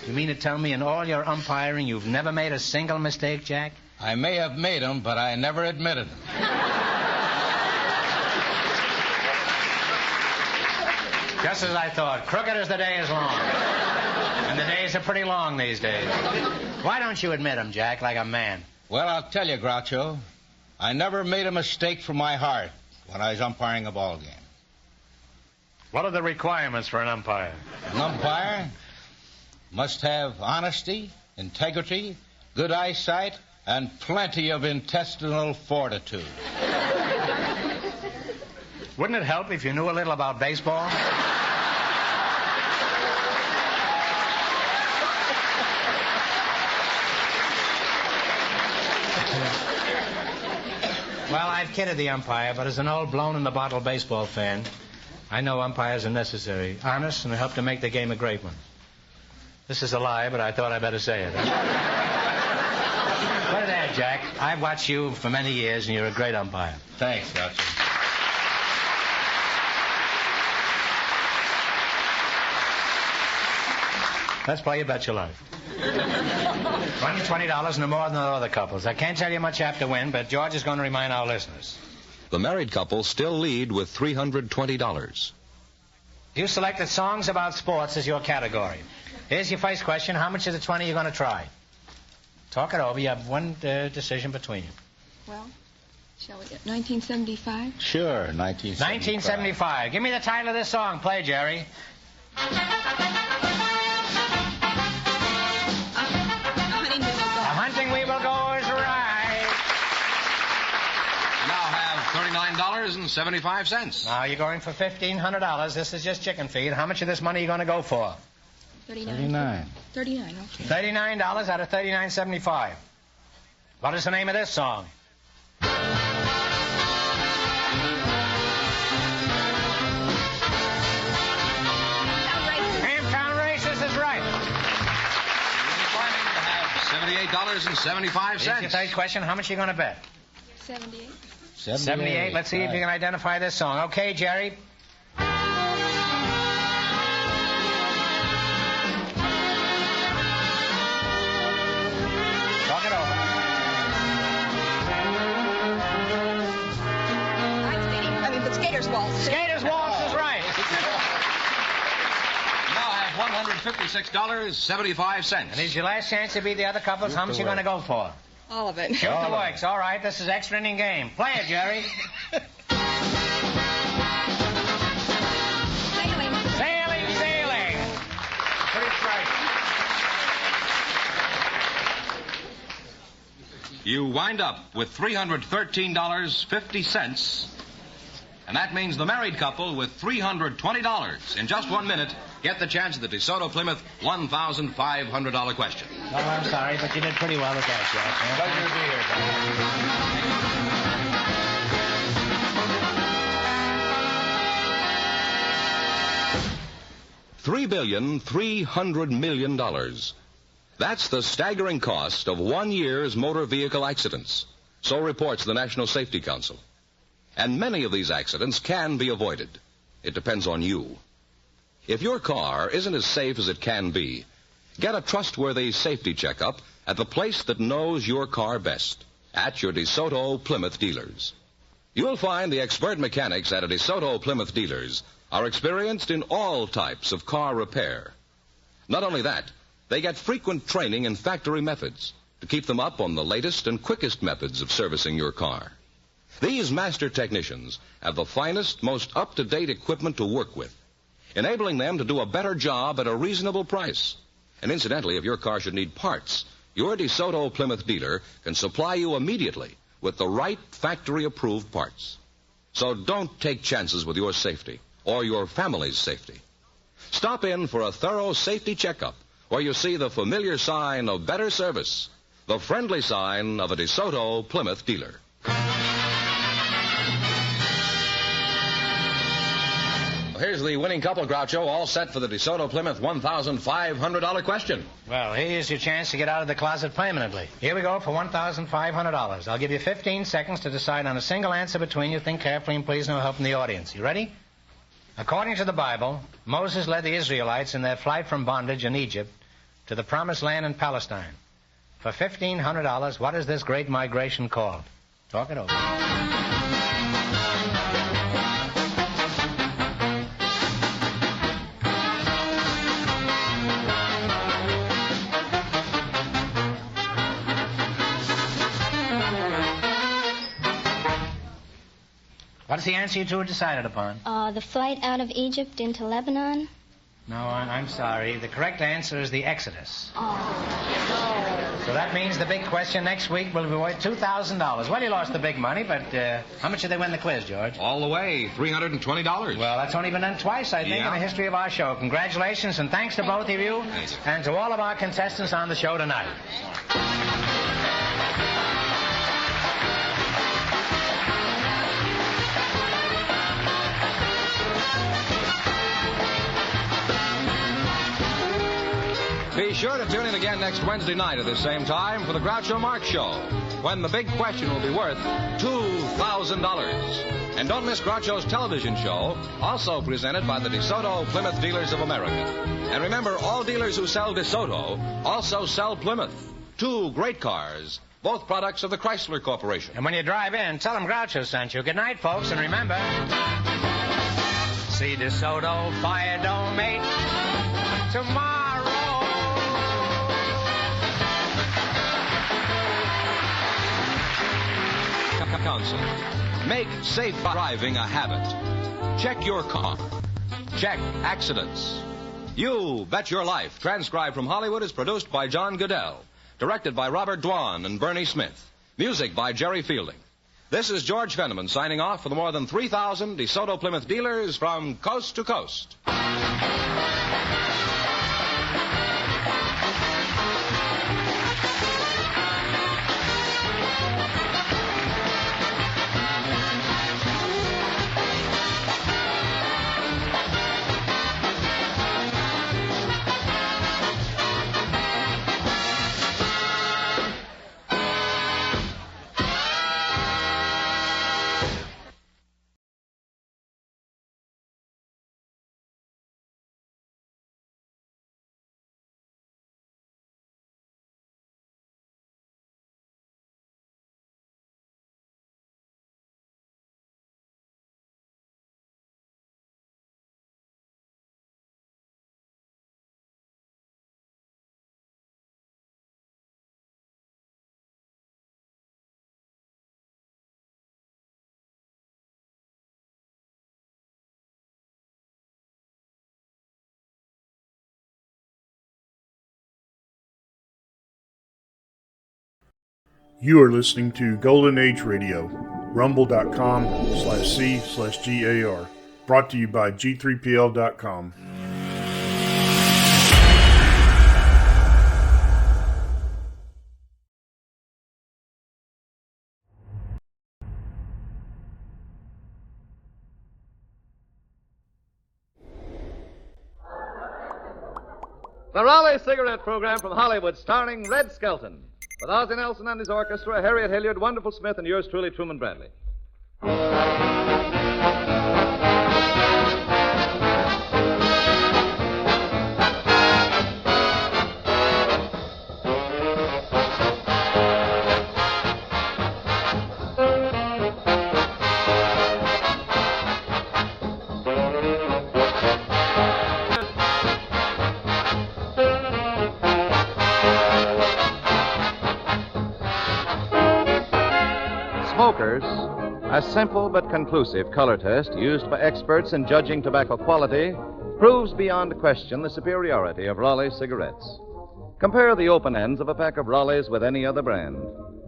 You mean to tell me in all your umpiring you've never made a single mistake, Jack? I may have made them, but I never admitted them. Just as I thought. Crooked as the day is long. And the days are pretty long these days. Why don't you admit them, Jack, like a man? Well, I'll tell you, Groucho. I never made a mistake from my heart when I was umpiring a ball game. What are the requirements for an umpire? An umpire must have honesty, integrity, good eyesight, and plenty of intestinal fortitude. Wouldn't it help if you knew a little about baseball? Well, I've kidded the umpire, but as an old blown-in-the-bottle baseball fan, I know umpires are necessary, honest, and help to make the game a great one. This is a lie, but I thought I'd better say it. Put it there, Jack. I've watched you for many years, and you're a great umpire. Thanks, Groucho. Let's play You Bet Your Life. Run you $20 no more than the other couples. I can't tell you much after win, but George is going to remind our listeners. The married couple still lead with $320. You selected songs about sports as your category. Here's your first question. How much of the 20 are you going to try? Talk it over. You have one decision between you. Well, shall we get 1975? Sure, 1975. Give me the title of this song. Play, Jerry. Hunting we will go is right. Now have $39.75. Now you're going for $1,500. This is just chicken feed. How much of this money are you going to go for? 39. 39, okay. $39 out of $39.75. What is the name of this song? Hamtown Races is right. $78.75. Here's your third question. How much are you going to bet? 78. 78. Let's see if you can identify this song. Okay, Jerry. Talk it over. But Skater's Waltz. Skater's Waltz is right. Now have $156.75. And here's your last chance to beat the other couples. How much are you going to go for? All of it. Shoot the works. All right, this is extra inning game. Play it, Jerry. Sailing. Pretty straight. You wind up with $313.50. And that means the married couple with $320. In just 1 minute, get the chance at the DeSoto Plymouth $1,500 question. Oh, I'm sorry, but you did pretty well with that, Jack. Pleasure to be here, $3,300 million. That's the staggering cost of 1 year's motor vehicle accidents. So reports the National Safety Council. And many of these accidents can be avoided. It depends on you. If your car isn't as safe as it can be, get a trustworthy safety checkup at the place that knows your car best, at your DeSoto Plymouth dealers. You'll find the expert mechanics at a DeSoto Plymouth dealers are experienced in all types of car repair. Not only that, they get frequent training in factory methods to keep them up on the latest and quickest methods of servicing your car. These master technicians have the finest, most up-to-date equipment to work with, enabling them to do a better job at a reasonable price. And incidentally, if your car should need parts, your DeSoto Plymouth dealer can supply you immediately with the right factory-approved parts. So don't take chances with your safety or your family's safety. Stop in for a thorough safety checkup where you see the familiar sign of better service, the friendly sign of a DeSoto Plymouth dealer. Here's the winning couple, Groucho, all set for the DeSoto Plymouth $1,500 question. Well, here's your chance to get out of the closet permanently. Here we go for $1,500. I'll give you 15 seconds to decide on a single answer between you. Think carefully and please no help from the audience. You ready? According to the Bible, Moses led the Israelites in their flight from bondage in Egypt to the promised land in Palestine. For $1,500, what is this great migration called? Talk it over. What's the answer you two have decided upon? The flight out of Egypt into Lebanon? No, I'm sorry. The correct answer is the Exodus. Oh. So that means the big question next week will be worth $2,000. Well, you lost the big money, but how much did they win the quiz, George? All the way, $320. Well, that's only been done twice, I think, in the history of our show. Congratulations, and thanks to both of you, and to all of our contestants on the show tonight. Be sure to tune in again next Wednesday night at the same time for the Groucho Marx Show, when the big question will be worth $2,000. And don't miss Groucho's television show, also presented by the DeSoto Plymouth Dealers of America. And remember, all dealers who sell DeSoto also sell Plymouth. Two great cars, both products of the Chrysler Corporation. And when you drive in, tell them Groucho sent you. Good night, folks, and remember, see DeSoto Fire Dome 8 tomorrow. Council. Make safe driving a habit. Check your car. Check accidents. You Bet Your Life, transcribed from Hollywood, is produced by John Goodell. Directed by Robert Dwan and Bernie Smith. Music by Jerry Fielding. This is George Fenneman signing off for the more than 3,000 DeSoto Plymouth dealers from coast to coast. You are listening to Golden Age Radio, rumble.com/C/GAR. Brought to you by G3PL.com. The Raleigh Cigarette Program from Hollywood, starring Red Skelton. With Ozzie Nelson and his orchestra, Harriet Hilliard, Wonderful Smith, and yours truly, Truman Bradley. smokers, a simple but conclusive color test used by experts in judging tobacco quality proves beyond question the superiority of Raleigh cigarettes. Compare the open ends of a pack of Raleighs with any other brand.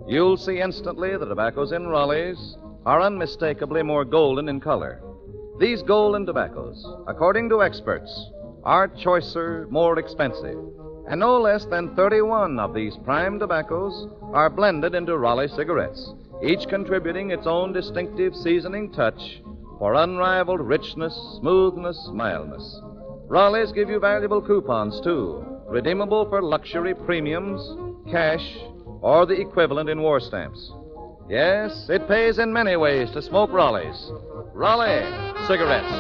You'll see instantly the tobaccos in Raleighs are unmistakably more golden in color. These golden tobaccos, according to experts, are choicer, more expensive. And no less than 31 of these prime tobaccos are blended into Raleigh cigarettes, each contributing its own distinctive seasoning touch for unrivaled richness, smoothness, mildness. Raleighs give you valuable coupons, too, redeemable for luxury premiums, cash, or the equivalent in war stamps. Yes, it pays in many ways to smoke Raleighs. Raleigh cigarettes.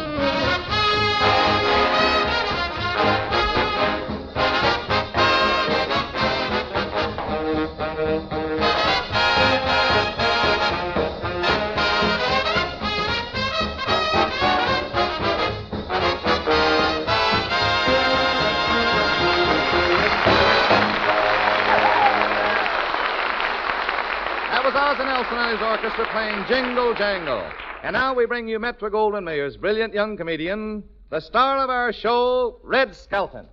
And his orchestra playing Jingle Jangle. And now we bring you Metro-Goldwyn-Mayer's brilliant young comedian, the star of our show, Red Skelton.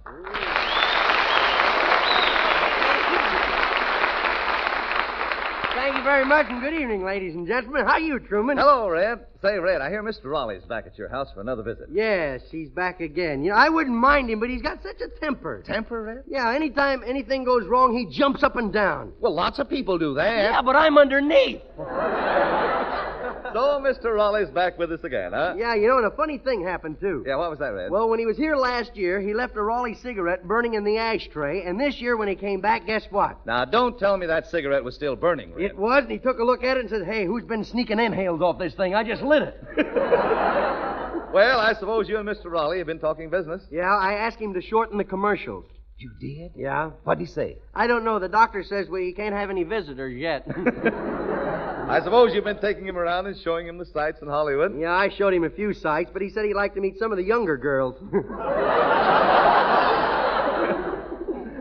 Thank you very much, and good evening, ladies and gentlemen. How are you, Truman? Hello, Red. Say, Red, I hear Mr. Raleigh's back at your house for another visit. Yes, he's back again. You know, I wouldn't mind him, but he's got such a temper. Temper, Red? Yeah, anytime anything goes wrong, he jumps up and down. Well, lots of people do that. Yeah, but I'm underneath. So, Mr. Raleigh's back with us again, huh? Yeah, you know, and a funny thing happened, too. Yeah, what was that, Red? Well, when he was here last year, he left a Raleigh cigarette burning in the ashtray, and this year when he came back, guess what? Now, don't tell me that cigarette was still burning, Red. It was, and he took a look at it and said, "Hey, who's been sneaking inhales off this thing? I just lit it." Well, I suppose you and Mr. Raleigh have been talking business. Yeah, I asked him to shorten the commercials. You did? Yeah. What'd he say? I don't know. The doctor says he can't have any visitors yet. I suppose you've been taking him around and showing him the sights in Hollywood. Yeah, I showed him a few sights, but he said he'd like to meet some of the younger girls.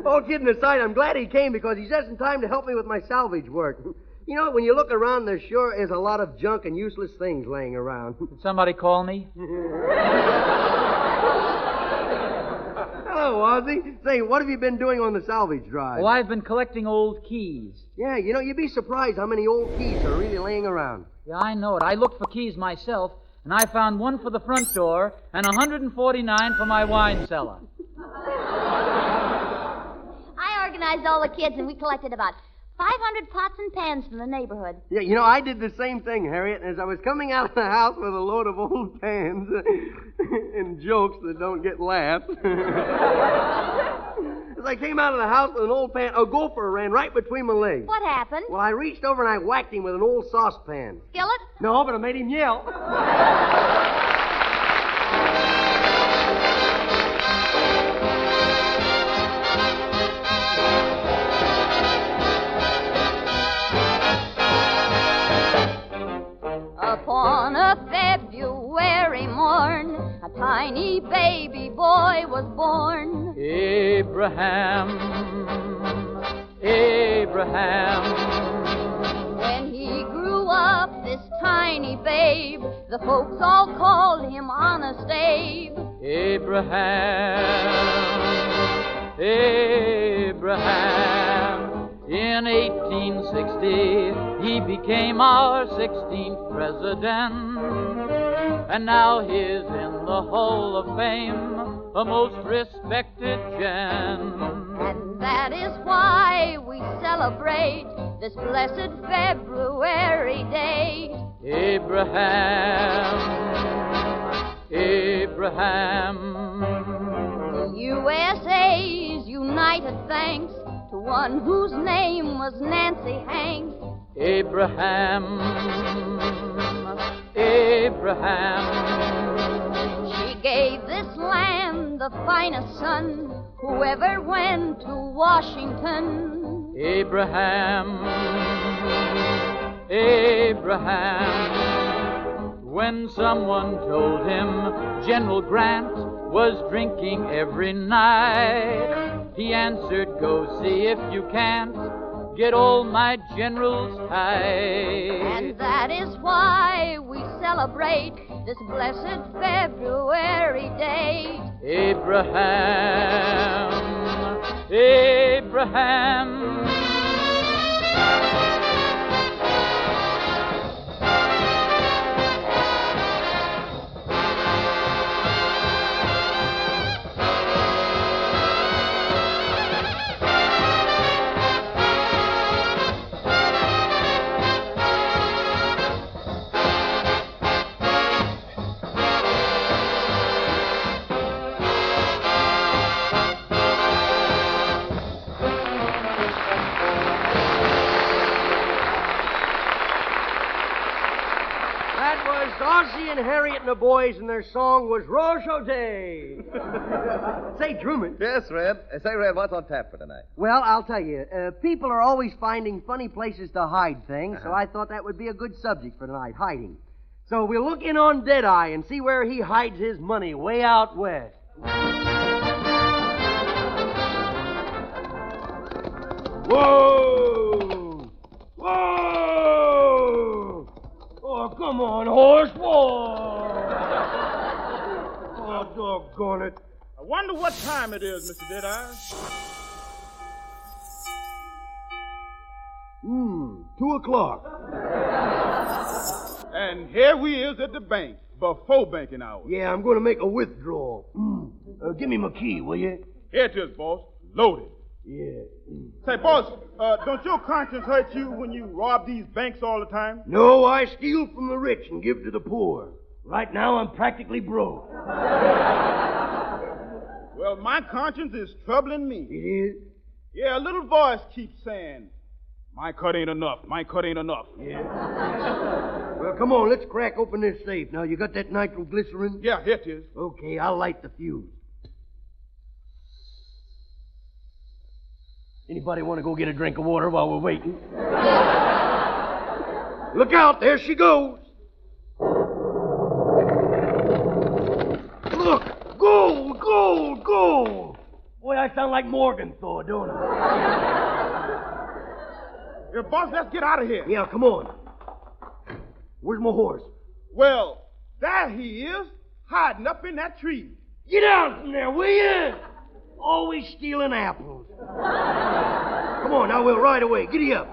All kidding aside, I'm glad he came because he's just in time to help me with my salvage work. You know, when you look around, there sure is a lot of junk and useless things laying around. Did somebody call me? Hello, Ozzy. Say, what have you been doing on the salvage drive? Oh, I've been collecting old keys. Yeah, you know, you'd be surprised how many old keys are really laying around. Yeah, I know it. I looked for keys myself, and I found one for the front door and 149 for my wine cellar. I organized all the kids, and we collected about 500 pots and pans from the neighborhood. Yeah, you know, I did the same thing, Harriet. As I was coming out of the house with a load of old pans and jokes that don't get laughed, as I came out of the house with an old pan, a gopher ran right between my legs. What happened? Well, I reached over and I whacked him with an old saucepan. Skillet? No, but I made him yell. Upon a February morn, a tiny baby boy was born. Abraham. When he grew up, this tiny babe, the folks all called him Honest Abe. Abraham. In 1860, he became our 16th president. And now he's in the Hall of Fame, a most respected gent. And that is why we celebrate this blessed February day. Abraham. The USA's united thanks to one whose name was Nancy Hanks. Abraham. She gave this land the finest son who ever went to Washington. Abraham. When someone told him General Grant was drinking every night, he answered, "Go see if you can't. get all my generals tight. And that is why we celebrate this blessed February day. Abraham, Abraham. Ozzie and Harriet and the boys, and their song was Rojo Day. Say, Truman. Yes, Red. Say, Red, what's on tap for tonight? Well, I'll tell you. People are always finding funny places to hide things, so I thought that would be a good subject for tonight, hiding. So we'll look in on Deadeye and see where he hides his money way out west. Whoa! Whoa! Oh, come on, horse. Whoa! Oh, doggone it. I wonder what time it is, Mr. Deadeye. 2 o'clock. And here we is at the bank, before banking hours. Yeah, I'm going to make a withdrawal. Give me my key, will you? Here it is, boss. Loaded. Yeah. Say, boss, don't your conscience hurt you when you rob these banks all the time? No, I steal from the rich and give to the poor. Right now, I'm practically broke. Well, my conscience is troubling me. It is? Yeah, a little voice keeps saying, my cut ain't enough, my cut ain't enough. Yeah? Well, come on, let's crack open this safe. Now, you got that nitroglycerin? Yeah, here it is. Okay, I'll light the fuse. Anybody want to go get a drink of water while we're waiting? Look out, there she goes. Look, gold, gold, gold. Boy, I sound like Morgenthau, don't I? Yeah, boss, let's get out of here. Yeah, come on. Where's my horse? Well, there he is, hiding up in that tree. Get out from there, will you? Always stealing apples. Come on, now we'll ride away. Giddy up.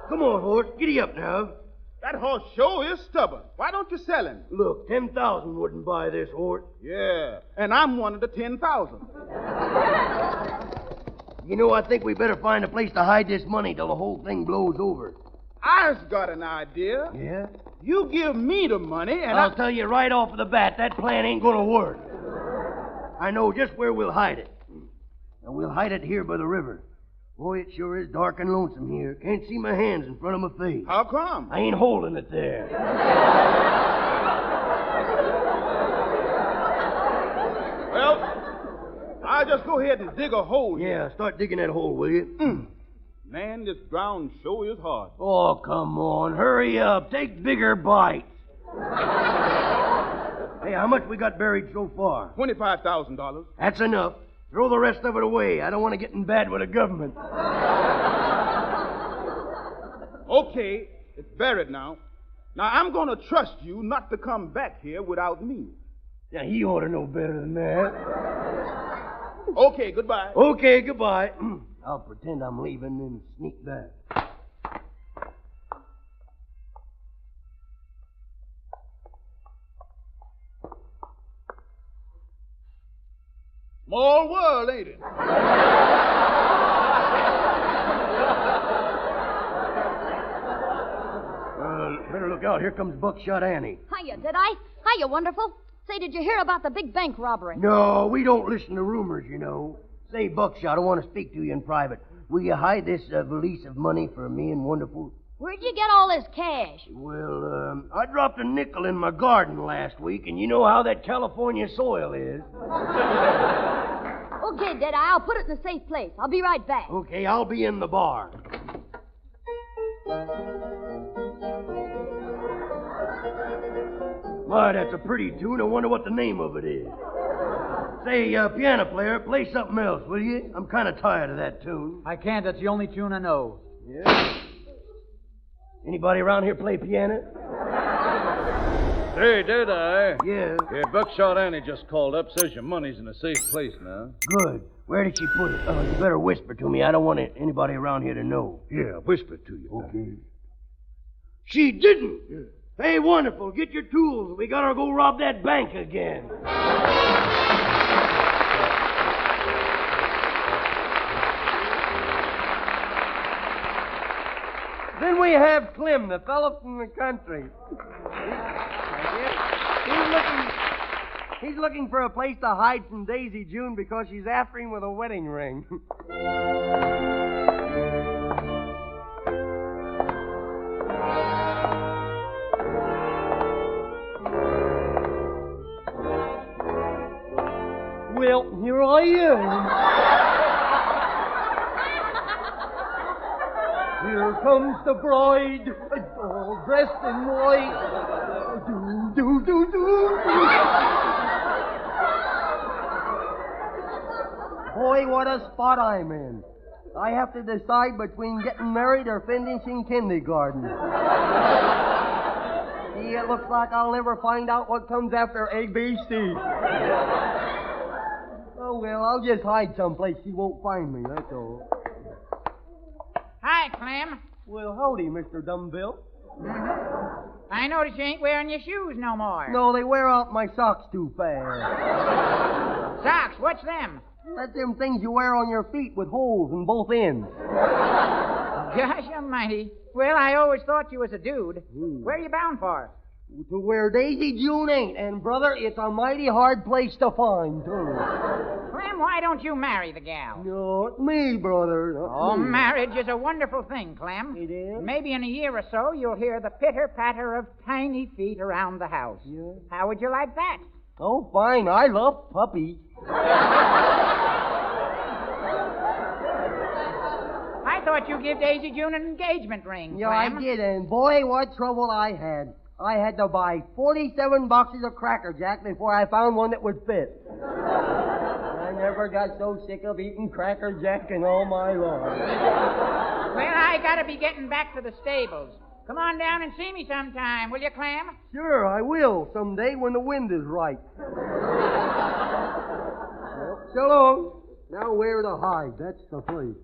Come on, horse. Giddy up now. That horse sure is stubborn. Why don't you sell him? Look, 10,000 wouldn't buy this horse. Yeah, and I'm one of the 10,000. You know, I think we better find a place to hide this money till the whole thing blows over. I've got an idea. Yeah? You give me the money, and I'll tell you right off the bat, that plan ain't gonna work. I know just where we'll hide it. And we'll hide it here by the river. Boy, it sure is dark and lonesome here. Can't see my hands in front of my face. How come? I ain't holding it there. Well, I'll just go ahead and dig a hole here. Yeah, start digging that hole, will you? Man, this ground sure is hard. Oh, come on. Hurry up. Take bigger bites. Hey, how much we got buried so far? $25,000. That's enough. Throw the rest of it away. I don't want to get in bad with the government. Okay, it's buried now. Now, I'm going to trust you not to come back here without me. Yeah, he ought to know better than that. Okay, goodbye. Okay, goodbye. I'll pretend I'm leaving and sneak back. Small world, ain't it? Better look out. Here comes Buckshot Annie. Hiya, did I? Hiya, wonderful. Say, did you hear about the big bank robbery? No, we don't listen to rumors, you know. Say, Buckshot, I want to speak to you in private. Will you hide this valise of money for me and Wonderful? Where'd you get all this cash? Well, I dropped a nickel in my garden last week, and you know how that California soil is. Okay, Deadeye, I'll put it in a safe place. I'll be right back. Okay, I'll be in the bar. My, that's a pretty tune. I wonder what the name of it is. Say, piano player, play something else, will you? I'm kind of tired of that tune. I can't. That's the only tune I know. Yeah. Anybody around here play piano? Hey, did I? Yeah. Yeah, Buckshot Annie just called up. Says your money's in a safe place now. Good. Where did she put it? Oh, you better whisper to me. I don't want anybody around here to know. Yeah, whisper to you. Okay. She didn't. Yeah. Hey, wonderful. Get your tools. We gotta go rob that bank again. Then we have Clem, the fellow from the country. He's looking for a place to hide from Daisy June because she's after him with a wedding ring. Well, here I am. Here comes the bride, all dressed in white. Do. Boy, what a spot I'm in. I have to decide between getting married or finishing kindergarten. See, it looks like I'll never find out what comes after ABC. Oh, well, I'll just hide someplace she won't find me, that's all. Hi, Clem. Well, howdy, Mr. Dumbill. I notice you ain't wearing your shoes no more. No, they wear out my socks too fast. Socks? What's them? That's them things you wear on your feet with holes in both ends. Gosh almighty. Well, I always thought you was a dude. Where are you bound for? To where Daisy June ain't, and, brother, it's a mighty hard place to find, too. Clem, why don't you marry the gal? Not me, brother. Not me. Marriage is a wonderful thing, Clem. It is? Maybe in a year or so you'll hear the pitter-patter of tiny feet around the house. Yeah. How would you like that? Oh, fine. I love puppies. I thought you give Daisy June an engagement ring, Yeah, Clem. I did, and boy, what trouble I had. I had to buy 47 boxes of Cracker Jack before I found one that would fit. I never got so sick of eating Cracker Jack in all my life. Well, I gotta be getting back to the stables. Come on down and see me sometime, will you, Clem? Sure, I will, someday when the wind is right. Well, so long. Now where to hide? That's the place.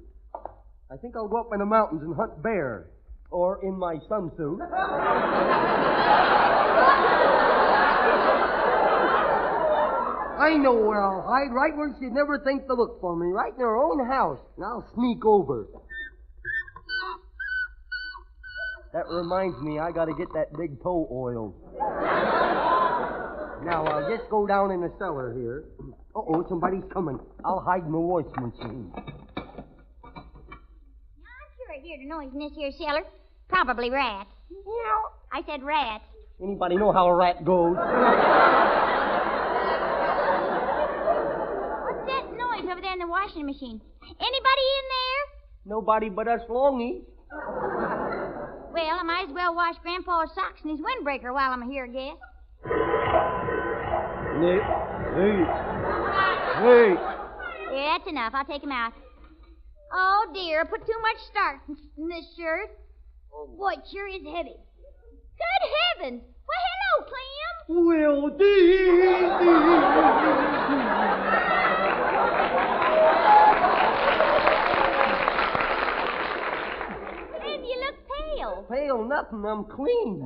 I think I'll go up in the mountains and hunt bear. Or in my sunsuit. I know where I'll hide, right where she'd never think to look for me, right in her own house. And I'll sneak over. That reminds me, I gotta get that big toe oiled. Now, I'll just go down in the cellar here. Uh-oh, somebody's coming. I'll hide in the washing machine. I hear the noise in this here cellar. Probably rats. No, I said rats. Anybody know how a rat goes? What's that noise over there in the washing machine? Anybody in there? Nobody but us longies. Well, I might as well wash Grandpa's socks and his windbreaker while I'm here, I guess. Hey. Yeah, that's enough. I'll take him out. Oh, dear, I put too much starch in this shirt. Oh, boy, it sure is heavy. Good heavens! Why, hello, Clem. Well, Clem, you look pale. Pale nothing, I'm clean.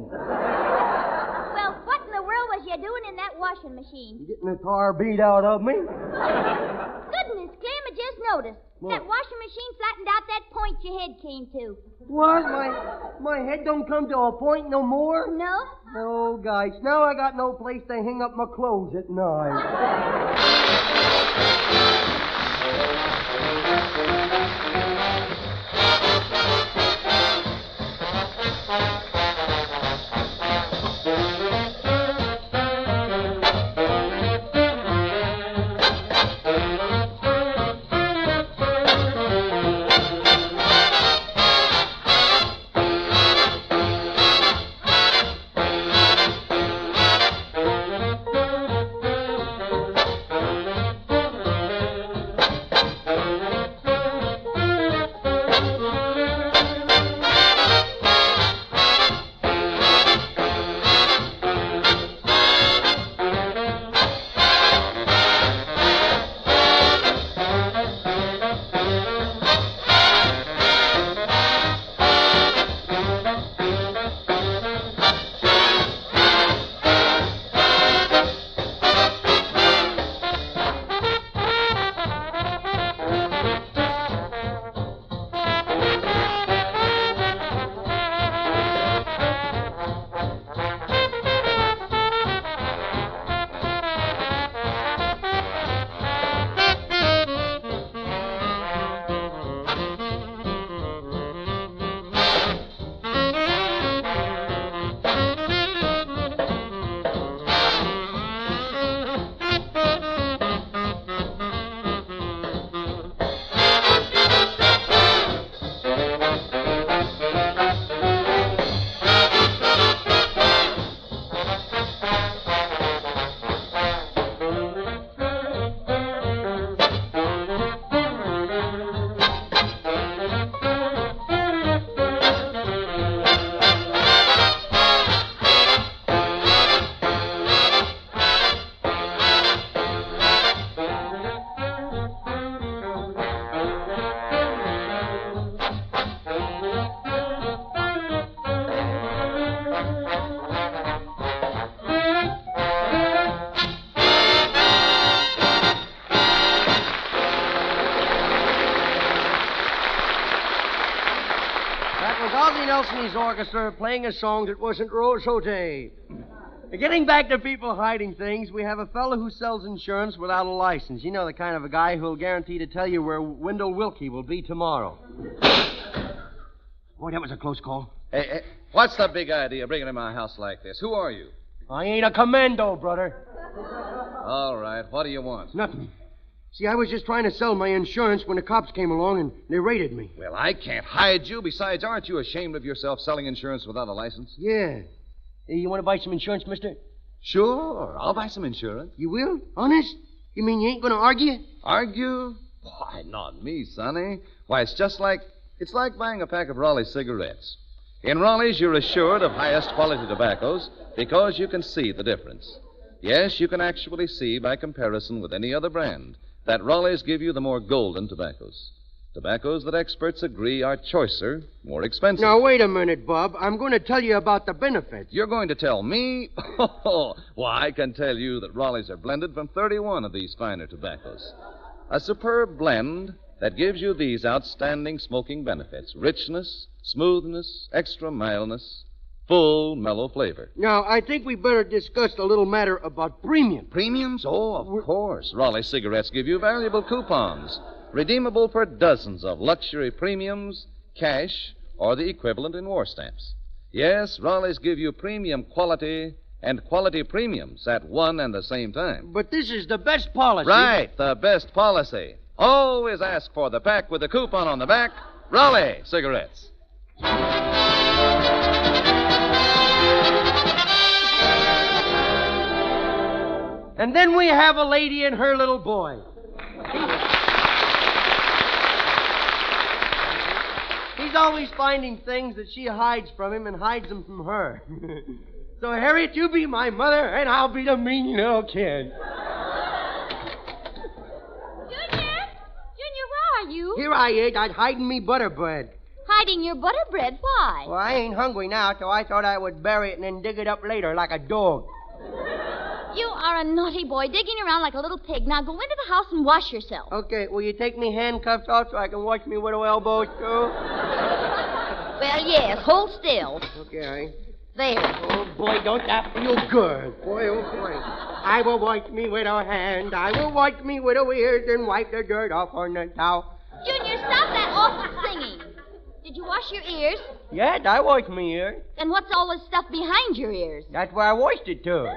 Well, what in the world was you doing in that washing machine? Getting the tar beat out of me. Goodness, Clem, I just noticed. What? That washing machine flattened out that point your head came to. What? My head don't come to a point no more? No? Oh, gosh. Now I got no place to hang up my clothes at night. That was Ozzie Nelson's orchestra playing a song that wasn't Rosote. Getting back to people hiding things, we have a fellow who sells insurance without a license. You know, the kind of a guy who'll guarantee to tell you where Wendell Wilkie will be tomorrow. Boy, that was a close call. Hey, what's the big idea bringing in my house like this? Who are you? I ain't a commando, brother. All right, what do you want? Nothing. See, I was just trying to sell my insurance when the cops came along and they raided me. Well, I can't hide you. Besides, aren't you ashamed of yourself selling insurance without a license? Yeah. Hey, you want to buy some insurance, mister? Sure, I'll buy some insurance. You will? Honest? You mean you ain't going to argue? Argue? Why, not me, Sonny. Why, it's like buying a pack of Raleigh cigarettes. In Raleigh's, you're assured of highest quality tobaccos because you can see the difference. Yes, you can actually see by comparison with any other brand that Raleigh's give you the more golden tobaccos. Tobaccos that experts agree are choicer, more expensive. Now, wait a minute, Bob. I'm going to tell you about the benefits. You're going to tell me? Well, I can tell you that Raleigh's are blended from 31 of these finer tobaccos. A superb blend that gives you these outstanding smoking benefits: richness, smoothness, extra mildness, full, mellow flavor. Now, I think we better discuss a little matter about premium. Premiums? Oh, of course. Raleigh cigarettes give you valuable coupons, redeemable for dozens of luxury premiums, cash, or the equivalent in war stamps. Yes, Raleigh's give you premium quality and quality premiums at one and the same time. But this is the best policy. Right, the best policy. Always ask for the pack with the coupon on the back. Raleigh cigarettes. And then we have a lady and her little boy. He's always finding things that she hides from him and hides them from her. So, Harriet, you be my mother, and I'll be the mean little kid. Junior, where are you? Here I is. I'm hiding me butter bread. Hiding your butter bread? Why? Well, I ain't hungry now, so I thought I would bury it and then dig it up later like a dog. You are a naughty boy, digging around like a little pig. Now go into the house and wash yourself. Okay, will you take me handcuffs off so I can wash me widow elbows, too? Well, yes, hold still. Okay. There. Oh, boy, don't that feel good. Boy, oh, boy. I will wash me widow hand. I will wash me widow ears and wipe the dirt off on the towel. Junior, stop that awful singing. Did you wash your ears? Yes, I washed my ears. And what's all this stuff behind your ears? That's where I washed it to.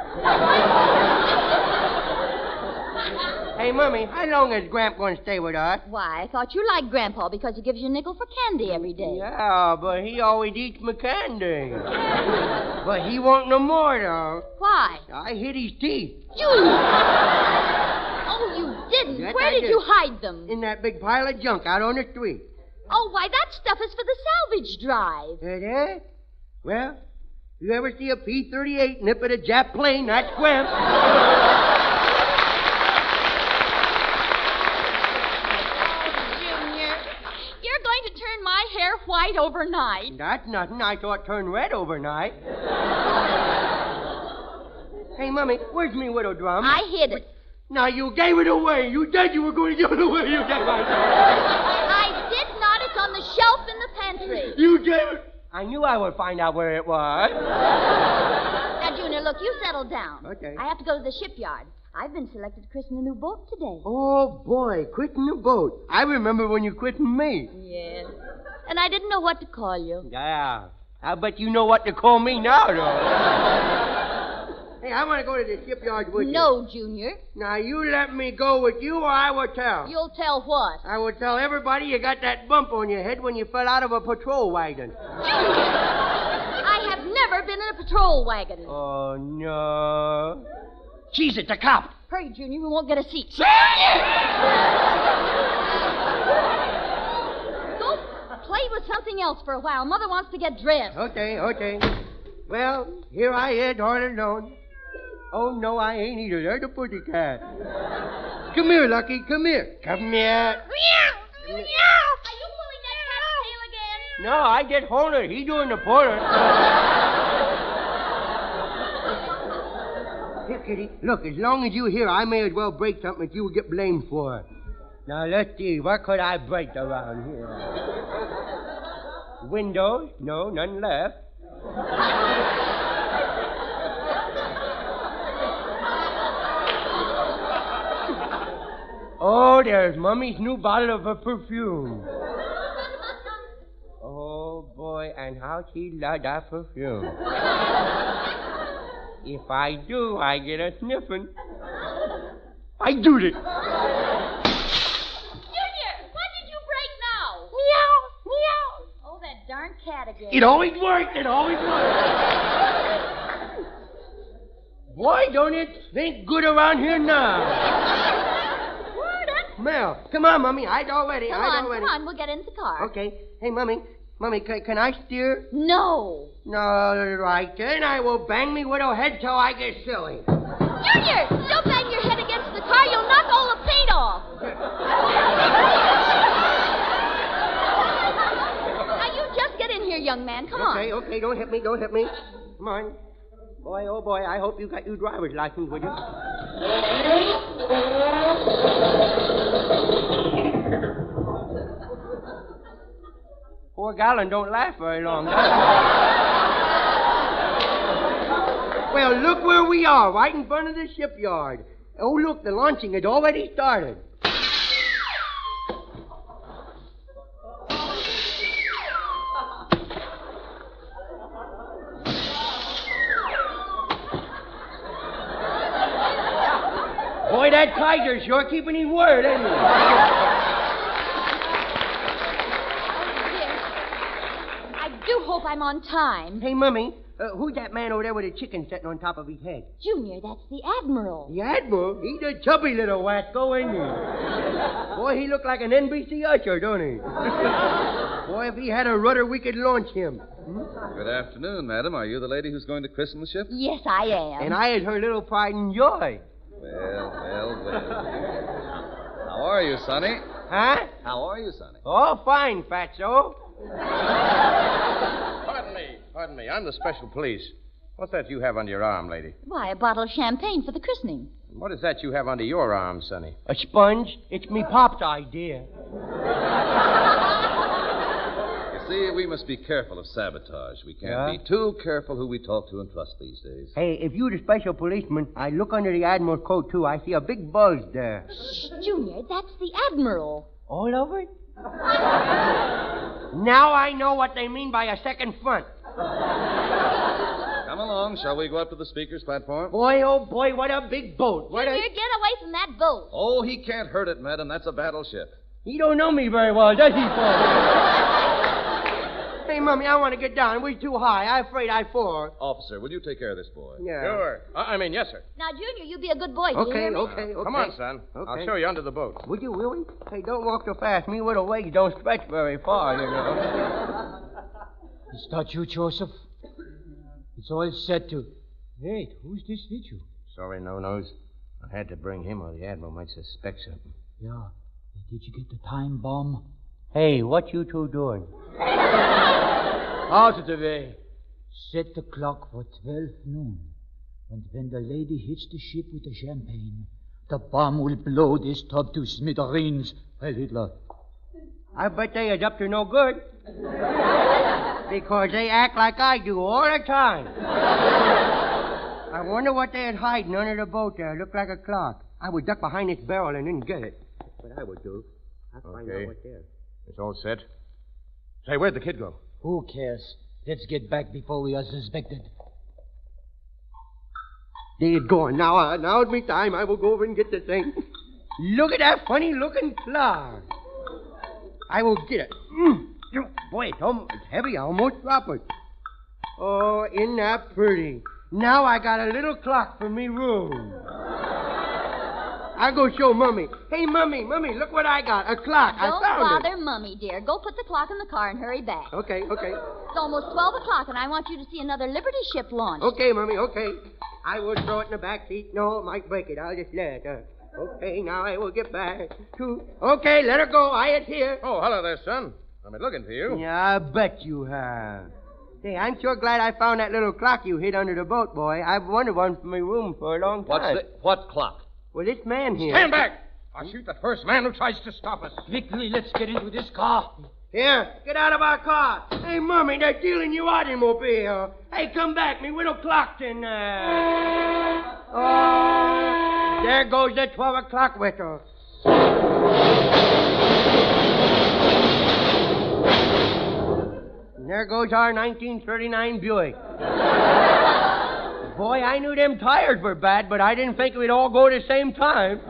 Hey, Mummy, how long is Gramp going to stay with us? Why, I thought you liked Grandpa because he gives you a nickel for candy every day. Yeah, but he always eats my candy. But he won't no more, though. Why? I hid his teeth. Junior! Oh, you didn't. Yes, Where did you hide them? In that big pile of junk out on the street. Oh, why, that stuff is for the salvage drive. It is? Well, you ever see a P-38 nip at a Jap plane, that's Gramp. Junior, you're going to turn my hair white overnight. That's nothing. I thought it turned red overnight. Hey, Mummy, where's me widow drum? I hid it. Now, you gave it away. You said you were going to give it away. You gave it away. I did not. It's on the shelf in the pantry. You gave it. I knew I would find out where it was. Now, Junior, look, you settle down. Okay. I have to go to the shipyard. I've been selected to christen a new boat today. Oh, boy, quitting the boat. I remember when you christened me. Yes. And I didn't know what to call you. Yeah. I bet you know what to call me now, though. Hey, I want to go to the shipyard with you. No, Junior. Now, you let me go with you or I will tell. You'll tell what? I will tell everybody you got that bump on your head when you fell out of a patrol wagon. Junior! I have never been in a patrol wagon. Oh, no. Jeez, it's a cop. Hurry, Junior. We won't get a seat. Go play with something else for a while. Mother wants to get dressed. Okay. Well, here I is all alone. Oh, no, I ain't either. There's a pussycat. Come here, Lucky. Come here. Come here. Meow. Are you pulling that cat's tail again? No, I just hold it. He's doing the pulling. Here, Kitty. Look, as long as you're here, I may as well break something that you will get blamed for. Now, let's see. What could I break around here? Windows? No, none left. Oh, there's Mummy's new bottle of her perfume. Oh, boy, and how she loved that perfume. If I do, I get a sniffing. I do it. Junior, what did you break now? Meow, meow. Oh, that darn cat again. It always works. It always works. Boy, don't it stink good around here now. Mel, come on, Mummy. I'd already. Come on, we'll get into the car. Okay. Hey, Mummy, can I steer? No. No, right then. I will bang me widow head till I get silly. Junior, don't bang your head against the car. You'll knock all the paint off. Now, you just get in here, young man. Come on. Okay. Don't hit me. Come on. Boy, oh, boy, I hope you got your driver's license with you. Poor Gallon don't last very long, does he? Well, look where we are, right in front of the shipyard. Oh, look, the launching had already started. Boy, that Kaiser's sure keeping his word, isn't he? I do hope I'm on time. Hey, Mummy, who's that man over there with a chicken sitting on top of his head? Junior, that's the Admiral. The Admiral? He's a chubby little wasco, isn't he? Boy, he looked like an NBC usher, don't he? Boy, if he had a rudder, we could launch him. Good afternoon, madam. Are you the lady who's going to christen the ship? Yes, I am. And I is her little pride and joy. Well. How are you, Sonny? Huh? How are you, Sonny? Oh, fine, Fatso. Pardon me. I'm the special police. What's that you have under your arm, lady? Why, a bottle of champagne for the christening. And what is that you have under your arm, Sonny? A sponge? It's me pop's idea. You see, we must be careful of sabotage. We can't be too careful who we talk to and trust these days. Hey, if you're the special policeman, I look under the Admiral's coat, too. I see a big bulge there. Shh, Junior, that's the Admiral. All over it? Now I know what they mean by a second front. Come along. Shall we go up to the speaker's platform? Boy, oh boy, what a big boat. Junior, get away from that boat. Oh, he can't hurt it, madam. That's a battleship. He don't know me very well, does he, Father? Hey, Mummy, I want to get down. We're too high. I'm afraid I fall. Officer, will you take care of this boy? Yeah. Sure. Yes, sir. Now, Junior, you be a good boy. Okay. Come on, son. Okay. I'll show you under the boat. Would you really? Hey, don't walk so fast. Me little legs don't stretch very far, you know. Is that you, Joseph? It's all set to... Wait, who's this with you? Sorry, No-Nose. I had to bring him or the Admiral might suspect something. Yeah. Did you get the time bomb? Hey, what you two doing? Out of the way. Set the clock for 12 noon. And when the lady hits the ship with the champagne, the bomb will blow this tub to smithereens. Heil Hitler. I bet they is up to no good. Because they act like I do all the time. I wonder what they're hiding under the boat there. Look like a clock. I would duck behind this barrel and then get it. That's what I would do. I'd find out what's there. It's all set. Say, where'd the kid go? Who cares? Let's get back before we are suspected. There it's going. Now it's me time. I will go over and get the thing. Look at that funny-looking clock. I will get it. Boy, it's heavy. I almost drop it. Oh, isn't that pretty? Now I got a little clock for me room. I'll go show Mummy. Hey, Mummy, look what I got. A clock. I found Don't bother Mummy, dear. Go put the clock in the car and hurry back. Okay. It's almost 12 o'clock, and I want you to see another Liberty ship launch. Okay, Mummy, okay. I will throw it in the back seat. No, it might break it. I'll just let it. Okay, now I will get back to... Okay, let her go. I is here. Oh, hello there, son. I've been looking for you. Yeah, I bet you have. Hey, I'm sure glad I found that little clock you hid under the boat, boy. I've wanted one for my room for a long time. What clock? Well, this man here... Stand back! I'll shoot the first man who tries to stop us. Quickly, let's get into this car. Here, get out of our car. Hey, Mummy, they're stealing your automobile. Hey, come back. Me widow clock's in there. Oh, there goes the 12 o'clock whistle. And there goes our 1939 Buick. Boy, I knew them tires were bad, but I didn't think we'd all go at the same time.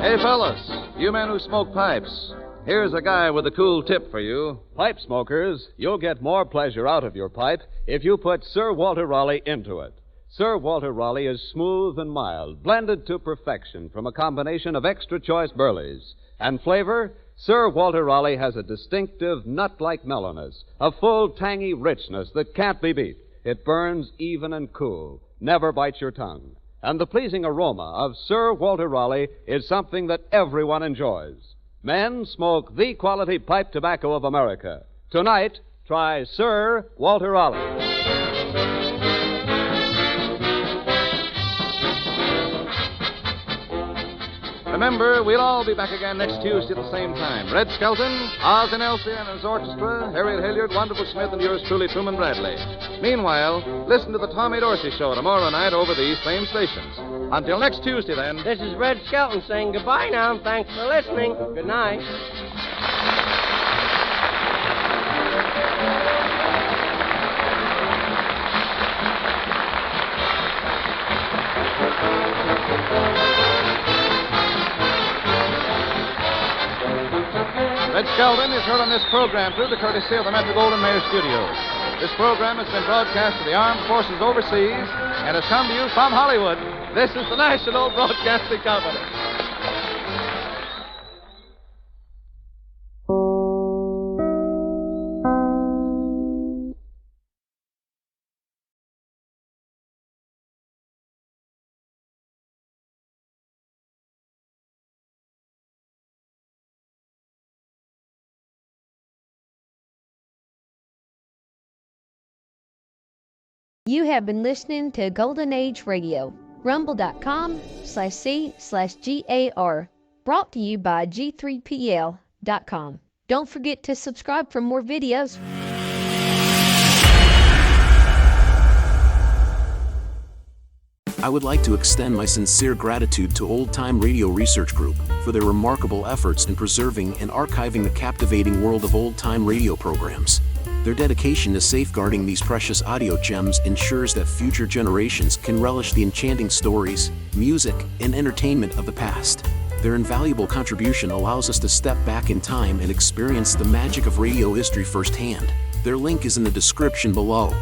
Hey, fellas, you men who smoke pipes, here's a guy with a cool tip for you. Pipe smokers, you'll get more pleasure out of your pipe if you put Sir Walter Raleigh into it. Sir Walter Raleigh is smooth and mild, blended to perfection from a combination of extra choice burleys. And flavor, Sir Walter Raleigh has a distinctive nut-like mellowness, a full, tangy richness that can't be beat. It burns even and cool, never bites your tongue. And the pleasing aroma of Sir Walter Raleigh is something that everyone enjoys. Men smoke the quality pipe tobacco of America. Tonight, try Sir Walter Raleigh. Remember, we'll all be back again next Tuesday at the same time. Red Skelton, Oz and Elsie and his orchestra, Harriet Hilliard, Wonderful Smith, and yours truly, Truman Bradley. Meanwhile, listen to the Tommy Dorsey Show tomorrow night over these same stations. Until next Tuesday, then. This is Red Skelton saying goodbye now, and thanks for listening. Good night. Red Skelton is heard on this program through the courtesy of the Metro-Goldwyn-Mayer Studios. This program has been broadcast to the armed forces overseas and has come to you from Hollywood. This is the National Broadcasting Company. You have been listening to Golden Age Radio, rumble.com/C/GAR, brought to you by G3PL.com. Don't forget to subscribe for more videos. I would like to extend my sincere gratitude to Old Time Radio Research Group for their remarkable efforts in preserving and archiving the captivating world of old-time radio programs. Their dedication to safeguarding these precious audio gems ensures that future generations can relish the enchanting stories, music, and entertainment of the past. Their invaluable contribution allows us to step back in time and experience the magic of radio history firsthand. Their link is in the description below.